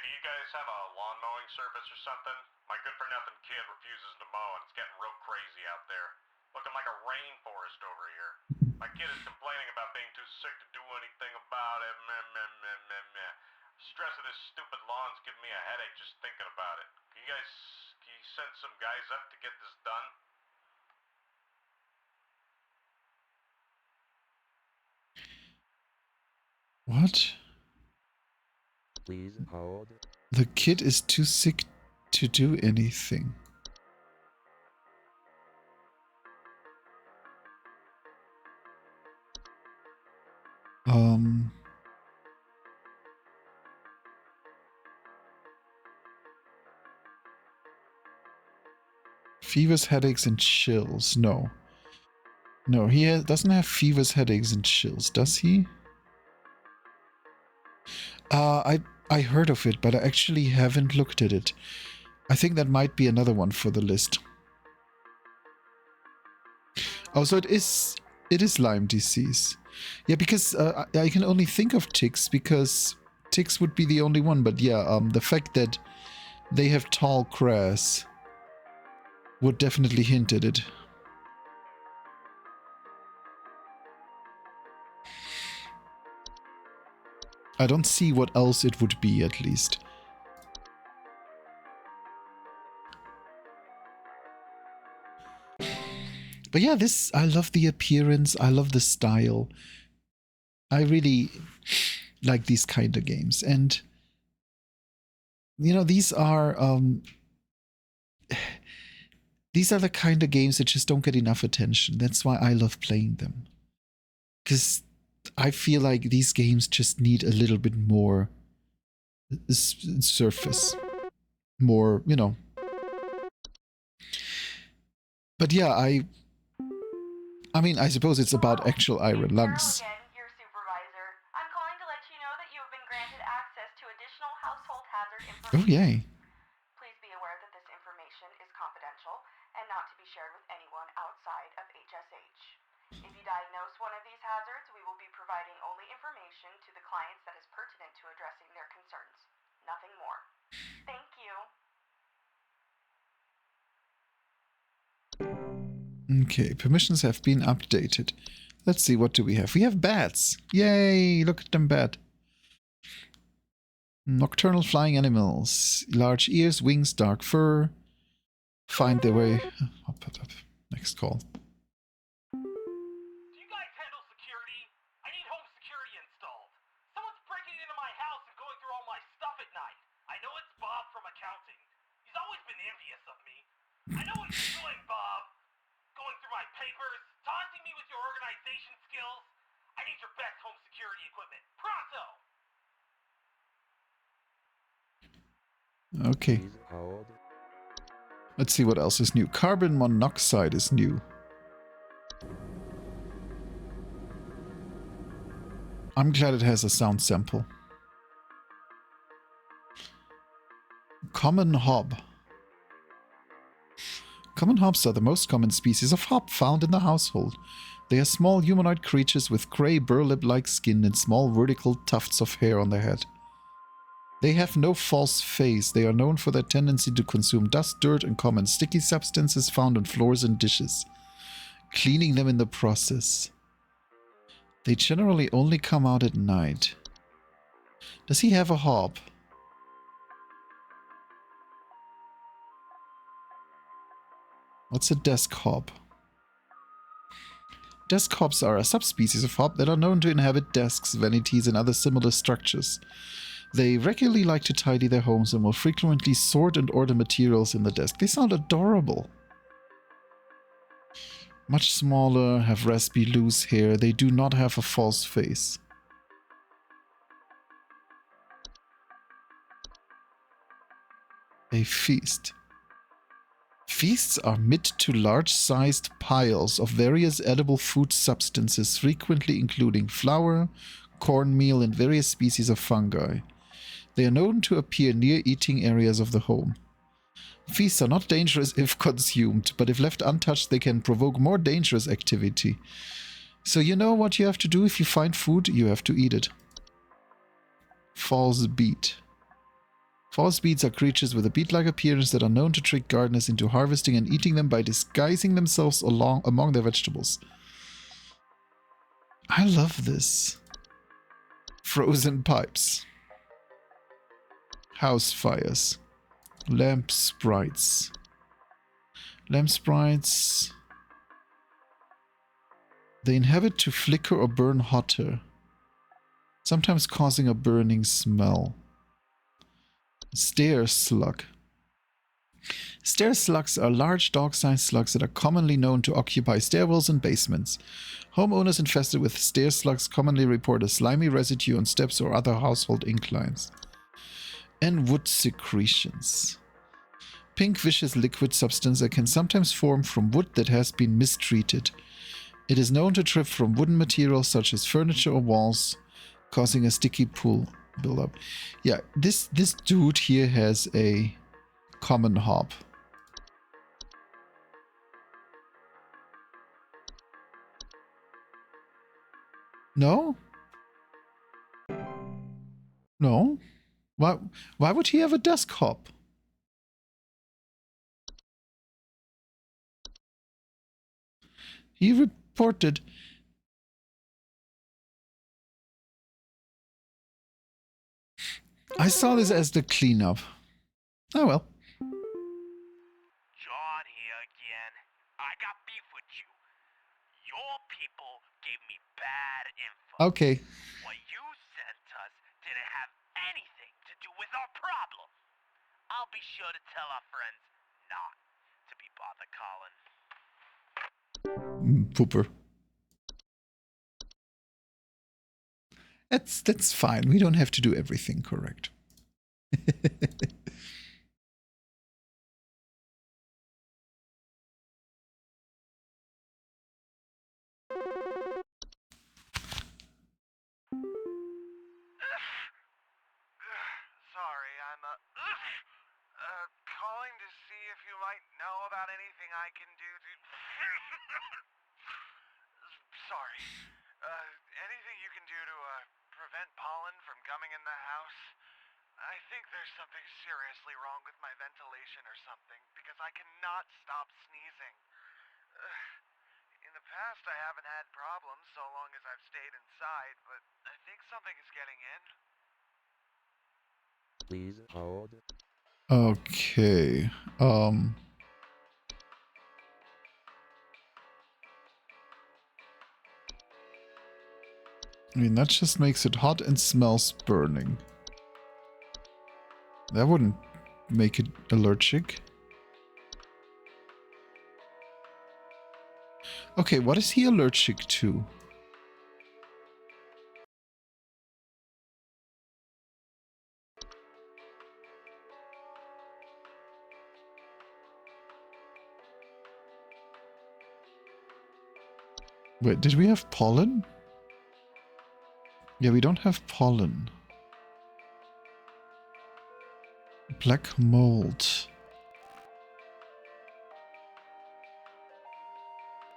do you guys have a lawn mowing service or something? My good-for-nothing kid refuses to mow and it's getting real crazy out there. Looking like a rainforest over here. My kid is complaining about being too sick to do anything about it. Meh, meh, meh, meh, meh. Stress of this stupid lawn's giving me a headache just thinking about it. Can you send some guys up to get this done? What? Please hold. The kid is too sick to do anything. Fevers, headaches, and chills. No. No, he doesn't have fevers, headaches, and chills, does he? I heard of it, but I actually haven't looked at it. I think that might be another one for the list. Oh, so it is Lyme disease. Yeah, because I can only think of ticks because ticks would be the only one. But yeah, the fact that they have tall grass would definitely hint at it. I don't see what else it would be, at least. But yeah, I love the appearance, I love the style. I really like these kind of games. And, you know, these are the kind of games that just don't get enough attention. That's why I love playing them. Because I feel like these games just need a little bit more surface. More, you know. But yeah, I mean, I suppose it's about actual iron lungs. Again, your supervisor. I'm calling to let you know that you have been granted access to additional household hazard information. Oh, yay. Please be aware that this information is confidential and not to be shared with anyone outside of HSH. If you diagnose one of these hazards, we will be providing only information to the clients that is pertinent to addressing their concerns. Nothing more. Thank you. Okay, permissions have been updated. Let's see, what do we have? We have bats. Yay, look at them bat. Nocturnal flying animals. Large ears, wings, dark fur. Find their way. Up. Next call. Do you guys handle security? I need home security installed. I know what you're doing, Bob. Going through my papers, taunting me with your organization skills. I need your best home security equipment. Pronto! Okay. Please hold. Let's see what else is new. Carbon monoxide is new. I'm glad it has a sound sample. Common hob. Common hobs are the most common species of hob found in the household. They are small humanoid creatures with grey burlap-like skin and small vertical tufts of hair on their head. They have no false face. They are known for their tendency to consume dust, dirt, and common sticky substances found on floors and dishes, cleaning them in the process. They generally only come out at night. Does he have a hob? What's a desk hob? Desk hobs are a subspecies of hob that are known to inhabit desks, vanities, and other similar structures. They regularly like to tidy their homes and will frequently sort and order materials in the desk. They sound adorable. Much smaller, have raspy loose hair. They do not have a false face. A feast. Feasts are mid to large-sized piles of various edible food substances, frequently including flour, cornmeal, and various species of fungi. They are known to appear near eating areas of the home. Feasts are not dangerous if consumed, but if left untouched, they can provoke more dangerous activity. So you know what you have to do if you find food? You have to eat it. False beet. False beets are creatures with a beet-like appearance that are known to trick gardeners into harvesting and eating them by disguising themselves among their vegetables. I love this. Frozen pipes. House fires. Lamp sprites. Lamp sprites. They inhabit to flicker or burn hotter, sometimes causing a burning smell. Stair slug. Stair slugs are large dog-sized slugs that are commonly known to occupy stairwells and basements. Homeowners infested with stair slugs commonly report a slimy residue on steps or other household inclines. And wood secretions. Pink viscous liquid substance that can sometimes form from wood that has been mistreated. It is known to drip from wooden materials such as furniture or walls, causing a sticky pool buildup. Yeah, this dude here has a common hob. No? No? Why would he have a desk hob? He reported... I saw this as the cleanup. Oh well. John here again. I got beef with you. Your people gave me bad info. Okay. What you sent us didn't have anything to do with our problem. I'll be sure to tell our friends not to be bothered calling. Pooper. That's fine. We don't have to do everything correct. Sorry, I'm calling to see if you might know about anything I can do to... Sorry. Anything you can do to prevent pollen from coming in the house? I think there's something seriously wrong with my ventilation or something, because I cannot stop sneezing. In the past, I haven't had problems so long as I've stayed inside, but I think something is getting in. Please hold. Okay. I mean, that just makes it hot and smells burning. That wouldn't make it allergic. Okay, what is he allergic to? Wait, did we have pollen? Yeah, we don't have pollen. Black mold.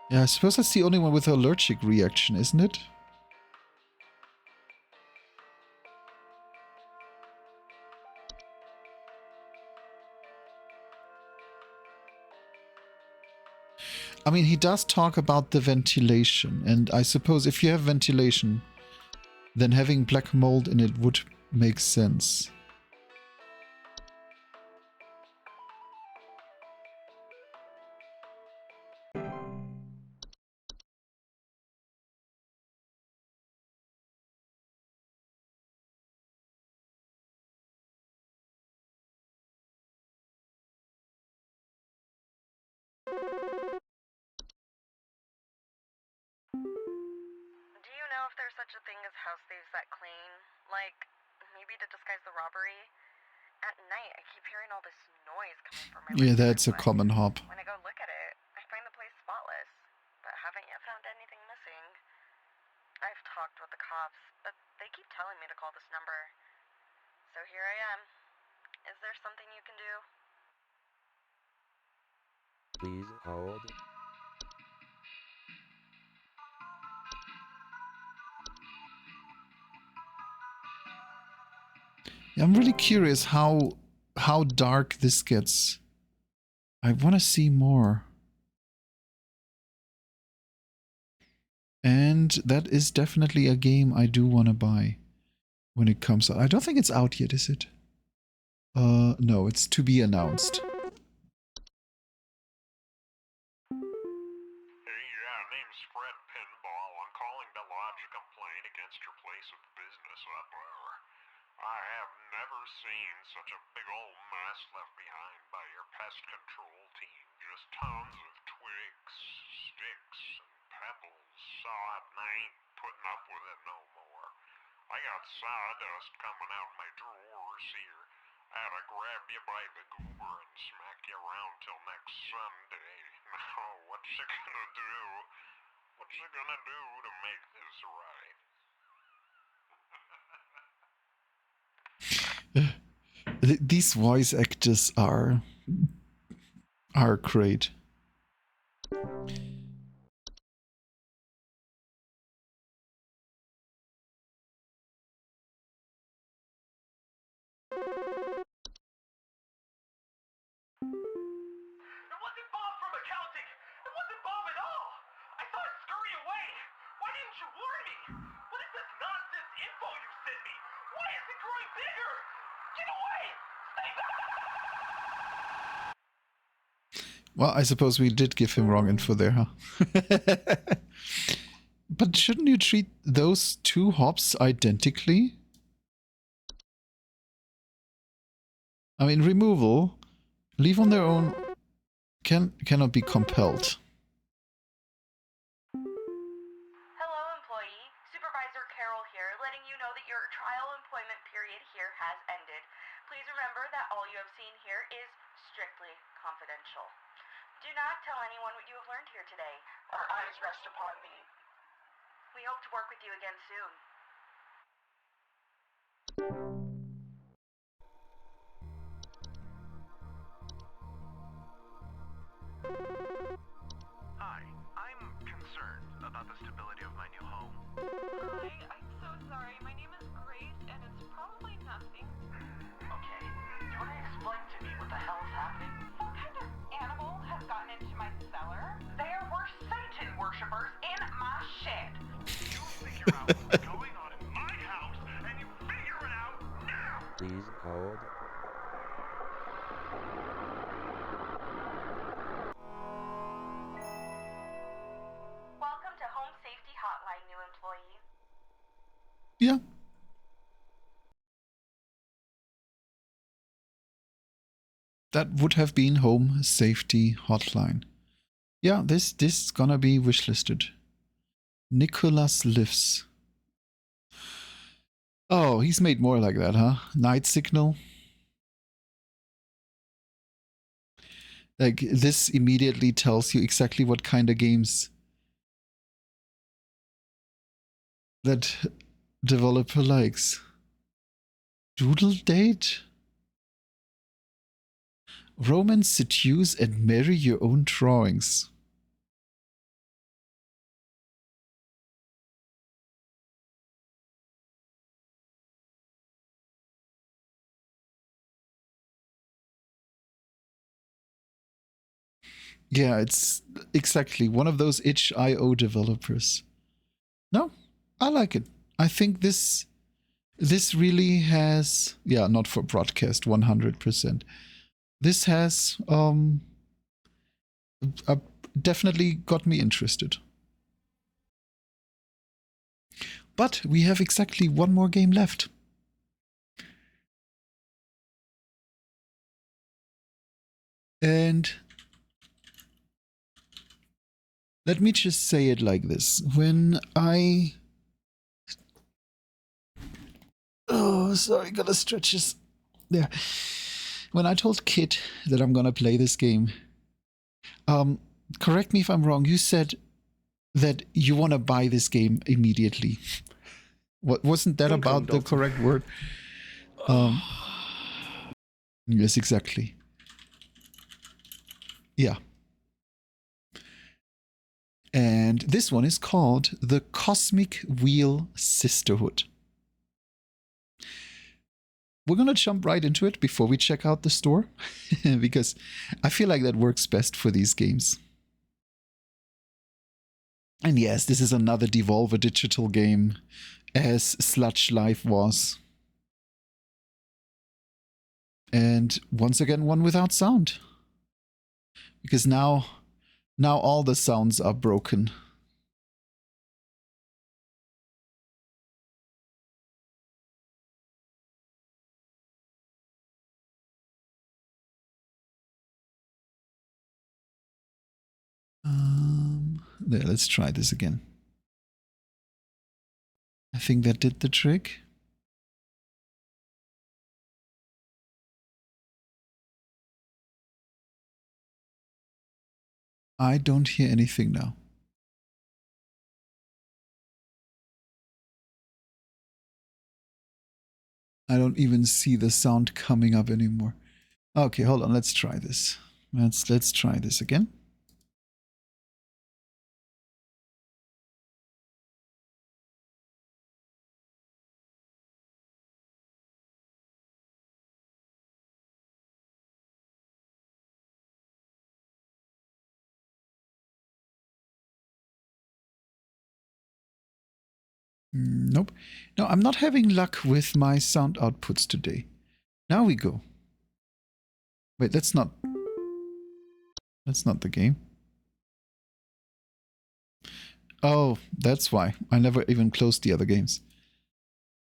Yeah, I suppose that's the only one with an allergic reaction, isn't it? I mean, he does talk about the ventilation, and I suppose if you have ventilation, then having black mold in it would make sense. Do you know if there's such a thing as house thieves that clean? Like, maybe to disguise the robbery? At night, I keep hearing all this noise coming from my Yeah, living that's a room, but common hop. when I go look at it, I find the place spotless, but haven't yet found anything missing. I've talked with the cops, but they keep telling me to call this number. So here I am. Is there something you can do? Please hold. Yeah, I'm really curious how dark this gets. I want to see more. And that is definitely a game I do want to buy when it comes out. I don't think it's out yet, is it? No, it's to be announced. Hey, yeah, name's Fred Pinball. I'm calling to lodge a complaint against your place of business up there. I have never seen such a big old mess left behind by your pest control team. Just tons of twigs, sticks, and pebbles. Sod, and I ain't putting up with it no more. I got sawdust coming out my drawers here. I had to grab you by the goober and smack you around till next Sunday. Now, what's you gonna do? What's you gonna do to make this right? These voice actors are great. It wasn't Bob from accounting! It wasn't Bob at all! I saw it scurry away! Why didn't you warn me? What is this nonsense info you sent me? Why is it growing bigger? Get away! Stay back! Well, I suppose we did give him wrong info there, huh? But shouldn't you treat those two hops identically? I mean, removal, leave on their own, cannot be compelled. Hello, employee. Supervisor Carol here, letting you know that your trial employment period here has ended. Please remember that all you have seen here is strictly confidential. Do not tell anyone what you have learned here today. Our eyes rest upon me. We hope to work with you again soon. Hi, I'm concerned about the stability of my new home. Hi, I'm so sorry. My name is Grace, and it's probably nothing. Okay, do you want to explain to me what the hell is happening? Some kind of animal has gotten into my cellar. There were Satan worshippers in my shed. You figure out what's going on in my house, and you figure it out now! Please hold. Welcome to Home Safety Hotline, new employee. Yeah. That would have been Home Safety Hotline. Yeah, this is gonna be wishlisted. Nicholas Lives. Oh, he's made more like that, huh? Night Signal. Like, this immediately tells you exactly what kind of games that developer likes. Doodle Date? Romance, seduce, and marry your own drawings. Yeah, it's exactly one of those itch.io developers. No, I like it. I think this really has, yeah, not for broadcast 100%. This has definitely got me interested. But we have exactly one more game left. And let me just say it like this. Oh, sorry, gotta stretch this. There. When I told Kit that I'm gonna play this game, correct me if I'm wrong, you said that you want to buy this game immediately. What wasn't that about the correct word? Yes, exactly. Yeah. And this one is called the Cosmic Wheel Sisterhood. We're going to jump right into it before we check out the store, because I feel like that works best for these games. And yes, this is another Devolver Digital game, as Sludge Live was. And once again, one without sound. Because now all the sounds are broken. There, let's try this again. I think that did the trick. I don't hear anything now. I don't even see the sound coming up anymore. Okay, hold on. Let's try this. Let's try this again. Nope. No, I'm not having luck with my sound outputs today. Now we go. Wait, that's not the game. Oh, that's why. I never even closed the other games.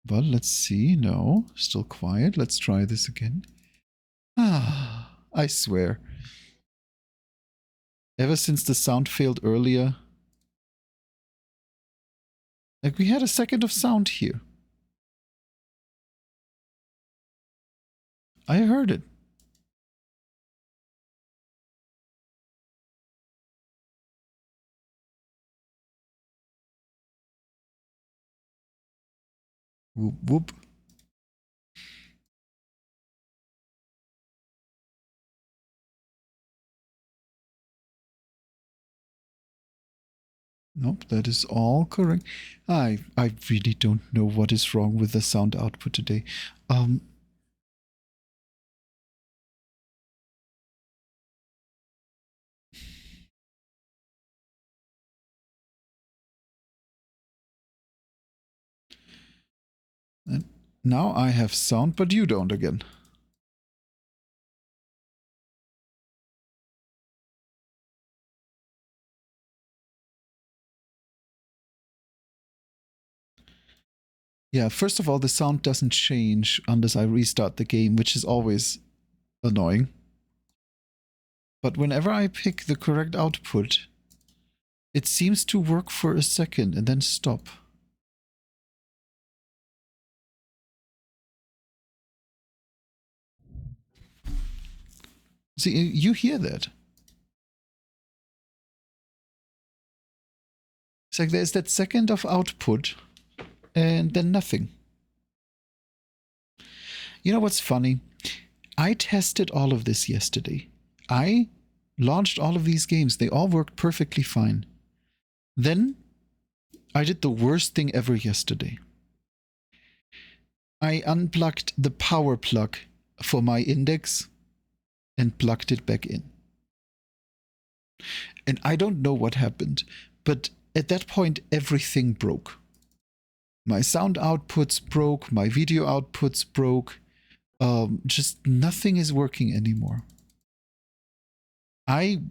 But let's see. No, still quiet. Let's try this again. Ah, I swear. Ever since the sound failed earlier. Like, we had a second of sound here. I heard it. Whoop, whoop. Nope, that is all correct. I really don't know what is wrong with the sound output today. And now I have sound, but you don't again. Yeah, first of all, the sound doesn't change unless I restart the game, which is always annoying. But whenever I pick the correct output, It seems to work for a second and then stop. See, you hear that? It's like there's that second of output and then nothing. You know what's funny? I tested all of this yesterday. I launched all of these games. They all worked perfectly fine. Then I did the worst thing ever yesterday. I unplugged the power plug for my index and plugged it back in. And I don't know what happened, but at that point everything broke. My sound outputs broke, my video outputs broke. Just nothing is working anymore. I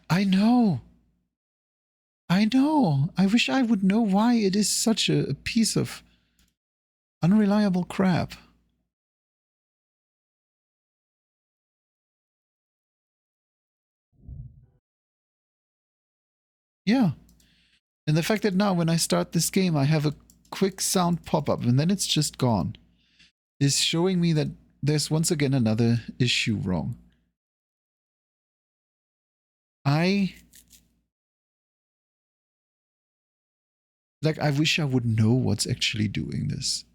know. I wish I would know why it is such a piece of unreliable crap. Yeah. And the fact that now when I start this game I have a quick sound pop-up and then it's just gone is showing me that there's once again another issue wrong. I wish I would know what's actually doing this.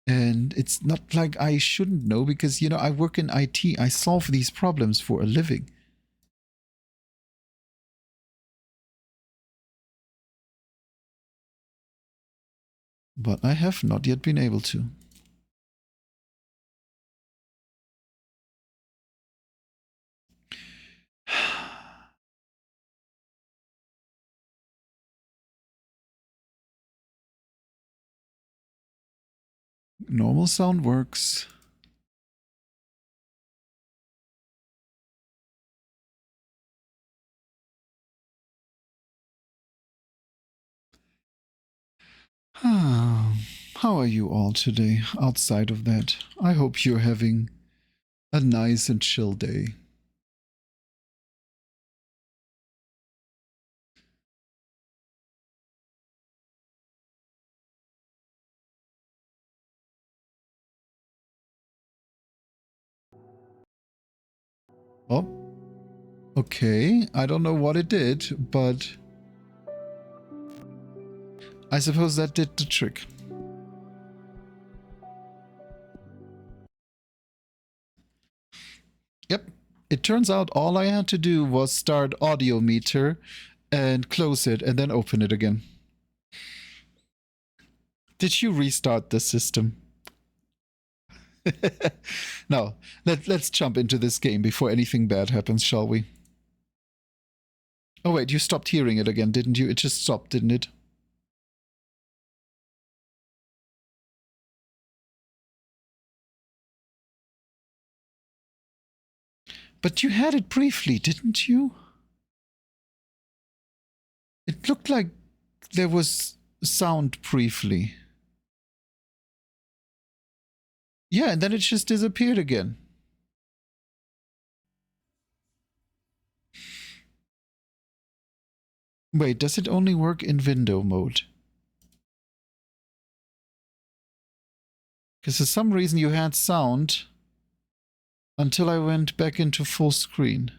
And it's not like I shouldn't know because, you know, I work in IT. I solve these problems for a living. But I have not yet been able to. Normal sound works. How are you all today outside of that? I hope you're having a nice and chill day. Oh, okay. I don't know what it did, but I suppose that did the trick. Yep. It turns out all I had to do was start audio meter and close it and then open it again. Did you restart the system? No, let's jump into this game before anything bad happens, shall we? Oh wait, you stopped hearing it again, didn't you? It just stopped, didn't it? But you had it briefly, didn't you? It looked like there was sound briefly. Yeah, and then it just disappeared again. Wait, does it only work in window mode? Because for some reason you had sound until I went back into full screen.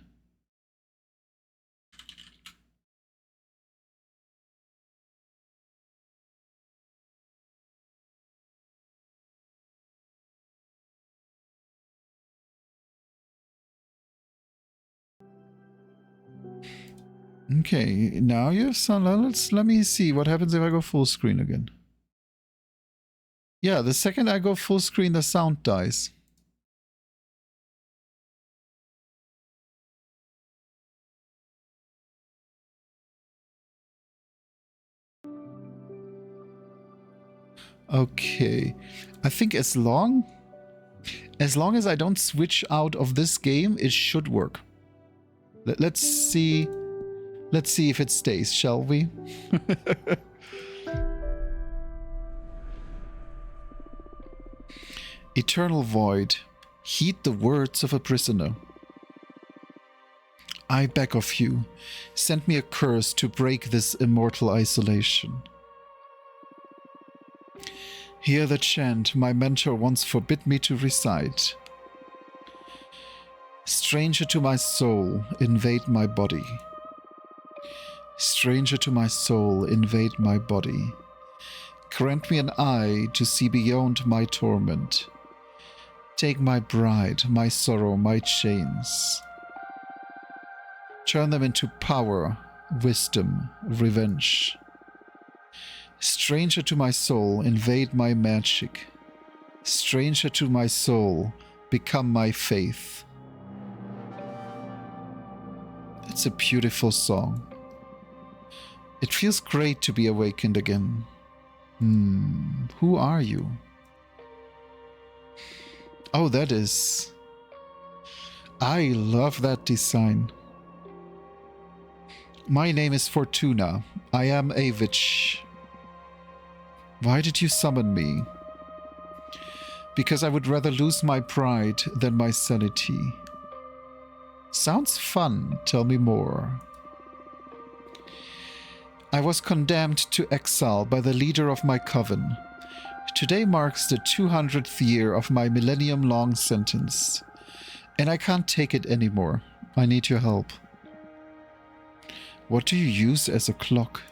Okay, now you have sound. Let me see what happens if I go full screen again. Yeah, the second I go full screen, the sound dies. Okay, I think as long as I don't switch out of this game, it should work. Let's see if it stays, shall we? Eternal Void. Heed the words of a prisoner. I beg of you, send me a curse to break this immortal isolation. Hear the chant my mentor once forbid me to recite. Stranger to my soul, invade my body. Stranger to my soul, invade my body. Grant me an eye to see beyond my torment. Take my bride, my sorrow, my chains. Turn them into power, wisdom, revenge. Stranger to my soul, invade my magic. Stranger to my soul, become my faith. It's a beautiful song. It feels great to be awakened again. Who are you? Oh, that is... I love that design. My name is Fortuna. I am a witch. Why did you summon me? Because I would rather lose my pride than my sanity. Sounds fun. Tell me more. I was condemned to exile by the leader of my coven. Today marks the 200th year of my millennium-long sentence. And I can't take it anymore. I need your help. What do you use as a clock?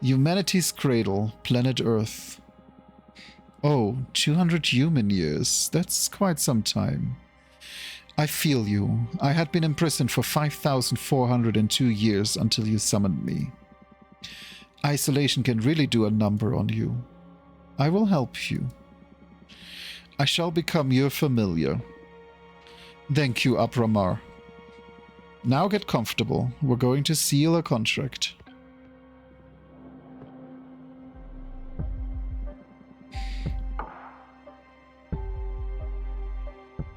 Humanity's cradle, planet Earth. Oh, 200 human years. That's quite some time. I feel you. I had been imprisoned for 5,402 years until you summoned me. Isolation can really do a number on you. I will help you. I shall become your familiar. Thank you, Abramar. Now get comfortable. We're going to seal a contract.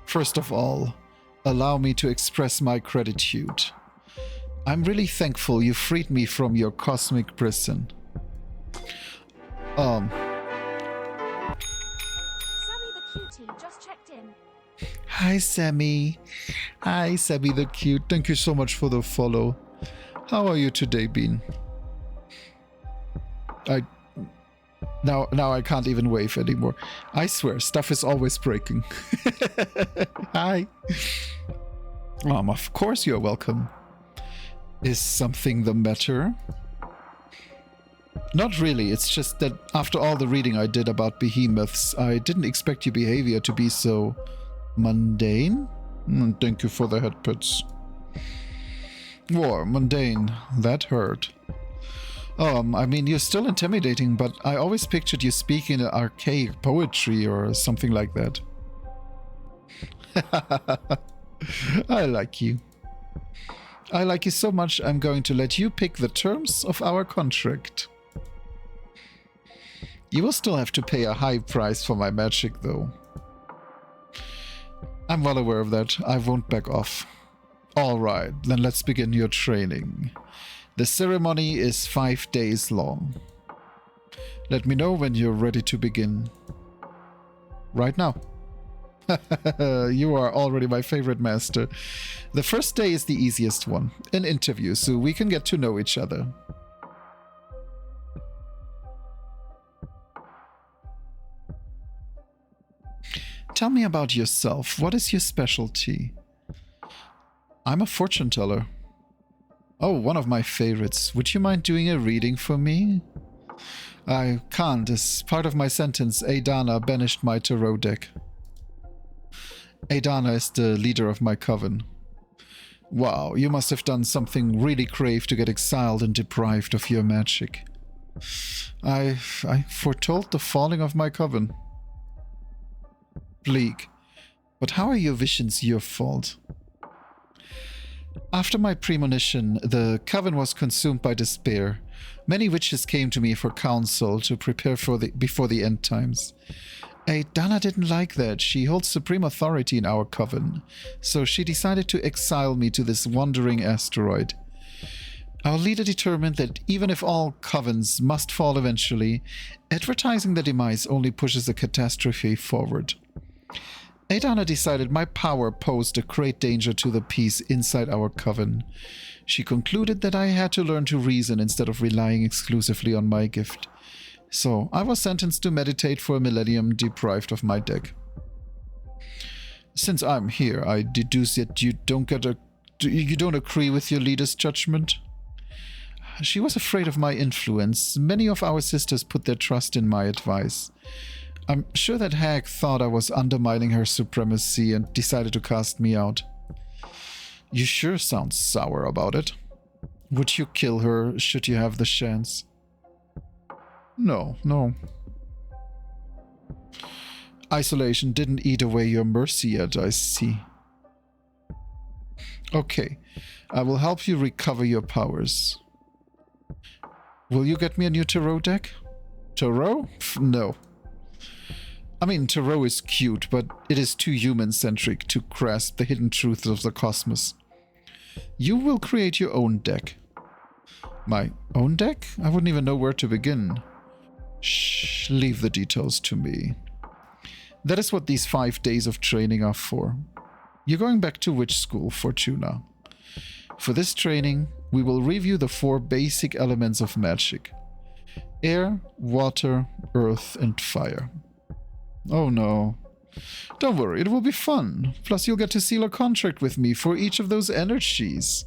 First of all, allow me to express my gratitude. I'm really thankful you freed me from your cosmic prison. Sammy the cutie just checked in. Hi, Sammy. Hi, Sammy the cute. Thank you so much for the follow. How are you today, Bean? Now I can't even wave anymore. I swear, stuff is always breaking. Hi. Of course you're welcome. Is something the matter? Not really, it's just that after all the reading I did about behemoths, I didn't expect your behavior to be so mundane. Thank you for the head pats. War, mundane, that hurt. I mean, you're still intimidating, but I always pictured you speaking archaic poetry or something like that. I like you. I like you so much, I'm going to let you pick the terms of our contract. You will still have to pay a high price for my magic, though. I'm well aware of that. I won't back off. Alright, then let's begin your training. The ceremony is 5 days long. Let me know when you're ready to begin. Right now. You are already my favorite master. The first day is the easiest one. An interview, so we can get to know each other. Tell me about yourself. What is your specialty? I'm a fortune teller. Oh, one of my favorites. Would you mind doing a reading for me? I can't. As part of my sentence, Adana banished my tarot deck. Adana is the leader of my coven. Wow, you must have done something really grave to get exiled and deprived of your magic. I foretold the falling of my coven. Bleak. But how are your visions your fault? After my premonition, the coven was consumed by despair. Many witches came to me for counsel to prepare before the end times. Dana didn't like that. She holds supreme authority in our coven, so she decided to exile me to this wandering asteroid. Our leader determined that even if all covens must fall eventually, advertising their demise only pushes a catastrophe forward. Adana decided my power posed a great danger to the peace inside our coven. She concluded that I had to learn to reason instead of relying exclusively on my gift. So I was sentenced to meditate for a millennium, deprived of my deck. Since I'm here, I deduce that you don't agree with your leader's judgment? She was afraid of my influence. Many of our sisters put their trust in my advice. I'm sure that hag thought I was undermining her supremacy and decided to cast me out. You sure sound sour about it. Would you kill her should you have the chance? No. Isolation didn't eat away your mercy yet, I see. Okay, I will help you recover your powers. Will you get me a new tarot deck? Tarot? No. I mean, tarot is cute, but it is too human-centric to grasp the hidden truths of the cosmos. You will create your own deck. My own deck? I wouldn't even know where to begin. Shh, leave the details to me. That is what these 5 days of training are for. You're going back to witch school, Fortuna. For this training, we will review the 4 basic elements of magic. Air, water, earth, and fire. Oh no. Don't worry, it will be fun. Plus you'll get to seal a contract with me for each of those energies.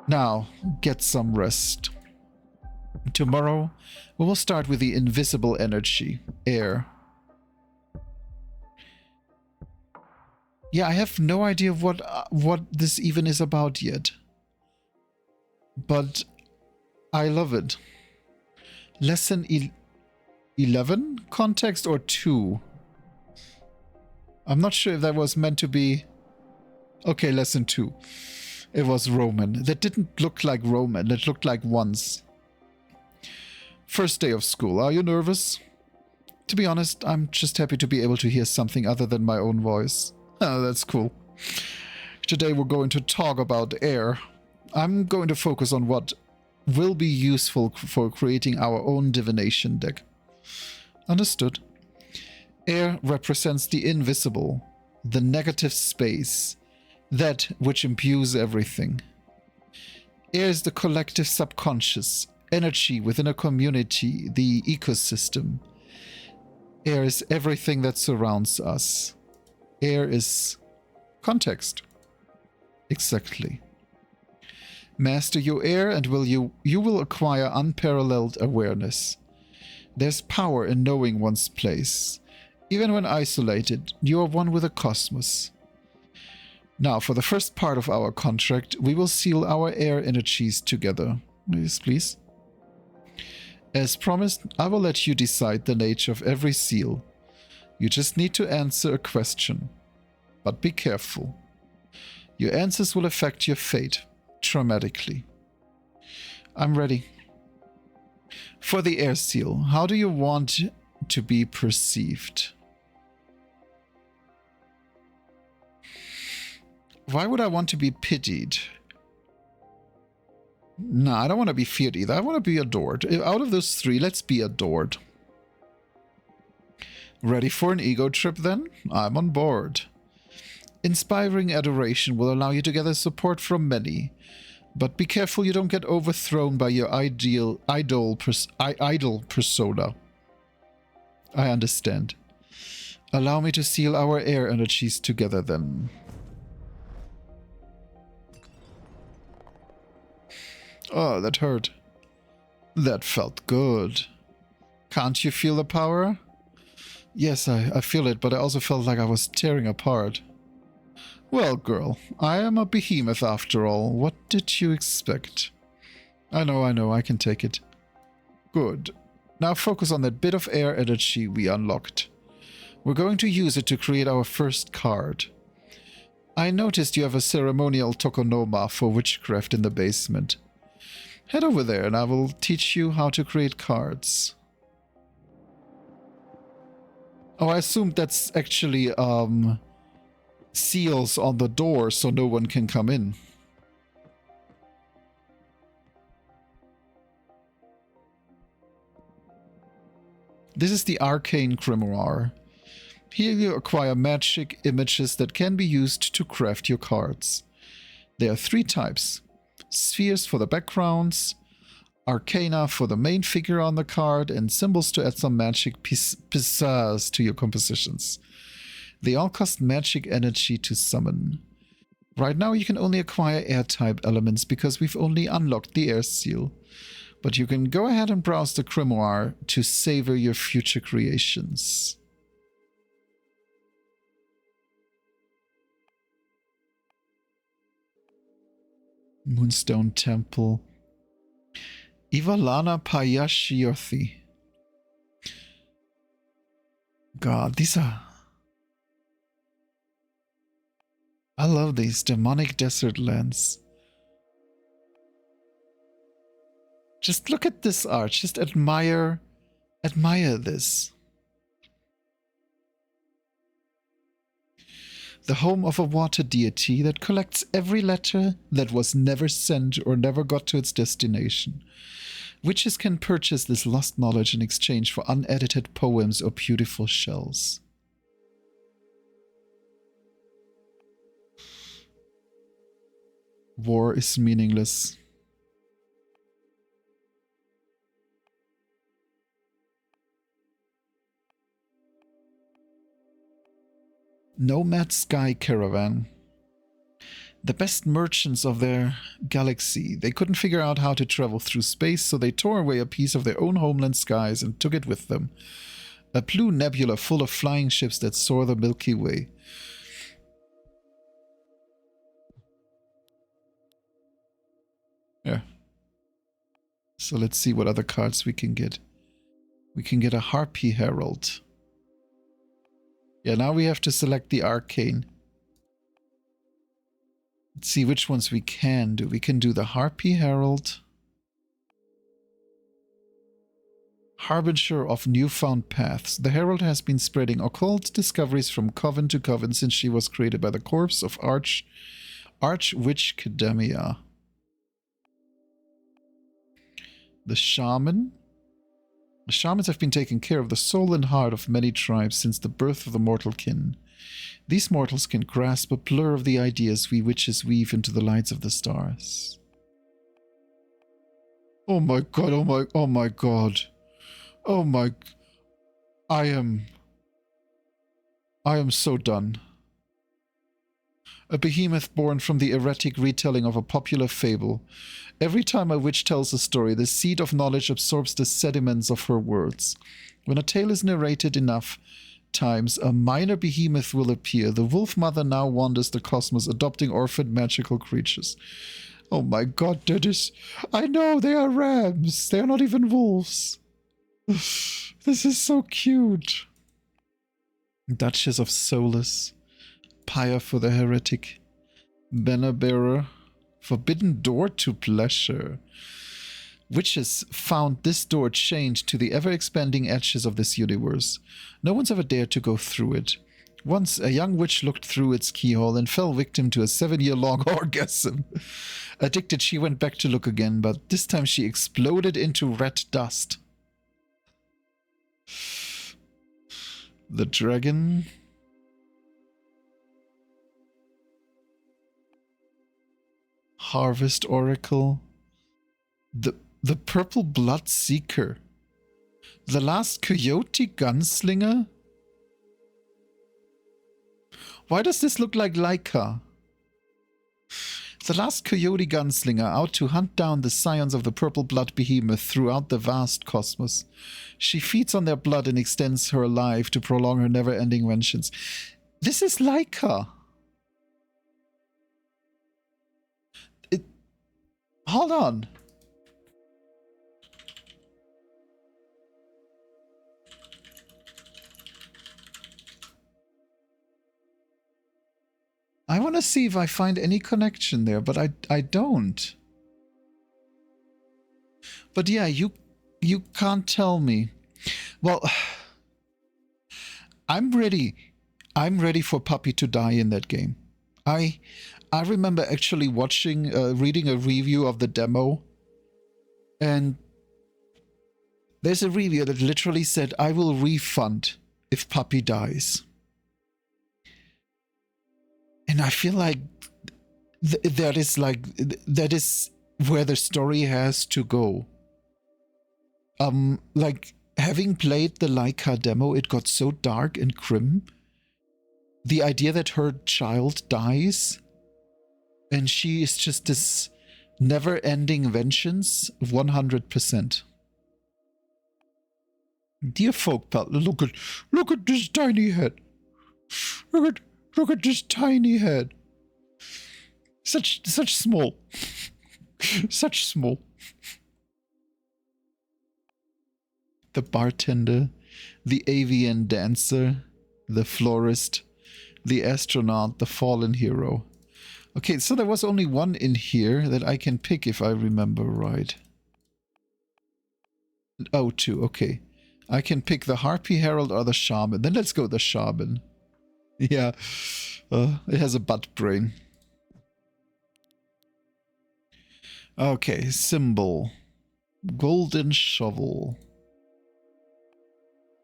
Now, get some rest. Tomorrow, we will start with the invisible energy, air. Yeah, I have no idea what this even is about yet. But I love it. Lesson 11? Context or 2? I'm not sure if that was meant to be... Okay, lesson 2. It was Roman. That didn't look like Roman. That looked like once. First day of school. Are you nervous? To be honest, I'm just happy to be able to hear something other than my own voice. Oh, that's cool. Today we're going to talk about air. I'm going to focus on what will be useful for creating our own divination deck. Understood. Air represents the invisible, the negative space, that which imbues everything. Air is the collective subconscious, energy within a community, the ecosystem. Air is everything that surrounds us. Air is context. Exactly. Master your air and you will acquire unparalleled awareness. There's power in knowing one's place. Even when isolated, you are one with the cosmos. Now, for the first part of our contract, we will seal our air energies together. Yes, please. As promised, I will let you decide the nature of every seal. You just need to answer a question. But be careful. Your answers will affect your fate dramatically. I'm ready. For the air seal, how do you want to be perceived? Why would I want to be pitied? No, I don't want to be feared either. I want to be adored. Out of those 3, let's be adored. Ready for an ego trip then? I'm on board. Inspiring adoration will allow you to gather support from many. But be careful you don't get overthrown by your idol persona. I understand. Allow me to seal our air energies together then. Oh, that hurt. That felt good. Can't you feel the power? Yes, I feel it, but I also felt like I was tearing apart. Well, girl, I am a behemoth after all. What did you expect? I know, I can take it. Good. Now focus on that bit of air energy we unlocked. We're going to use it to create our first card. I noticed you have a ceremonial tokonoma for witchcraft in the basement. Head over there and I will teach you how to create cards. Oh, I assumed that's actually, seals on the door so no one can come in. This is the Arcane Grimoire. Here you acquire magic images that can be used to craft your cards. There are 3 types. Spheres for the backgrounds, arcana for the main figure on the card, and symbols to add some magic pieces to your compositions. They all cost magic energy to summon. Right now you can only acquire air-type elements because we've only unlocked the air seal. But you can go ahead and browse the grimoire to savor your future creations. Moonstone Temple. Ivalana Payashiothi. God, these are... I love these demonic desert lands. Just look at this art. Just admire this. The home of a water deity that collects every letter that was never sent or never got to its destination. Witches can purchase this lost knowledge in exchange for unedited poems or beautiful shells. War is meaningless. Nomad Sky Caravan. The best merchants of their galaxy. They couldn't figure out how to travel through space, so they tore away a piece of their own homeland skies and took it with them. A blue nebula full of flying ships that soar the Milky Way. Yeah. So let's see what other cards we can get. We can get a Harpy Herald. Yeah, now we have to select the Arcane. Let's see which ones we can do. We can do the Harpy Herald. Harbinger of Newfound Paths. The Herald has been spreading occult discoveries from coven to coven since she was created by the corpse of Archwitch Kademia. The Shaman. The shamans have been taking care of the soul and heart of many tribes since the birth of the mortal kin. These mortals can grasp a blur of the ideas we witches weave into the lights of the stars. Oh my god, oh my god. Oh my... I am so done. A behemoth born from the erratic retelling of a popular fable. Every time a witch tells a story, the seed of knowledge absorbs the sediments of her words. When a tale is narrated enough times, a minor behemoth will appear. The wolf mother now wanders the cosmos, adopting orphaned magical creatures. Oh my god, that is... I know, they are rams. They are not even wolves. This is so cute. Duchess of Solace. Pyre for the Heretic. Banner Bearer. Forbidden Door to Pleasure. Witches found this door chained to the ever-expanding edges of this universe. No one's ever dared to go through it. Once, a young witch looked through its keyhole and fell victim to a 7-year-long orgasm. Addicted, she went back to look again, but this time she exploded into red dust. The Dragon... Harvest Oracle. The Purple Blood Seeker. The Last Coyote Gunslinger? Why does this look like Laika? The Last Coyote Gunslinger, out to hunt down the scions of the Purple Blood Behemoth throughout the vast cosmos. She feeds on their blood and extends her life to prolong her never-ending vengeance. This is Laika. Hold on. I want to see if I find any connection there, but I don't. But yeah, you can't tell me. Well, I'm ready. I'm ready for Puppy to die in that game. I remember actually watching, reading a review of the demo, and there's a review that literally said, I will refund if Puppy dies. And I feel like that is where the story has to go. Like, having played the Leica demo, it got so dark and grim. The idea that her child dies and she is just this never-ending vengeance, 100%. Dear folk pal, look at this tiny head. Look at this tiny head. Such small. Such small. The bartender, the avian dancer, the florist, the astronaut, the fallen hero. Okay, so there was only one in here that I can pick if I remember right. Oh, two, okay. I can pick the Harpy Herald or the Shaman. Then let's go with the Shaman. Yeah, it has a butt brain. Okay, symbol. Golden shovel.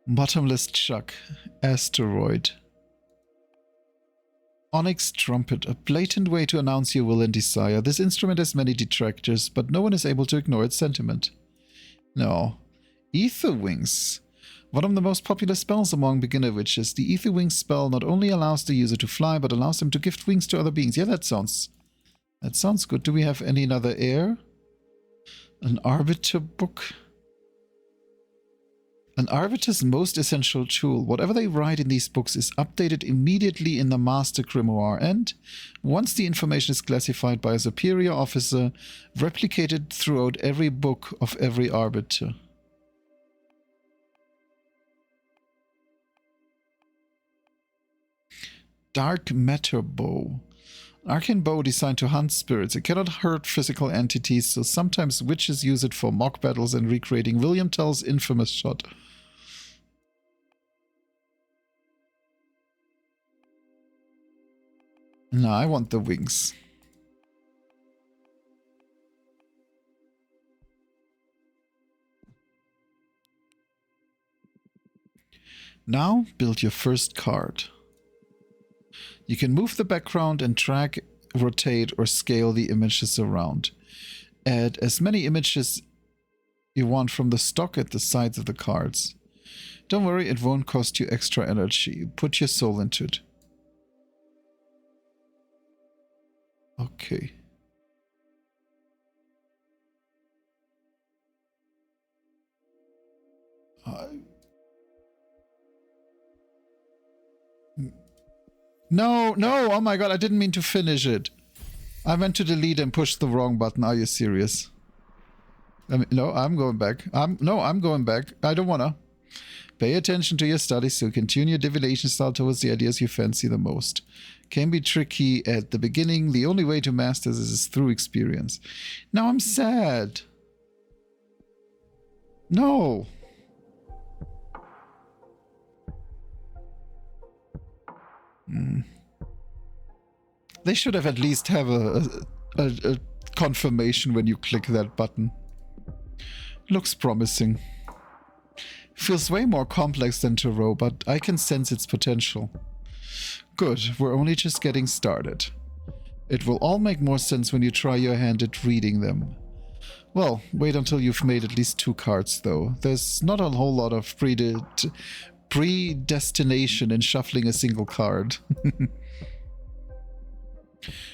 Bottomless chuck. Asteroid. Onyx trumpet, a blatant way to announce your will and desire. This instrument has many detractors, but no one is able to ignore its sentiment. No. Ether wings. One of the most popular spells among beginner witches. The Ether wings spell not only allows the user to fly, but allows them to gift wings to other beings. Yeah, that sounds good. Do we have any other air? An Arbiter book? An Arbiter's most essential tool. Whatever they write in these books is updated immediately in the Master Grimoire and, once the information is classified by a superior officer, replicated throughout every book of every Arbiter. Dark Matter Bow. Arcane bow designed to hunt spirits. It cannot hurt physical entities, so sometimes witches use it for mock battles and recreating William Tell's infamous shot. No, I want the wings. Now, build your first card. You can move the background and drag, rotate, or scale the images around. Add as many images you want from the stock at the sides of the cards. Don't worry, it won't cost you extra energy. Put your soul into it. Okay. No, oh my god, I didn't mean to finish it. I meant to delete and push the wrong button. Are you serious? No, I'm going back. I'm going back. I don't wanna. Pay attention to your studies so you can tune your divination style towards the ideas you fancy the most. Can be tricky at the beginning. The only way to master this is through experience. Now I'm sad. No. They should have at least have a confirmation when you click that button. Looks promising. Feels way more complex than Tarot, but I can sense its potential. Good, we're only just getting started. It will all make more sense when you try your hand at reading them. Well, wait until you've made at least 2 cards, though. There's not a whole lot of predestination in shuffling a single card.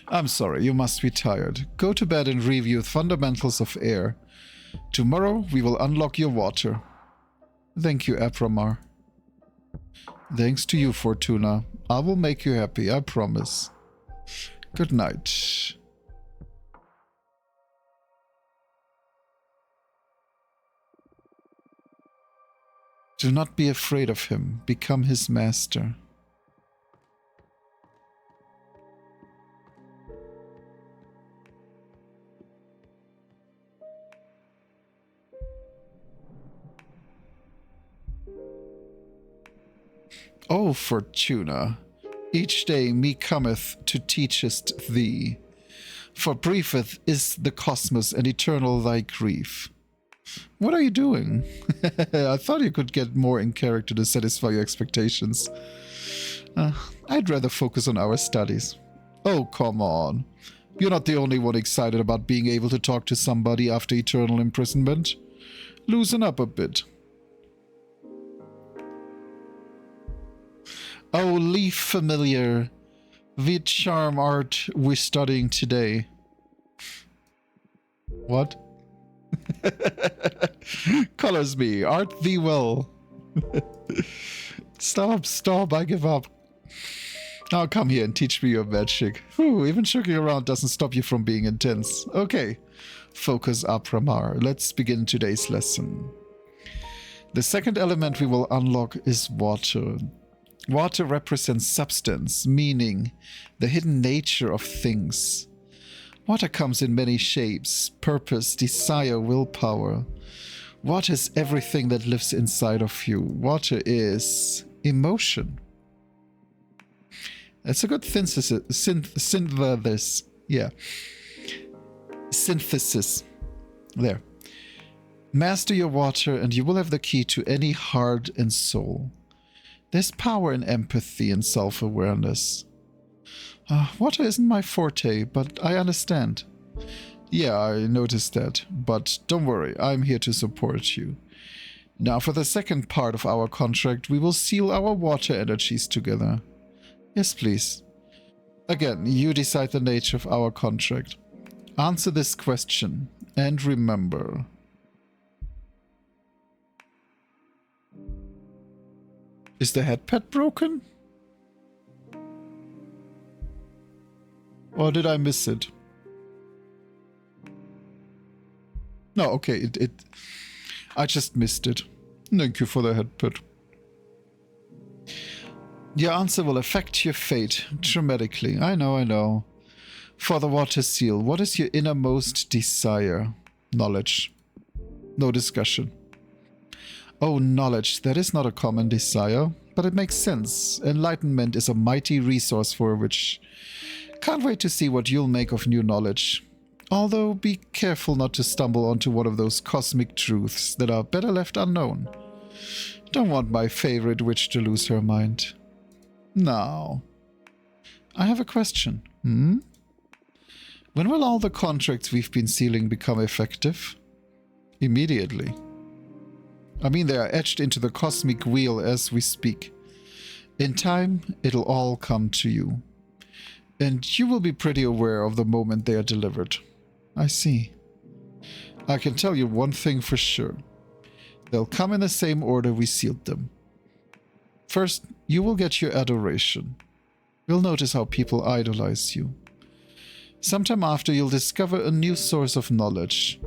I'm sorry, you must be tired. Go to bed and review fundamentals of air. Tomorrow we will unlock your water. Thank you, Abramar. Thanks to you, Fortuna. I will make you happy, I promise. Good night. Do not be afraid of him. Become his master. O Fortuna, each day me cometh to teachest thee. For briefeth is the cosmos and eternal thy grief. What are you doing? I thought you could get more in character to satisfy your expectations. I'd rather focus on our studies. Oh, come on. You're not the only one excited about being able to talk to somebody after eternal imprisonment. Loosen up a bit. Oh, leaf familiar. What charm art we studying today? What? Colors me. Art thee well. Stop, I give up. Now come here and teach me your magic. Whew, even joking around doesn't stop you from being intense. Okay, focus up, Ramar. Let's begin today's lesson. The second element we will unlock is water. Water represents substance, meaning the hidden nature of things. Water comes in many shapes: purpose, desire, willpower. Water is everything that lives inside of you. Water is emotion. That's a good synthesis. Yeah. Synthesis. There. Master your water and you will have the key to any heart and soul. There's power in empathy and self-awareness. Water isn't my forte, but I understand. Yeah, I noticed that. But don't worry, I'm here to support you. Now for the second part of our contract, we will seal our water energies together. Yes, please. Again, you decide the nature of our contract. Answer this question, and remember. Is the headpad broken? Or did I miss it? No, okay, I just missed it. Thank you for the headpad. Your answer will affect your fate dramatically. I know. For the water seal, what is your innermost desire? Knowledge. No discussion. Oh, knowledge. That is not a common desire, but it makes sense. Enlightenment is a mighty resource for a witch. Can't wait to see what you'll make of new knowledge. Although, be careful not to stumble onto one of those cosmic truths that are better left unknown. Don't want my favorite witch to lose her mind. Now, I have a question. When will all the contracts we've been sealing become effective? Immediately. I mean, they are etched into the cosmic wheel as we speak. In time, it'll all come to you. And you will be pretty aware of the moment they are delivered. I see. I can tell you one thing for sure. They'll come in the same order we sealed them. First, you will get your adoration. You'll notice how people idolize you. Sometime after, you'll discover a new source of knowledge.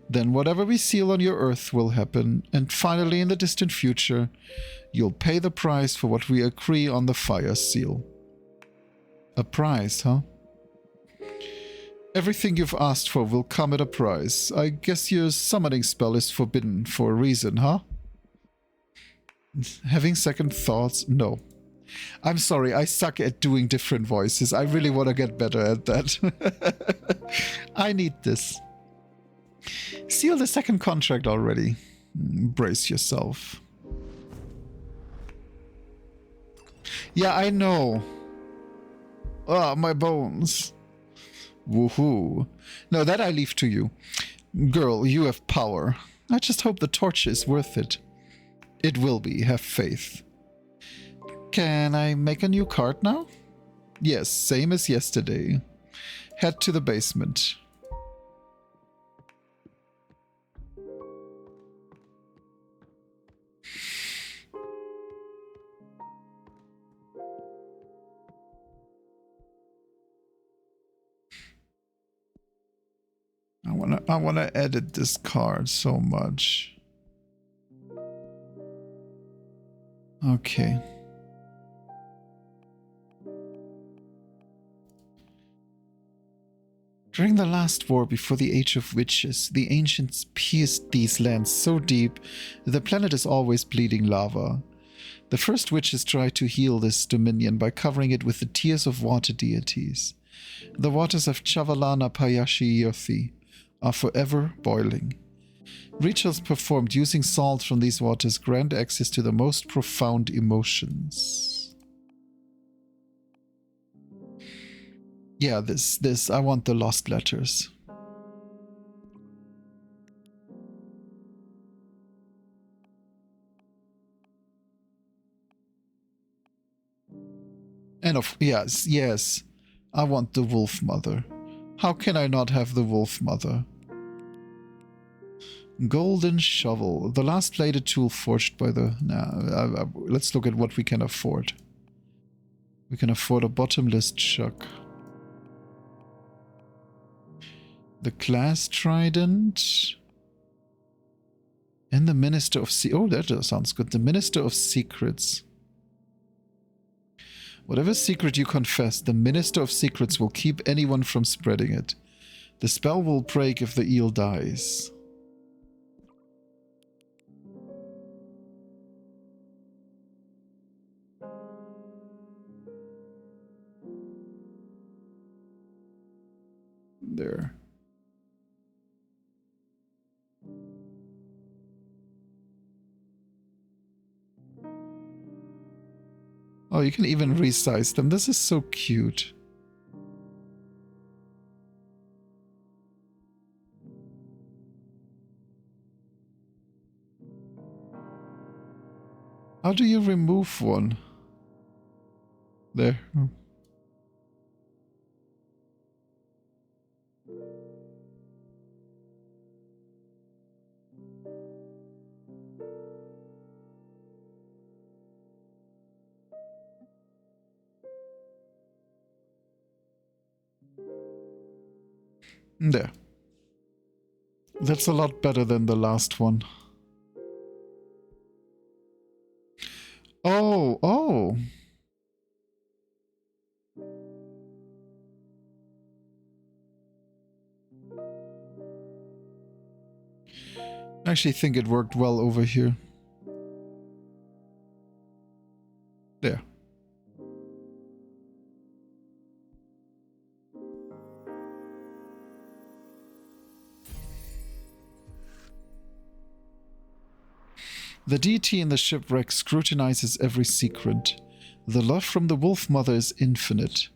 Then whatever we seal on your earth will happen, and finally in the distant future, you'll pay the price for what we agree on the fire seal. A price, huh? Everything you've asked for will come at a price. I guess your summoning spell is forbidden for a reason, huh? Having second thoughts? No. I'm sorry, I suck at doing different voices. I really want to get better at that. I need this. Seal the second contract already. Brace yourself. Yeah, I know. Ah, my bones. Woohoo. No, that I leave to you. Girl, you have power. I just hope the torch is worth it. It will be, have faith. Can I make a new card now? Yes, same as yesterday. Head to the basement. I wanna edit this card so much. Okay. During the last war before the Age of Witches, the ancients pierced these lands so deep that the planet is always bleeding lava. The first witches tried to heal this dominion by covering it with the tears of water deities. The waters of Chavalana Payashi Yothi are forever boiling. Rituals performed using salt from these waters grant access to the most profound emotions. Yeah, this. I want the lost letters. And yes. I want the Wolf Mother. How can I not have the Wolf Mother? Golden Shovel. The last bladed tool forged by the... let's look at what we can afford. We can afford a bottomless chuck. The Glass Trident. And the Minister of... Oh, that sounds good. The Minister of Secrets. Whatever secret you confess, the Minister of Secrets will keep anyone from spreading it. The spell will break if the eel dies. There. Oh, you can even resize them. This is so cute. How do you remove one? There. There. That's a lot better than the last one. Oh. I actually think it worked well over here. There. The deity in the shipwreck scrutinizes every secret. The love from the Wolf Mother is infinite.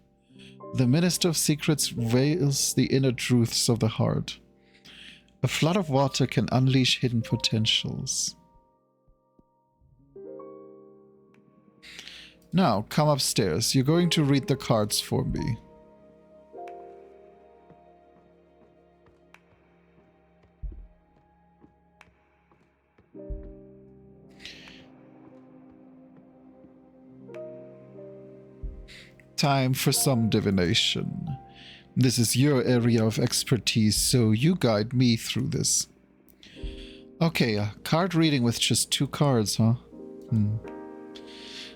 The Minister of Secrets veils the inner truths of the heart. A flood of water can unleash hidden potentials. Now, come upstairs. You're going to read the cards for me. Time for some divination. This is your area of expertise, so you guide me through this. Okay, a card reading with just 2 cards, huh?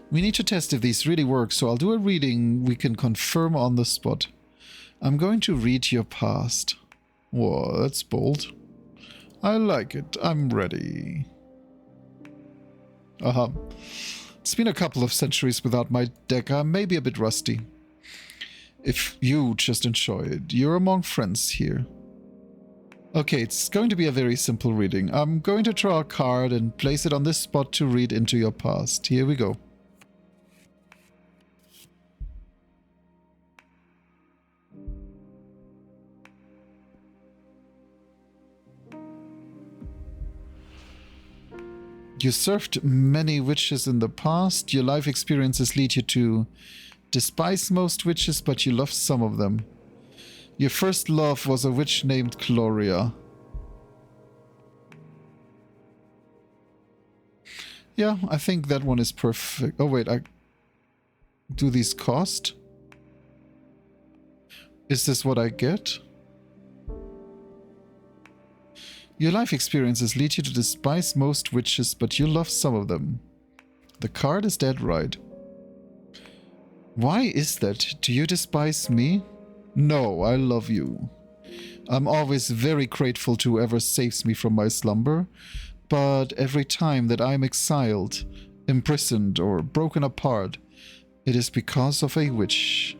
We need to test if these really work, so I'll do a reading we can confirm on the spot. I'm going to read your past. Whoa, that's bold. I like it. I'm ready. It's been a couple of centuries without my deck. I'm maybe a bit rusty. If you just enjoy it, you're among friends here. Okay, it's going to be a very simple reading. I'm going to draw a card and place it on this spot to read into your past. Here we go. You served many witches in the past. Your life experiences lead you to despise most witches, but you love some of them. Your first love was a witch named Gloria. Yeah, I think that one is perfect. Oh wait, do these cost? Is this what I get? Your life experiences lead you to despise most witches, but you love some of them. The card is dead right. Why is that? Do you despise me? No, I love you. I'm always very grateful to whoever saves me from my slumber, but every time that I'm exiled, imprisoned, or broken apart, it is because of a witch.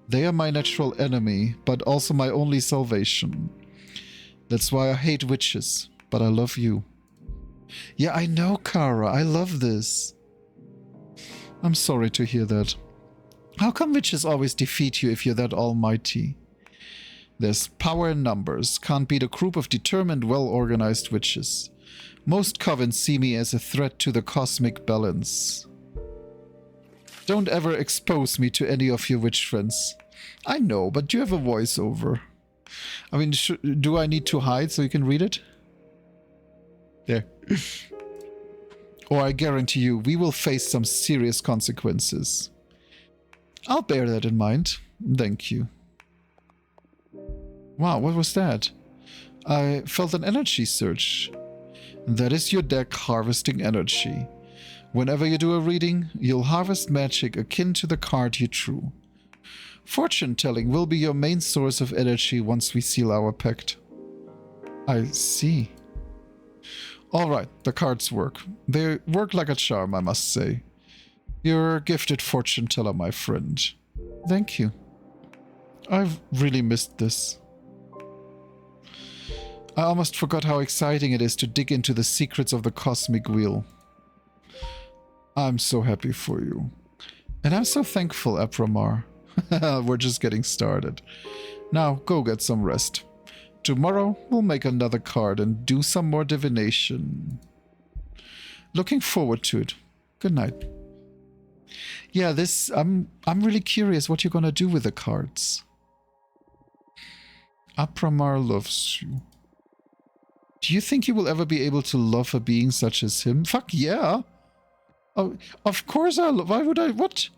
They are my natural enemy, but also my only salvation. That's why I hate witches, but I love you. Yeah, I know, Kara. I love this. I'm sorry to hear that. How come witches always defeat you if you're that almighty? There's power in numbers. Can't beat a group of determined, well-organized witches. Most covens see me as a threat to the cosmic balance. Don't ever expose me to any of your witch friends. I know, but you have a voiceover. I mean, do I need to hide so you can read it? There. Or I guarantee you, we will face some serious consequences. I'll bear that in mind. Thank you. Wow, what was that? I felt an energy surge. That is your deck harvesting energy. Whenever you do a reading, you'll harvest magic akin to the card you drew. Fortune telling will be your main source of energy once we seal our pact. I see. Alright, the cards work. They work like a charm, I must say. You're a gifted fortune teller, my friend. Thank you. I've really missed this. I almost forgot how exciting it is to dig into the secrets of the cosmic wheel. I'm so happy for you. And I'm so thankful, Apramar. We're just getting started. Now, go get some rest. Tomorrow, we'll make another card and do some more divination. Looking forward to it. Good night. Yeah, this... I'm really curious what you're gonna do with the cards. Apramar loves you. Do you think you will ever be able to love a being such as him? Fuck yeah! Oh, of course I love... Why would I... What?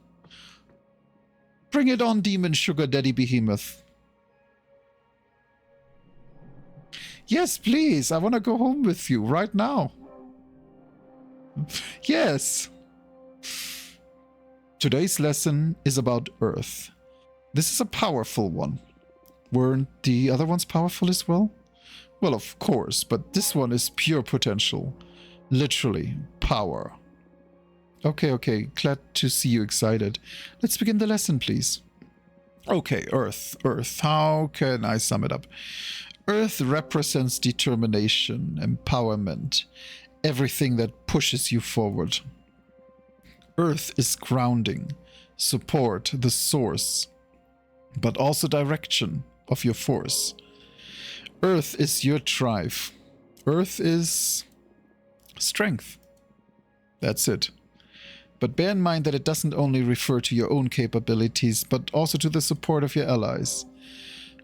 Bring it on, demon sugar daddy behemoth. Yes, please. I want to go home with you right now. Yes. Today's lesson is about Earth. This is a powerful one. Weren't the other ones powerful as well? Well, of course, but this one is pure potential. Literally, power. Okay, glad to see you excited. Let's begin the lesson, please. Okay, Earth. How can I sum it up? Earth represents determination, empowerment, everything that pushes you forward. Earth is grounding, support, the source, but also direction of your force. Earth is your drive. Earth is strength. That's it. But bear in mind that it doesn't only refer to your own capabilities, but also to the support of your allies.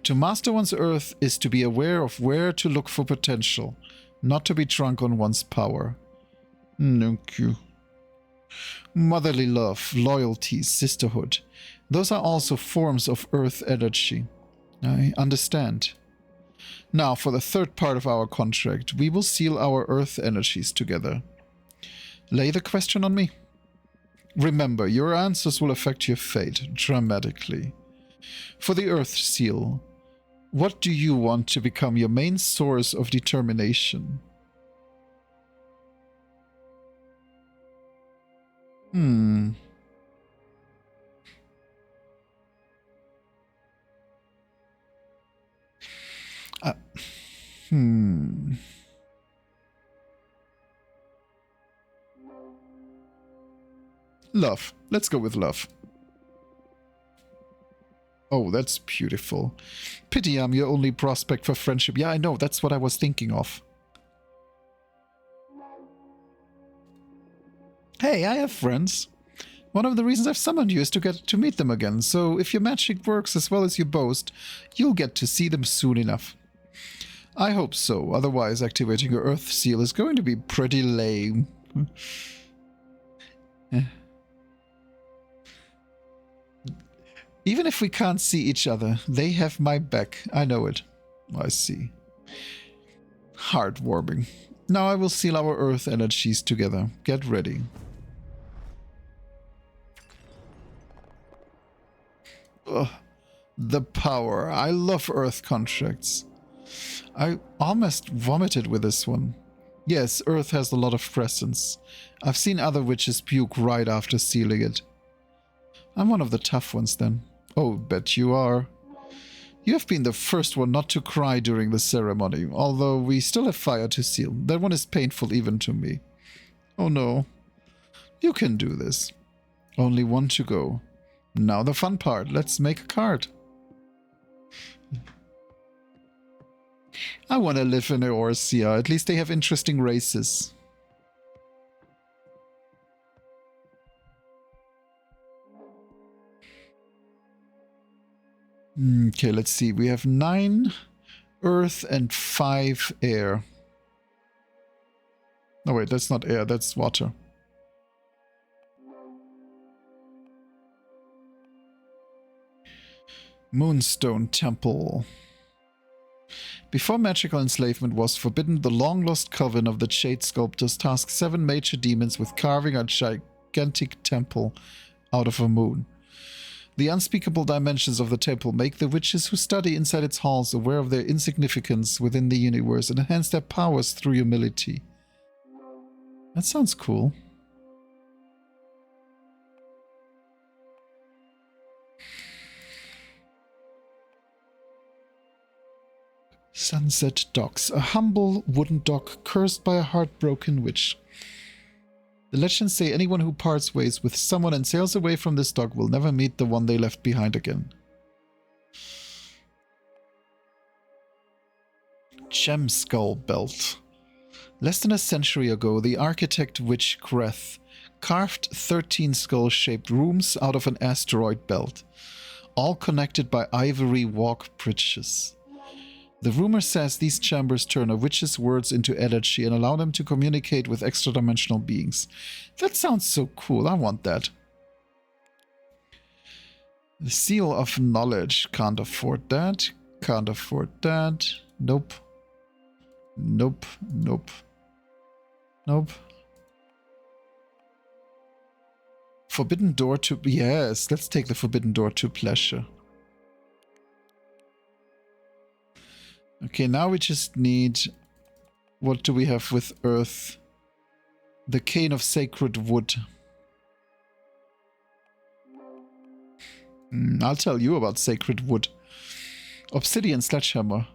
To master one's Earth is to be aware of where to look for potential, not to be drunk on one's power. Thank you. Motherly love, loyalty, sisterhood. Those are also forms of Earth energy. I understand. Now, for the third part of our contract, we will seal our Earth energies together. Lay the question on me. Remember, your answers will affect your fate dramatically. For the Earth seal, what do you want to become your main source of determination? Love. Let's go with love. Oh, that's beautiful. Pity I'm your only prospect for friendship. Yeah, I know. That's what I was thinking of. Hey, I have friends. One of the reasons I've summoned you is to get to meet them again. So if your magic works as well as you boast, you'll get to see them soon enough. I hope so. Otherwise, activating your Earth seal is going to be pretty lame. Even if we can't see each other, they have my back. I know it. I see. Heartwarming. Now I will seal our Earth energies together. Get ready. Ugh, the power. I love Earth contracts. I almost vomited with this one. Yes, Earth has a lot of presence. I've seen other witches puke right after sealing it. I'm one of the tough ones then. Oh, bet you are. You have been the first one not to cry during the ceremony, although we still have fire to seal. That one is painful even to me. Oh no. You can do this. Only one to go. Now the fun part. Let's make a card. I want to live in Eorzea. At least they have interesting races. Okay, let's see. We have 9 earth and 5 air. No, wait, that's not air, that's water. Moonstone Temple. Before magical enslavement was forbidden, the long-lost coven of the Shade Sculptors tasked 7 major demons with carving a gigantic temple out of a moon. The unspeakable dimensions of the temple make the witches who study inside its halls aware of their insignificance within the universe and enhance their powers through humility. That sounds cool. Sunset Docks, a humble wooden dock cursed by a heartbroken witch. The legends say anyone who parts ways with someone and sails away from this dock will never meet the one they left behind again. Gem Skull Belt. Less than a century ago, the architect witch Greth carved 13 skull-shaped rooms out of an asteroid belt, all connected by ivory walk bridges. The rumor says these chambers turn a witch's words into energy and allow them to communicate with extra-dimensional beings. That sounds so cool, I want that. The Seal of Knowledge. Can't afford that. Can't afford that. Nope. Nope. Nope. Nope. Forbidden Door to... Yes, let's take the Forbidden Door to Pleasure. Okay, now we just need... What do we have with Earth? The Cane of Sacred Wood. I'll tell you about Sacred Wood. Obsidian Sledgehammer.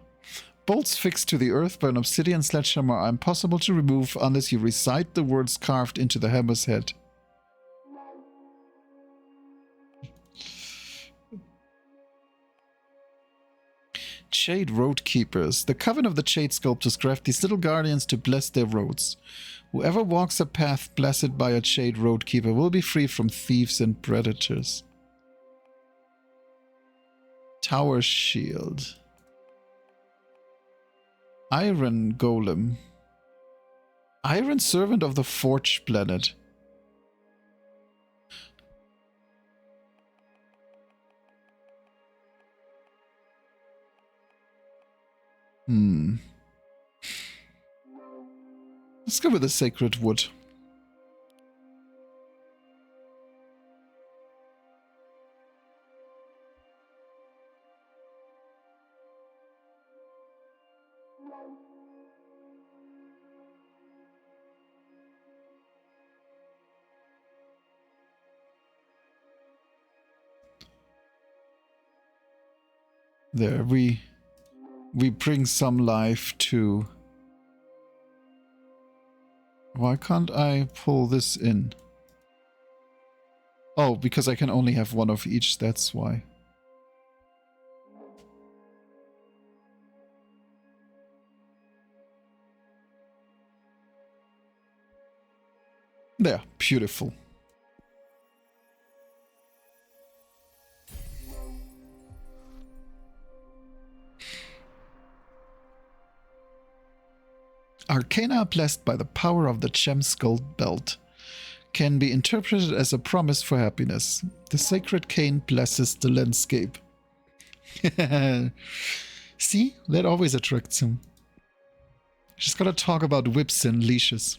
Bolts fixed to the earth by an obsidian sledgehammer are impossible to remove unless you recite the words carved into the hammer's head. Shade Road Keepers. The coven of the Shade Sculptors craft these little guardians to bless their roads. Whoever walks a path blessed by a Shade Road Keeper will be free from thieves and predators. Tower Shield. Iron Golem. Iron Servant of the Forge Planet. Let's go with the Sacred Wood. There, we bring some life to... Why can't I pull this in? Oh, because I can only have one of each, that's why. There, beautiful. Arcana blessed by the power of the Gem Skull Belt can be interpreted as a promise for happiness. The sacred cane blesses the landscape. See? That always attracts him. Just gotta talk about whips and leashes.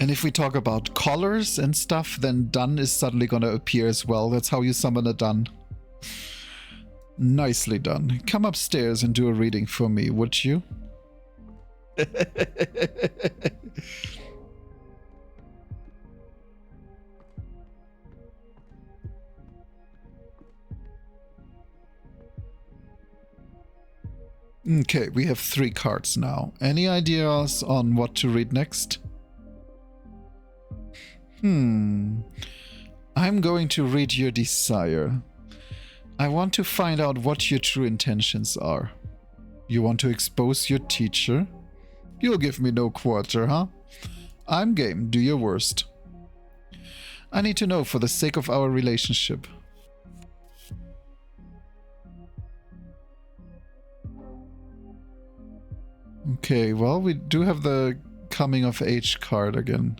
And if we talk about collars and stuff, then Dun is suddenly gonna appear as well. That's how you summon a Dun. Nicely done. Come upstairs and do a reading for me, would you? Okay, we have 3 cards now. Any ideas on what to read next? I I'm going to read your desire. I want to find out what your true intentions are. You want to expose your teacher? You'll give me no quarter, huh? I'm game. Do your worst. I need to know for the sake of our relationship. Okay, well, we do have the coming of age card again.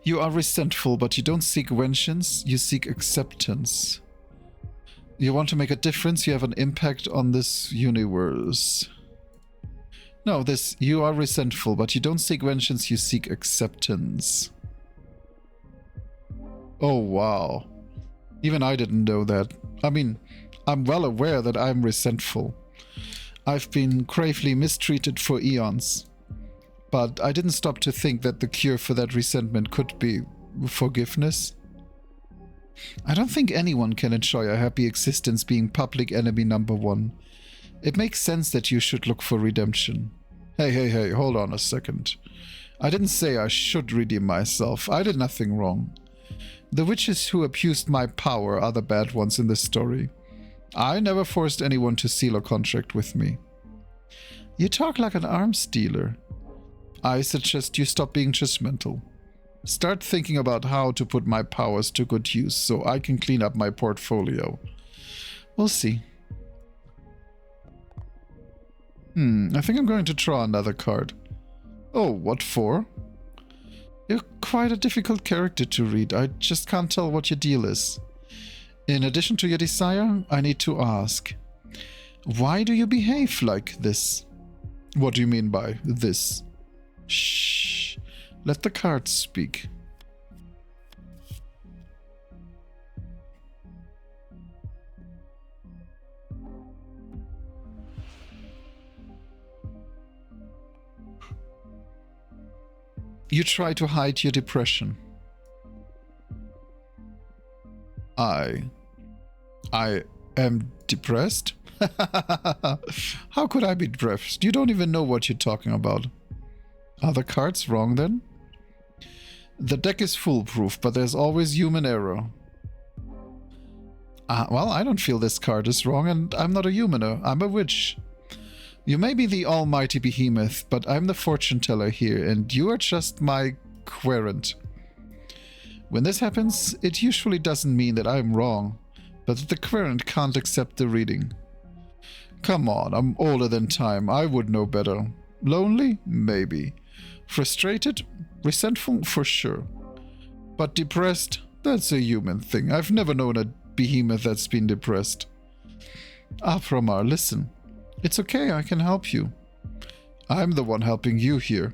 You are resentful, but you don't seek vengeance, you seek acceptance. You want to make a difference, you have an impact on this universe. No, you are resentful, but you don't seek vengeance, you seek acceptance. Oh, wow. Even I didn't know that. I mean, I'm well aware that I'm resentful. I've been gravely mistreated for eons. But I didn't stop to think that the cure for that resentment could be forgiveness. I don't think anyone can enjoy a happy existence being public enemy number one. It makes sense that you should look for redemption. Hey, hold on a second. I didn't say I should redeem myself. I did nothing wrong. The witches who abused my power are the bad ones in this story. I never forced anyone to seal a contract with me. You talk like an arms dealer. I suggest you stop being judgmental. Start thinking about how to put my powers to good use so I can clean up my portfolio. We'll see. I think I'm going to draw another card. Oh, what for? You're quite a difficult character to read. I just can't tell what your deal is. In addition to your desire, I need to ask. Why do you behave like this? What do you mean by this? Shh. Let the cards speak. You try to hide your depression. I am depressed? How could I be depressed? You don't even know what you're talking about. Are the cards wrong then? The deck is foolproof, but there's always human error. Well, I don't feel this card is wrong, and I'm not a humaner. I'm a witch. You may be the almighty behemoth, but I'm the fortune teller here, and you are just my querent. When this happens, it usually doesn't mean that I'm wrong, but that the querent can't accept the reading. Come on, I'm older than time. I would know better. Lonely? Maybe. Frustrated? Resentful? For sure. But depressed? That's a human thing. I've never known a behemoth that's been depressed. Apramar, listen. It's okay, I can help you. I'm the one helping you here.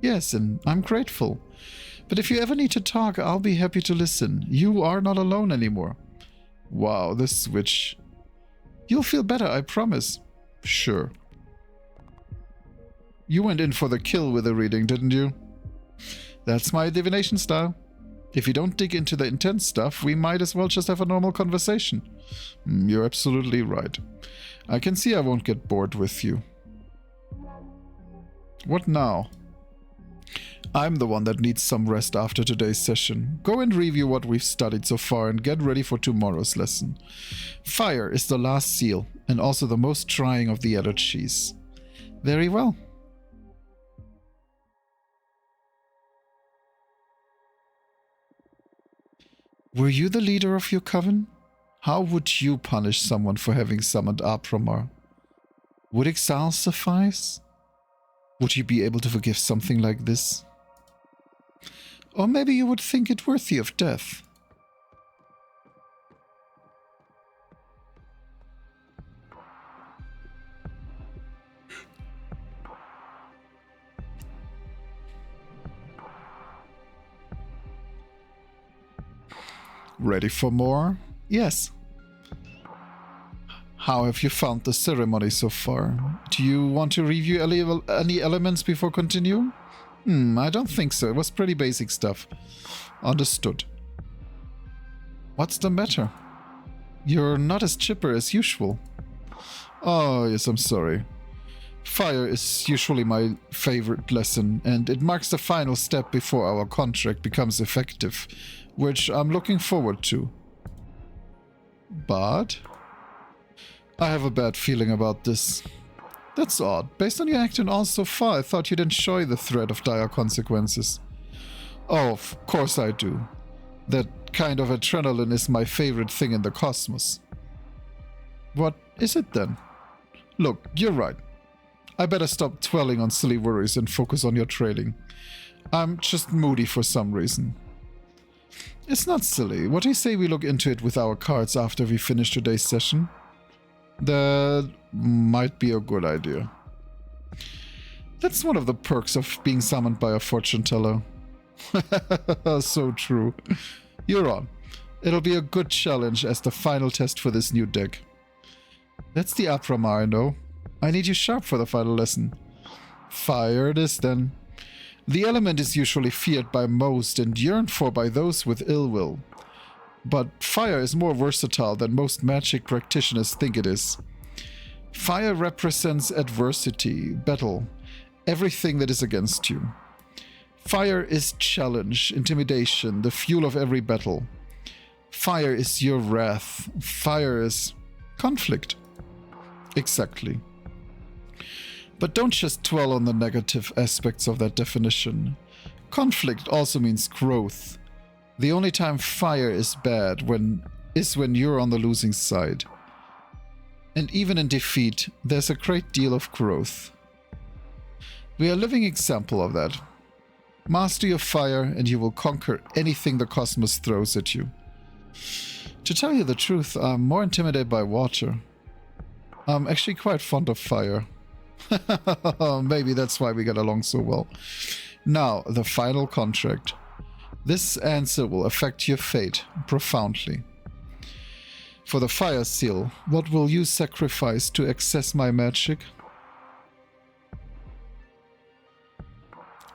Yes, and I'm grateful. But if you ever need to talk, I'll be happy to listen. You are not alone anymore. Wow, this switch. You'll feel better, I promise. Sure. You went in for the kill with the reading, didn't you? That's my divination style. If you don't dig into the intense stuff, we might as well just have a normal conversation. You're absolutely right. I can see I won't get bored with you. What now? I'm the one that needs some rest after today's session. Go and review what we've studied so far and get ready for tomorrow's lesson. Fire is the last seal, and also the most trying of the allergies. Very well. Were you the leader of your coven? How would you punish someone for having summoned Apramar? Would exile suffice? Would you be able to forgive something like this? Or maybe you would think it worthy of death. Ready for more? Yes. How have you found the ceremony so far? Do you want to review any elements before continue? I don't think so. It was pretty basic stuff. Understood. What's the matter? You're not as chipper as usual. Oh, yes, I'm sorry. Fire is usually my favorite lesson, and it marks the final step before our contract becomes effective, which I'm looking forward to. But I have a bad feeling about this. That's odd. Based on your acting all so far, I thought you'd enjoy the threat of dire consequences. Oh, of course I do. That kind of adrenaline is my favorite thing in the cosmos. What is it then? Look, you're right. I better stop dwelling on silly worries and focus on your trading. I'm just moody for some reason. It's not silly. What do you say we look into it with our cards after we finish today's session? That might be a good idea. That's one of the perks of being summoned by a fortune teller. So true. You're on. It'll be a good challenge as the final test for this new deck. That's the Apramar, I know. I need you sharp for the final lesson. Fire it is then. The element is usually feared by most and yearned for by those with ill will. But fire is more versatile than most magic practitioners think it is. Fire represents adversity, battle, everything that is against you. Fire is challenge, intimidation, the fuel of every battle. Fire is your wrath. Fire is conflict. Exactly. But don't just dwell on the negative aspects of that definition. Conflict also means growth. The only time fire is bad is when you're on the losing side. And even in defeat, there's a great deal of growth. We are a living example of that. Master your fire and you will conquer anything the cosmos throws at you. To tell you the truth, I'm more intimidated by water. I'm actually quite fond of fire. Maybe that's why we get along so well. Now, the final contract. This answer will affect your fate profoundly. For the fire seal, what will you sacrifice to access my magic?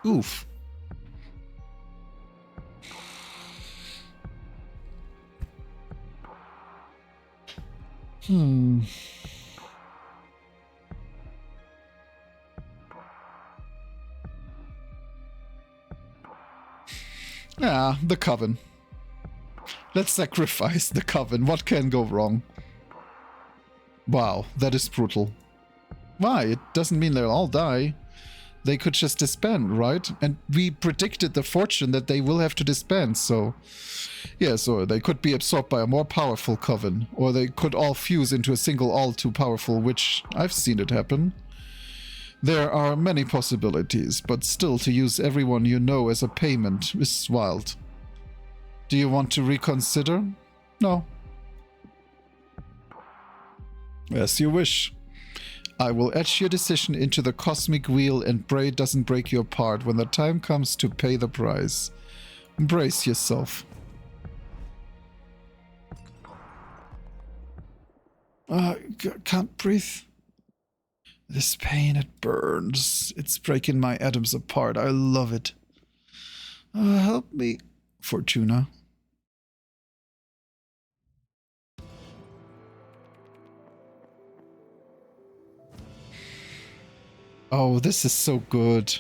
Oof. Ah, the coven. Let's sacrifice the coven. What can go wrong? Wow, that is brutal. Why? It doesn't mean they'll all die. They could just disband, right? And we predicted the fortune that they will have to disband, so... Yes, or they could be absorbed by a more powerful coven, or they could all fuse into a single all too powerful, which I've seen it happen. There are many possibilities, but still to use everyone you know as a payment is wild. Do you want to reconsider? No. As you wish. I will etch your decision into the cosmic wheel and pray it doesn't break you apart when the time comes to pay the price. Brace yourself. Can't breathe. This pain, it burns. It's breaking my atoms apart. I love it. Help me, Fortuna. Oh, this is so good.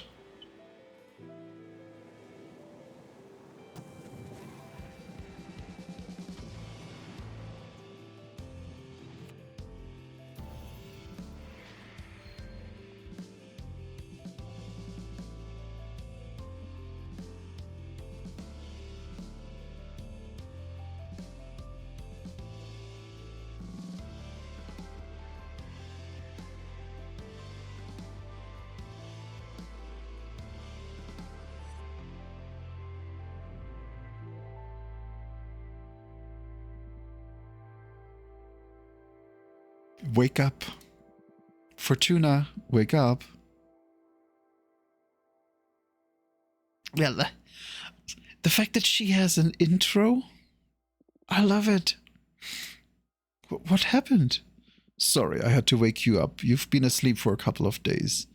Wake up. Fortuna, wake up. Well, the fact that she has an intro, I love it. What happened? Sorry, I had to wake you up. You've been asleep for a couple of days.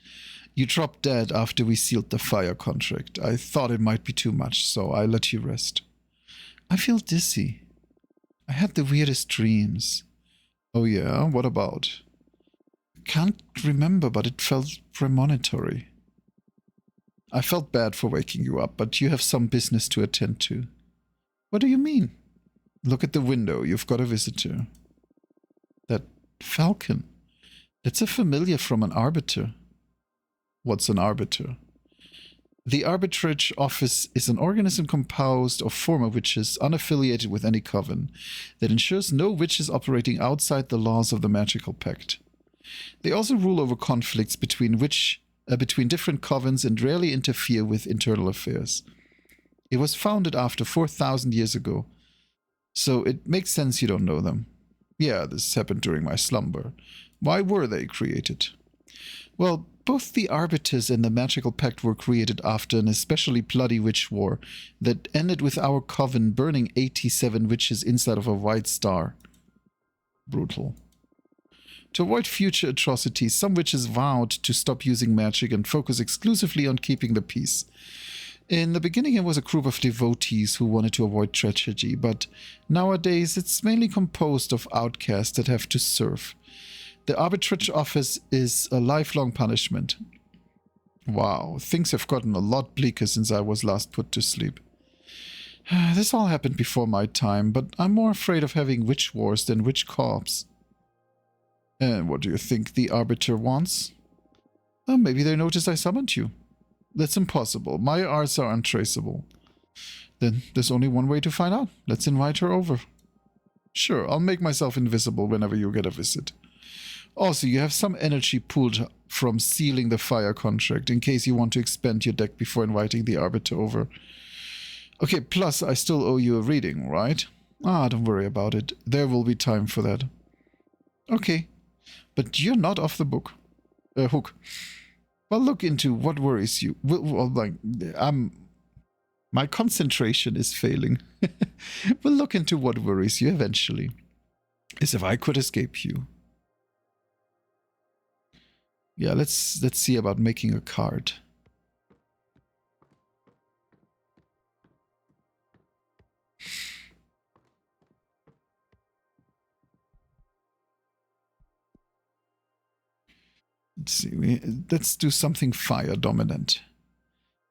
You dropped dead after we sealed the fire contract. I thought it might be too much, so I let you rest. I feel dizzy. I had the weirdest dreams. Oh yeah, what about? Can't remember, but it felt premonitory. I felt bad for waking you up, but you have some business to attend to. What do you mean? Look at the window. You've got a visitor. That falcon. It's a familiar from an arbiter. What's an arbiter? The arbitrage office is an organism composed of former witches unaffiliated with any coven that ensures no witches operating outside the laws of the magical pact. They also rule over conflicts between different covens and rarely interfere with internal affairs. It was founded after 4,000 years ago, so it makes sense you don't know them. Yeah, this happened during my slumber. Why were they created? Well, both the Arbiters and the Magical Pact were created after an especially bloody witch war that ended with our coven burning 87 witches inside of a white star. Brutal. To avoid future atrocities, some witches vowed to stop using magic and focus exclusively on keeping the peace. In the beginning, it was a group of devotees who wanted to avoid tragedy, but nowadays it's mainly composed of outcasts that have to serve. The arbitrage office is a lifelong punishment. Wow, things have gotten a lot bleaker since I was last put to sleep. This all happened before my time, but I'm more afraid of having witch wars than witch corps. And what do you think the Arbiter wants? Maybe they noticed I summoned you. That's impossible. My arts are untraceable. Then there's only one way to find out. Let's invite her over. Sure, I'll make myself invisible whenever you get a visit. Also, you have some energy pooled from sealing the fire contract in case you want to expand your deck before inviting the Arbiter over. Okay, plus I still owe you a reading, right? Don't worry about it. There will be time for that. Okay. But you're not off the hook. Well, look into what worries you. My concentration is failing. We'll look into what worries you eventually. As if I could escape you. Yeah, let's see about making a card. Let's see, let's do something fire dominant.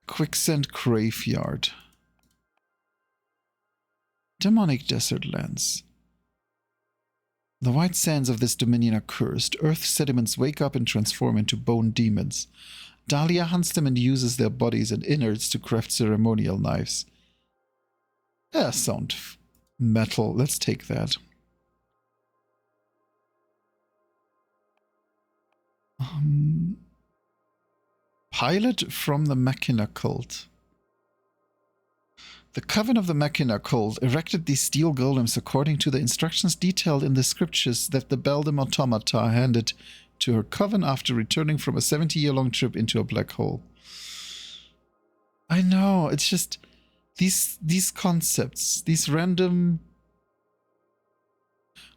Quicksand Graveyard. Demonic Desert Lands. The white sands of this dominion are cursed. Earth sediments wake up and transform into bone demons. Dahlia hunts them and uses their bodies and innards to craft ceremonial knives. Sound metal. Let's take that. Pilot from the Machina cult. The Coven of the Machina cult erected these steel golems according to the instructions detailed in the scriptures that the Beldam Automata handed to her coven after returning from a 70-year-long trip into a black hole. I know, it's just these concepts, these random...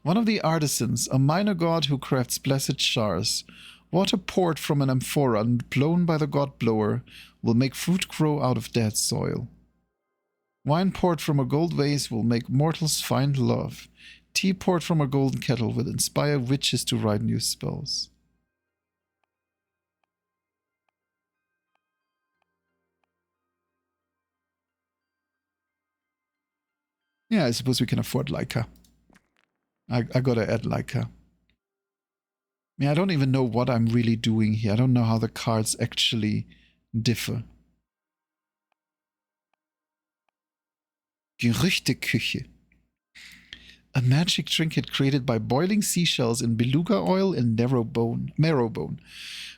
One of the artisans, a minor god who crafts blessed shards, water poured from an amphora and blown by the god blower will make fruit grow out of dead soil. Wine poured from a gold vase will make mortals find love. Tea poured from a golden kettle will inspire witches to write new spells. Yeah, I suppose we can afford Leica. I gotta add Leica. I don't even know what I'm really doing here. I don't know how the cards actually differ. Gerüchteküche. A magic trinket created by boiling seashells in beluga oil and marrowbone.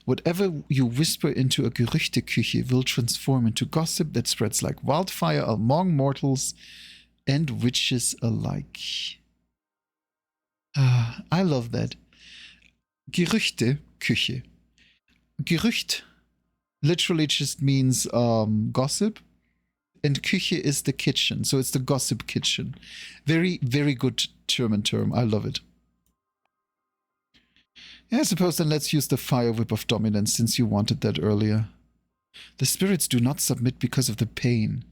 Whatever you whisper into a Gerüchteküche will transform into gossip that spreads like wildfire among mortals and witches alike. I love that. Gerüchteküche. Gerücht literally just means gossip. And Küche is the kitchen, so it's the gossip kitchen. Very, very good German term. I love it. Yeah, I suppose then let's use the fire whip of dominance since you wanted that earlier. The spirits do not submit because of the pain,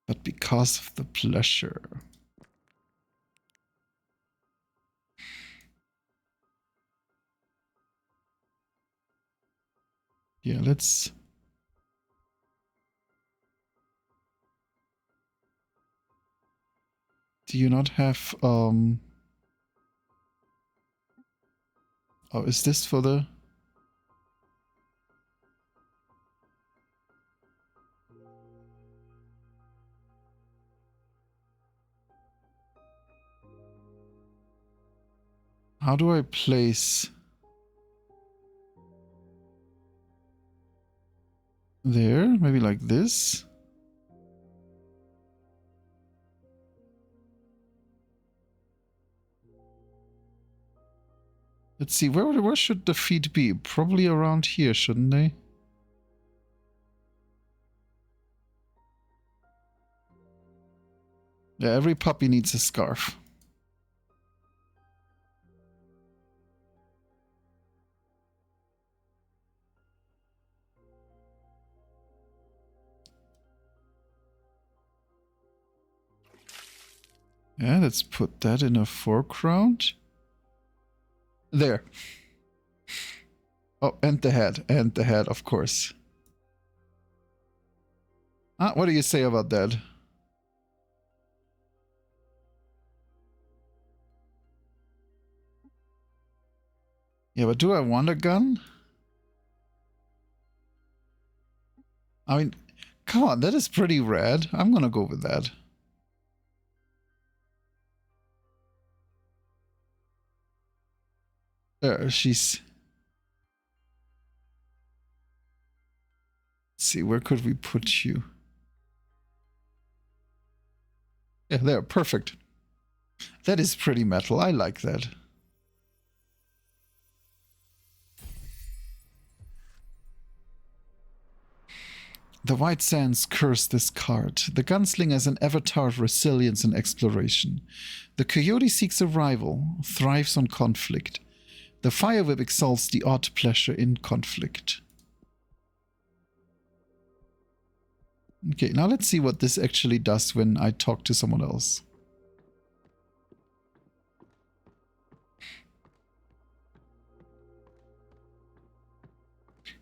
but because of the pleasure. Yeah, let's... Do you not have... Oh, is this for the... How do I place... There? Maybe like this? Let's see, where should the feet be? Probably around here, shouldn't they? Yeah, every puppy needs a scarf. Yeah, let's put that in a foreground. There. Oh, and the head, of course. Ah, what do you say about that? Yeah, but do I want a gun? I mean, come on, that is pretty rad. I'm gonna go with that. There, she's... Let's see, where could we put you? Yeah, there, perfect. That is pretty metal. I like that. The White Sands curse this card. The gunslinger is an avatar of resilience and exploration. The coyote seeks a rival, thrives on conflict. The firewhip exalts the odd pleasure in conflict. Okay, now let's see what this actually does when I talk to someone else.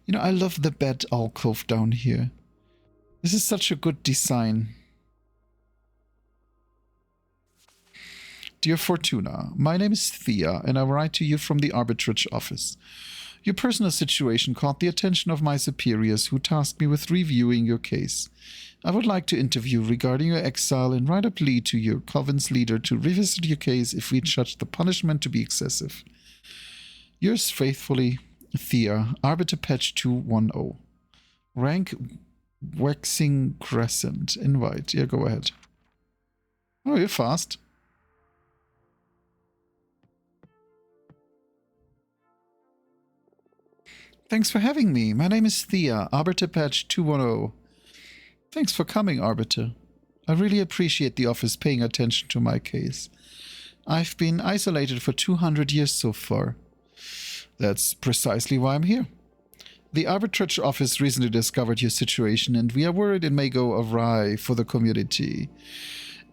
You know, I love the bed alcove down here. This is such a good design. Dear Fortuna, my name is Thea, and I write to you from the arbitrage office. Your personal situation caught the attention of my superiors, who tasked me with reviewing your case. I would like to interview regarding your exile and write a plea to your coven's leader to revisit your case if we judge the punishment to be excessive. Yours faithfully, Thea, Arbiter Patch 210. Rank Waxing Crescent. Invite. Yeah, go ahead. Oh, you're fast. Thanks for having me. My name is Thea, Arbiter Patch 210. Thanks for coming, Arbiter. I really appreciate the office paying attention to my case. I've been isolated for 200 years so far. That's precisely why I'm here. The arbitrage office recently discovered your situation, and we are worried it may go awry for the community.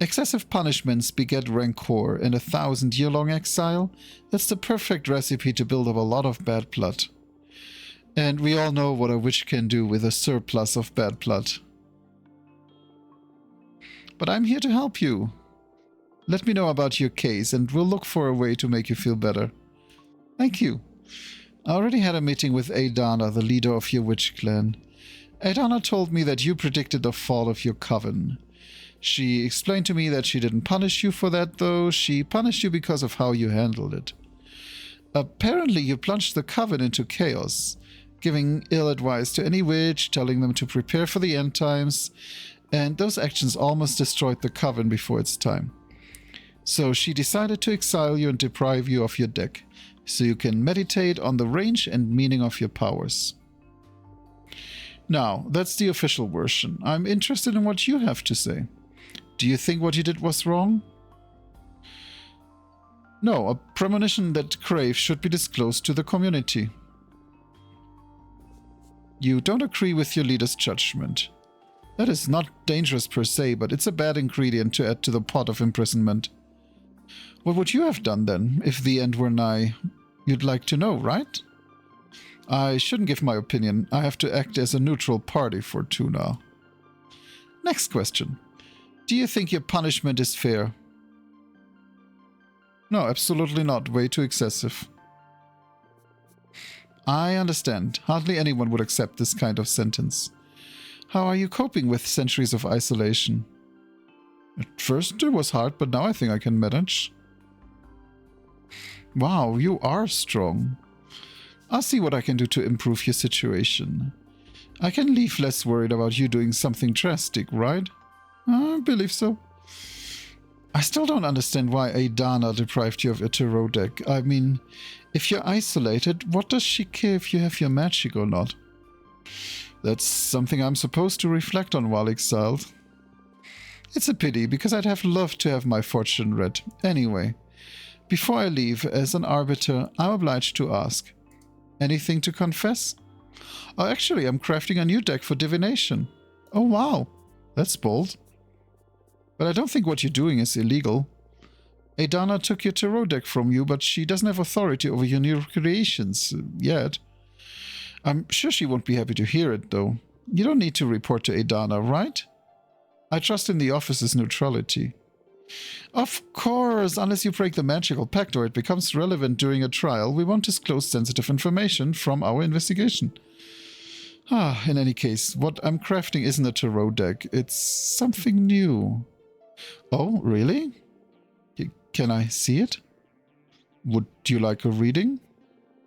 Excessive punishments beget rancor, and 1,000-year-long exile? That's the perfect recipe to build up a lot of bad blood. And we all know what a witch can do with a surplus of bad blood. But I'm here to help you. Let me know about your case, and we'll look for a way to make you feel better. Thank you. I already had a meeting with Adana, the leader of your witch clan. Adana told me that you predicted the fall of your coven. She explained to me that she didn't punish you for that, though. She punished you because of how you handled it. Apparently, you plunged the coven into chaos, giving ill advice to any witch, telling them to prepare for the end times, and those actions almost destroyed the coven before its time. So she decided to exile you and deprive you of your deck, so you can meditate on the range and meaning of your powers. Now, that's the official version. I'm interested in what you have to say. Do you think what you did was wrong? No, a premonition that crave should be disclosed to the community. You don't agree with your leader's judgment. That is not dangerous per se, but it's a bad ingredient to add to the pot of imprisonment. What would you have done then, if the end were nigh? You'd like to know, right? I shouldn't give my opinion. I have to act as a neutral party for two now. Next question. Do you think your punishment is fair? No, absolutely not. Way too excessive. I understand. Hardly anyone would accept this kind of sentence. How are you coping with centuries of isolation? At first it was hard, but now I think I can manage. Wow, you are strong. I'll see what I can do to improve your situation. I can leave less worried about you doing something drastic, right? I believe so. I still don't understand why Adana deprived you of a tarot deck. I mean, if you're isolated, what does she care if you have your magic or not? That's something I'm supposed to reflect on while exiled. It's a pity, because I'd have loved to have my fortune read. Anyway, before I leave, as an arbiter, I'm obliged to ask. Anything to confess? Oh, actually, I'm crafting a new deck for divination. Oh, wow. That's bold. But I don't think what you're doing is illegal. Adana took your tarot deck from you, but she doesn't have authority over your new creations yet. I'm sure she won't be happy to hear it, though. You don't need to report to Adana, right? I trust in the office's neutrality. Of course, unless you break the magical pact or it becomes relevant during a trial, we won't disclose sensitive information from our investigation. In any case, what I'm crafting isn't a tarot deck. It's something new. Oh, really? Can I see it? Would you like a reading?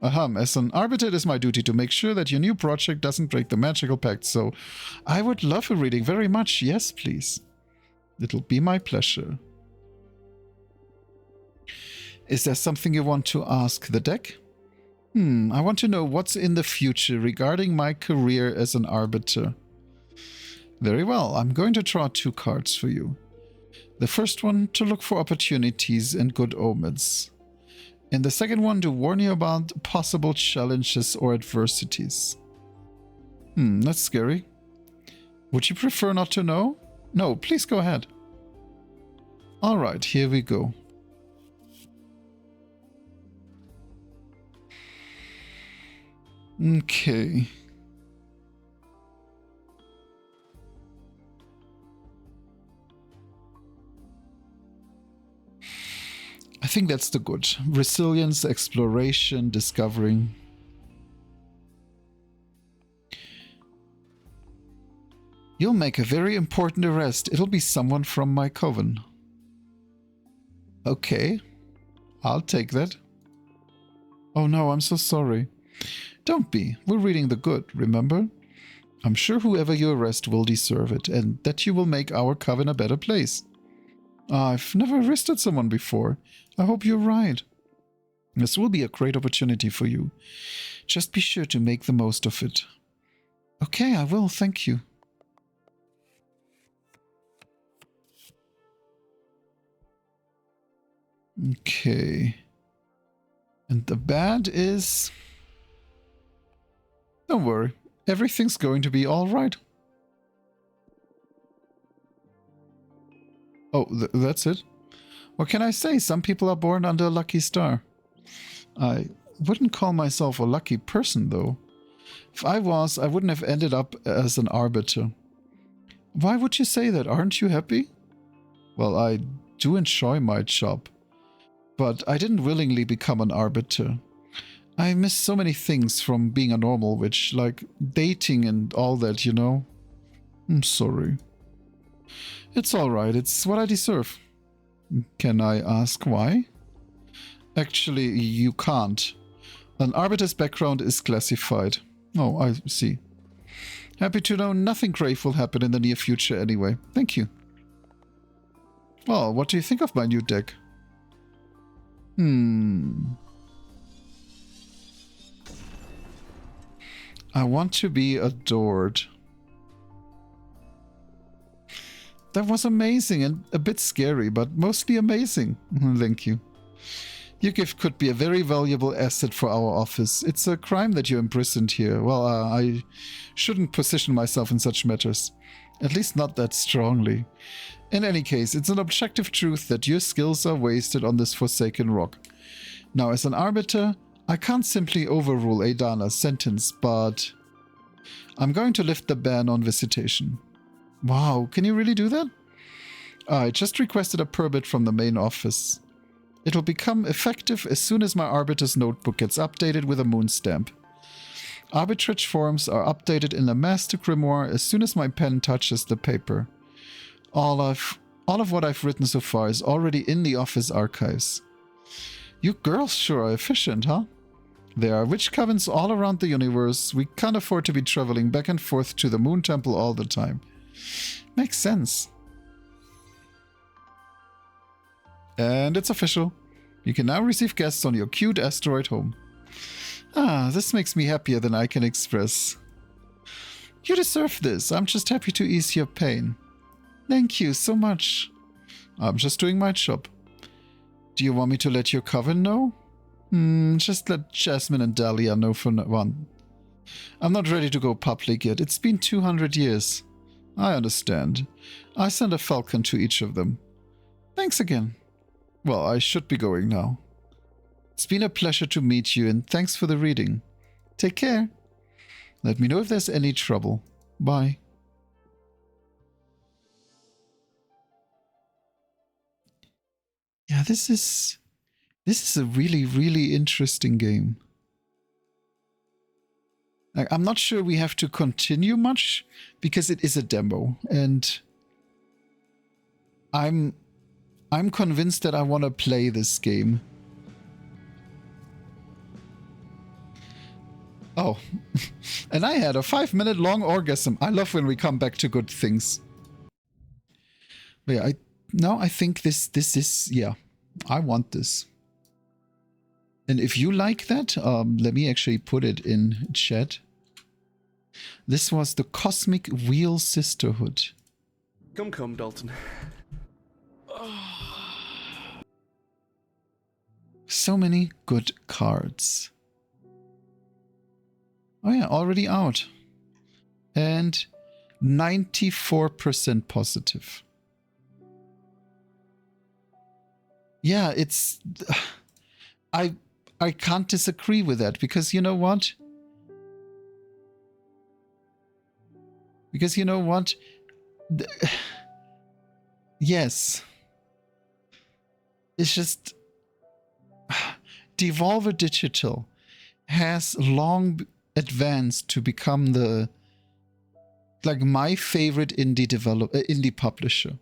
As an arbiter, it is my duty to make sure that your new project doesn't break the magical pact, so I would love a reading very much. Yes, please. It'll be my pleasure. Is there something you want to ask the deck? I want to know what's in the future regarding my career as an arbiter. Very well, I'm going to draw 2 cards for you. The first one to look for opportunities and good omens. And the second one to warn you about possible challenges or adversities. That's scary. Would you prefer not to know? No, please go ahead. Alright, here we go. Okay. I think that's the good. Resilience, exploration, discovering. You'll make a very important arrest. It'll be someone from my coven. Okay. I'll take that. Oh no, I'm so sorry. Don't be. We're reading the good, remember? I'm sure whoever you arrest will deserve it, and that you will make our coven a better place. I've never arrested someone before. I hope you're right. This will be a great opportunity for you. Just be sure to make the most of it. Okay, I will, thank you. Okay. And the bad is... Don't worry, everything's going to be alright. Oh, that's it? What can I say? Some people are born under a lucky star. I wouldn't call myself a lucky person, though. If I was, I wouldn't have ended up as an arbiter. Why would you say that? Aren't you happy? Well, I do enjoy my job. But I didn't willingly become an arbiter. I miss so many things from being a normal witch, like dating and all that, you know? I'm sorry. It's alright, it's what I deserve. Can I ask why? Actually, you can't. An arbiter's background is classified. Oh, I see. Happy to know nothing grave will happen in the near future anyway. Thank you. Well, what do you think of my new deck? I want to be adored. That was amazing and a bit scary, but mostly amazing. Thank you. Your gift could be a very valuable asset for our office. It's a crime that you're imprisoned here. Well, I shouldn't position myself in such matters. At least not that strongly. In any case, it's an objective truth that your skills are wasted on this forsaken rock. Now, as an arbiter, I can't simply overrule Adana's sentence, but I'm going to lift the ban on visitation. Wow, can you really do that? I just requested a permit from the main office. It'll become effective as soon as my Arbiter's notebook gets updated with a moon stamp. Arbitrage forms are updated in the Master Grimoire as soon as my pen touches the paper. All of what I've written so far is already in the office archives. You girls sure are efficient, huh? There are witch covens all around the universe. We can't afford to be traveling back and forth to the Moon Temple all the time. Makes sense. And it's official. You can now receive guests on your cute asteroid home. Ah, this makes me happier than I can express. You deserve this. I'm just happy to ease your pain. Thank you so much. I'm just doing my job. Do you want me to let your coven know? Just let Jasmine and Dahlia know for one. I'm not ready to go public yet. It's been 200 years. I understand. I sent a falcon to each of them. Thanks again. Well, I should be going now. It's been a pleasure to meet you, and thanks for the reading. Take care. Let me know if there's any trouble. Bye. Yeah, this is a really, really interesting game. Like, I'm not sure we have to continue much because it is a demo, and I'm convinced that I want to play this game. Oh, and I had a 5-minute long orgasm. I love when we come back to good things. But yeah, I think this is, yeah, I want this. And if you like that, let me actually put it in chat. This was the Cosmic Wheel Sisterhood. Come, Dalton. So many good cards. Oh yeah, already out. And 94% positive. Yeah, it's... I can't disagree with that, because you know what? Yes. It's just... Devolver Digital has long advanced to become the... like my favorite indie publisher.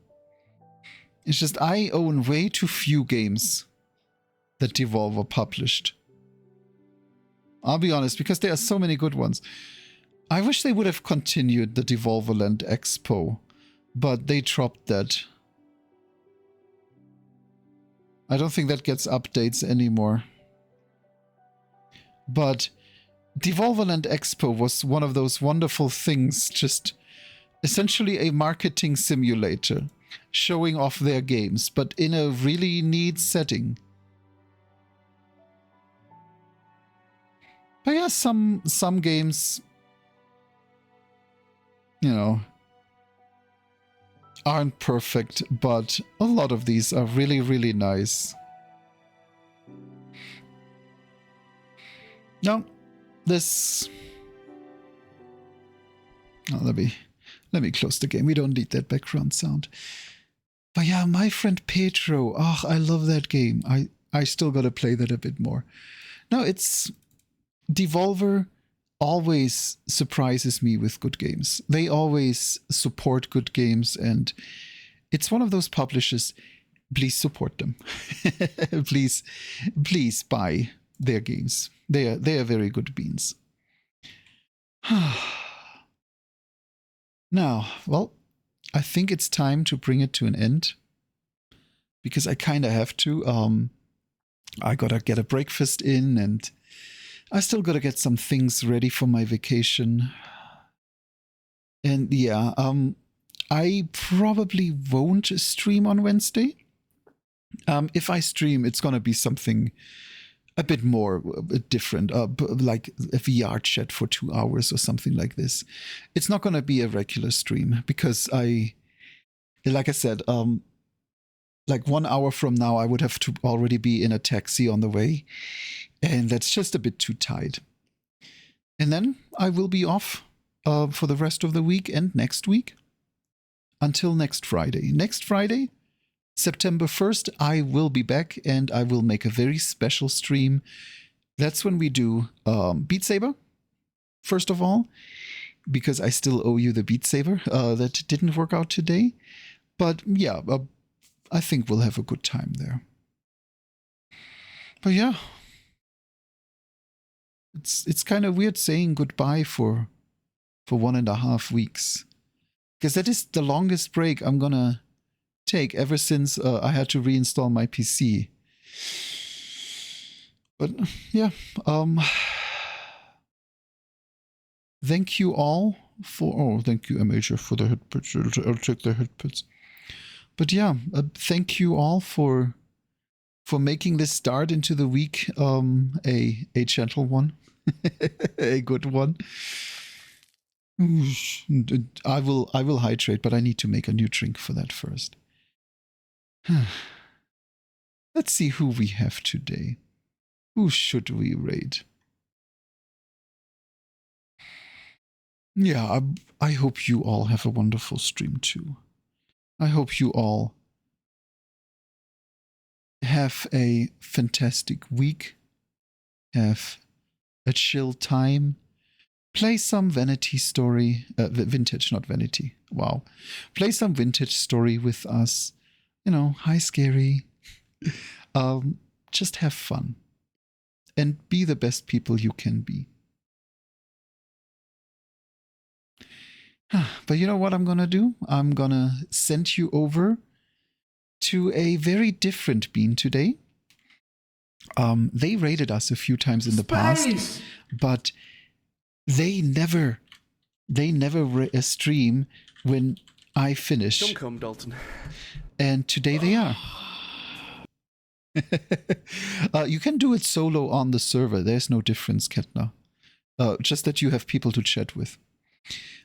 It's just I own way too few games that Devolver published. I'll be honest, because there are so many good ones. I wish they would have continued the Devolverland Expo, but they dropped that. I don't think that gets updates anymore. But Devolverland Expo was one of those wonderful things, just essentially a marketing simulator, showing off their games, but in a really neat setting. But yeah, some games, you know, aren't perfect, but a lot of these are really, really nice. No, this... Oh, let me close the game. We don't need that background sound. But yeah, My Friend Pedro. Oh, I love that game. I still gotta play that a bit more. No, it's... Devolver always surprises me with good games. They always support good games, and it's one of those publishers. Please support them. please buy their games. They are very good beans. Now, well, I think it's time to bring it to an end, because I kind of have to. I gotta get a breakfast in, and I still gotta get some things ready for my vacation. And yeah, I probably won't stream on Wednesday. If I stream, it's gonna be something a bit more different, like a VR chat for 2 hours or something like this. It's not gonna be a regular stream, because like I said, like 1 hour from now, I would have to already be in a taxi on the way. And that's just a bit too tight. And then I will be off for the rest of the week and next week until next Friday. Next Friday, September 1st, I will be back and I will make a very special stream. That's when we do Beat Saber, first of all, because I still owe you the Beat Saber. That didn't work out today. But yeah, I think we'll have a good time there. But yeah, it's kind of weird saying goodbye for 1.5 weeks. Because that is the longest break I'm gonna take ever since I had to reinstall my PC. But yeah, thank you all for, thank you MHF for the hit pitch. I'll take the hit pitch. But yeah, thank you all for making this start into the week a gentle one, a good one. I will hydrate, but I need to make a new drink for that first. Let's see who we have today. Who should we raid? Yeah, I hope you all have a wonderful stream too. I hope you all have a fantastic week, have a chill time, play some Vanity Story, Vintage, not Vanity, wow. Play some Vintage Story with us, you know, hi Scary. Just have fun and be the best people you can be. But you know what I'm gonna do? I'm gonna send you over to a very different bean today. They raided us a few times in the past, but they never stream when I finish. Come, Dalton. And today they are. You can do it solo on the server. There's no difference, Ketna. Just that you have people to chat with.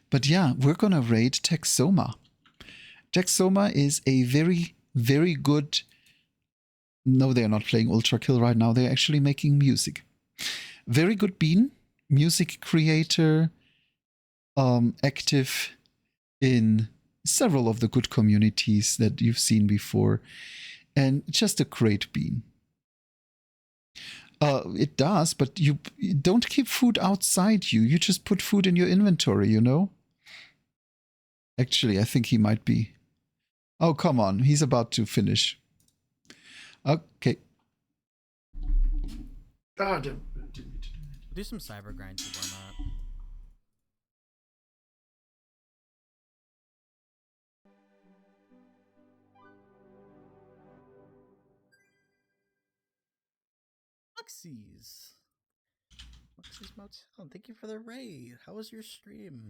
But yeah, we're gonna raid Texoma. Texoma is a very, very good... No, they're not playing Ultra Kill right now. They're actually making music. Very good bean. Music creator. Active in several of the good communities that you've seen before. And just a great bean. It does, but you don't keep food outside you. You just put food in your inventory, you know? Actually, I think he might be. Oh, come on. He's about to finish. Okay. Do some cyber grind to warm up. Moxie's Motel, thank you for the raid. How was your stream?